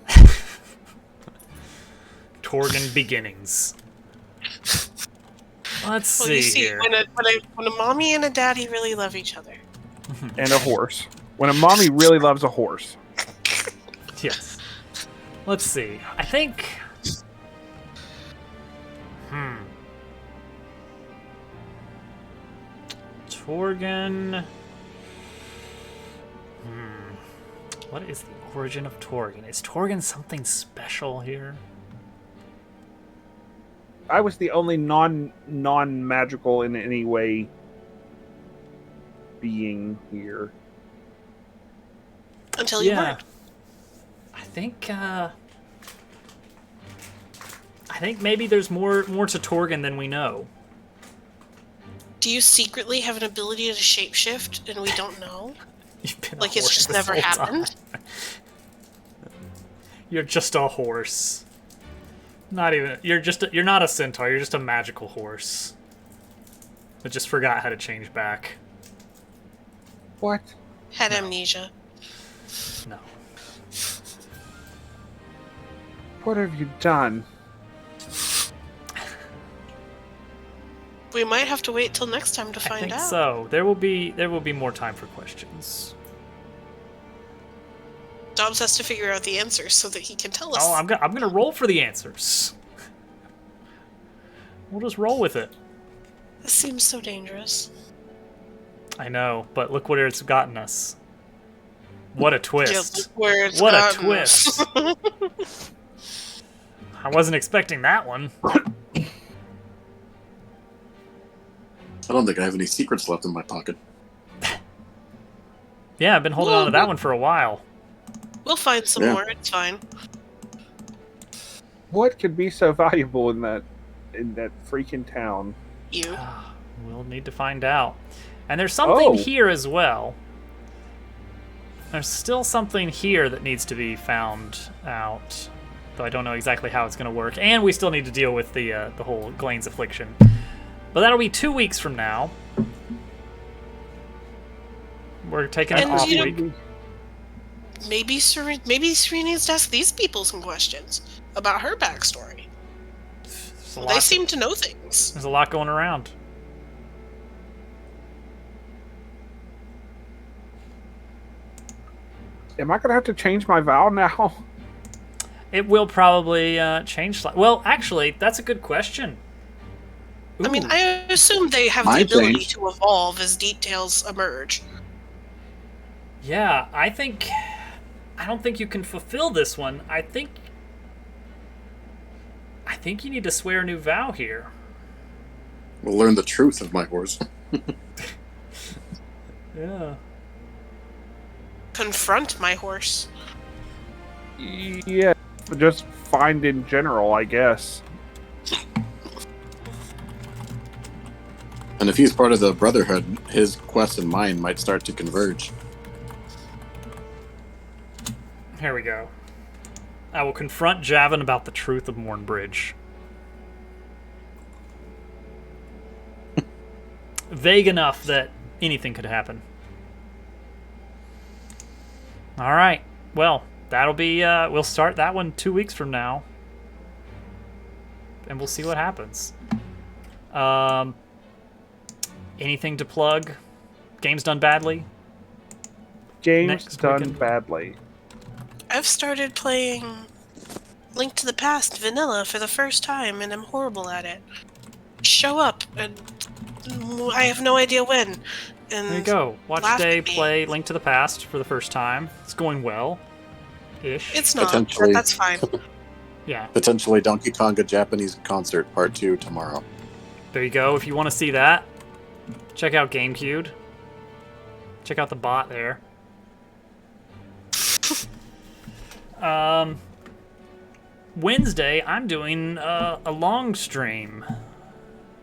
Torgen Beginnings. Let's Well, see you see, here. when a mommy and a daddy really love each other. And a horse. When a mommy really loves a horse. Yes. Let's see. I think... Torgen... What is the origin of Torgen? Is Torgen something special here? I was the only non-magical in any way being here. Until you weren't. I think maybe there's more to Torgen than we know. Do you secretly have an ability to shapeshift and we don't know? You've been Like a it's horse just this never whole happened? time. You're just a horse. Not even. You're not a centaur. You're just a magical horse. I just forgot how to change back. What? Had amnesia. No. What have you done? We might have to wait till next time to I find think out. so. There will be more time for questions. Dobbs has to figure out the answers so that he can tell us. Oh, I'm gonna roll for the answers. We'll just roll with it. This seems so dangerous. I know, but look where it's gotten us. What a twist. Yeah, look where it's What a gotten twist. us. I wasn't expecting that one. I don't think I have any secrets left in my pocket. Yeah, I've been holding on to that one for a while. We'll find some Yeah. more. It's fine. What could be so valuable in that freaking town? You. We'll need to find out. And there's something Oh. here as well. There's still something here that needs to be found out. Though I don't know exactly how it's going to work. And we still need to deal with the whole Glaine's affliction. But that'll be 2 weeks from now. We're taking an And off you- week. Maybe Serene needs to ask these people some questions about her backstory. There's a They lot- seem to know things. There's a lot going around. Am I gonna have to change my vow now? It will probably change. Well, actually, that's a good question. I mean, Ooh. I assume they have the Might ability change. to evolve as details emerge. Yeah, I don't think you can fulfill this one. I think you need to swear a new vow here. We'll learn the truth of my horse. Yeah. Confront my horse. Yeah, just find in general, I guess. And if he's part of the Brotherhood, his quest and mine might start to converge. Here we go. I will confront Javin about the truth of Mornbridge. Vague enough that anything could happen. All right. Well, that'll be. We'll start that one 2 weeks from now, and we'll see what happens. Anything to plug? Games done badly? Games Next done weekend. badly. I've started playing Link to the Past vanilla for the first time, and I'm horrible at it. Show up, and I have no idea when. And There you go. Watch laugh Day at me. play Link to the Past for the first time. It's going well. Ish. It's not, Potentially. but that's fine. Yeah. Potentially Donkey Konga Japanese Concert Part 2 tomorrow. There you go. If you want to see that, check out GameCube. Check out the bot there. Wednesday, I'm doing a long stream.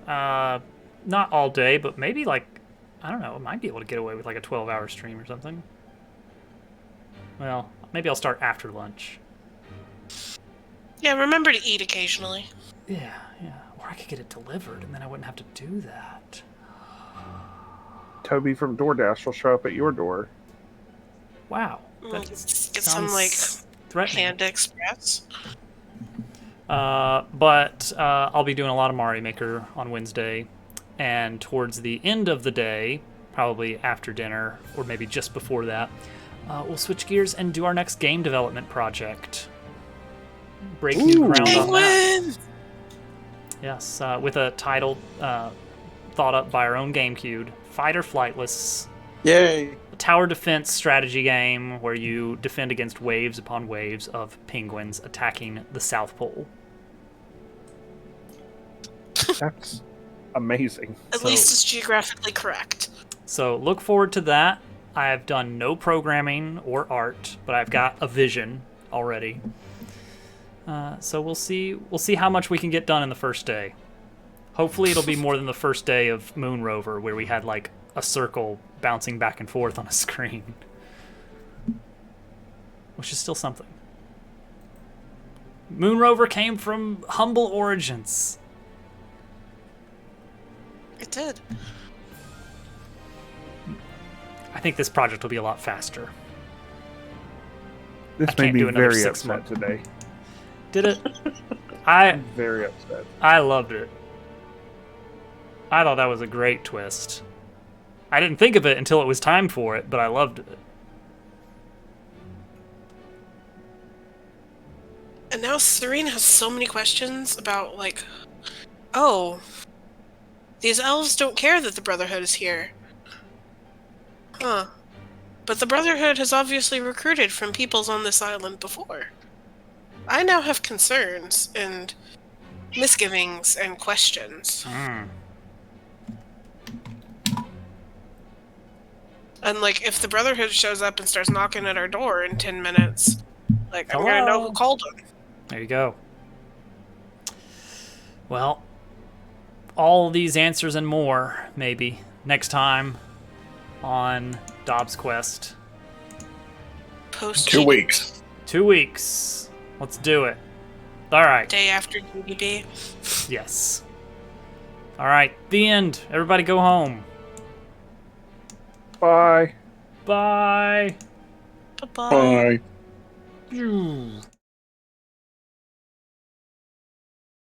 Not all day, but maybe like, I don't know, I might be able to get away with like a 12-hour stream or something. Well, maybe I'll start after lunch. Yeah, remember to eat occasionally. Yeah. Or I could get it delivered, and then I wouldn't have to do that. Toby from DoorDash will show up at your door. Wow. We'll That get some, like, threatening. Panda Express. But I'll be doing a lot of Mario Maker on Wednesday, and towards the end of the day, probably after dinner, or maybe just before that, we'll switch gears and do our next game development project. Break new ground on that. Penguin! Yes, with a title thought up by our own GameCube, Fight or Flightless. Yay! A tower defense strategy game where you defend against waves upon waves of penguins attacking the South Pole. That's amazing. At So- least it's geographically correct. So look forward to that. I have done no programming or art, but I've got a vision already. So we'll see how much we can get done in the first day. Hopefully it'll be more than the first day of Moon Rover, where we had, like, a circle bouncing back and forth on a screen. Which is still something. Moon Rover came from humble origins. It did. I think this project will be a lot faster. This I made can't me do another very 6 upset months. today. Did it? I Very upset. I loved it. I thought that was a great twist. I didn't think of it until it was time for it, but I loved it. And now Serene has so many questions about, like, oh, these elves don't care that the Brotherhood is here. Huh. But the Brotherhood has obviously recruited from peoples on this island before. I now have concerns and misgivings and questions. And, like, if the Brotherhood shows up and starts knocking at our door in 10 minutes, like, I'm gonna know who called them. There you go. Well, all these answers and more, maybe, next time on Dobbs Quest. Post 2 weeks. 2 weeks. Let's do it. All right. day after GDB. Yes. All right. The end. Everybody go home. Bye. Bye. Bye-bye. Bye.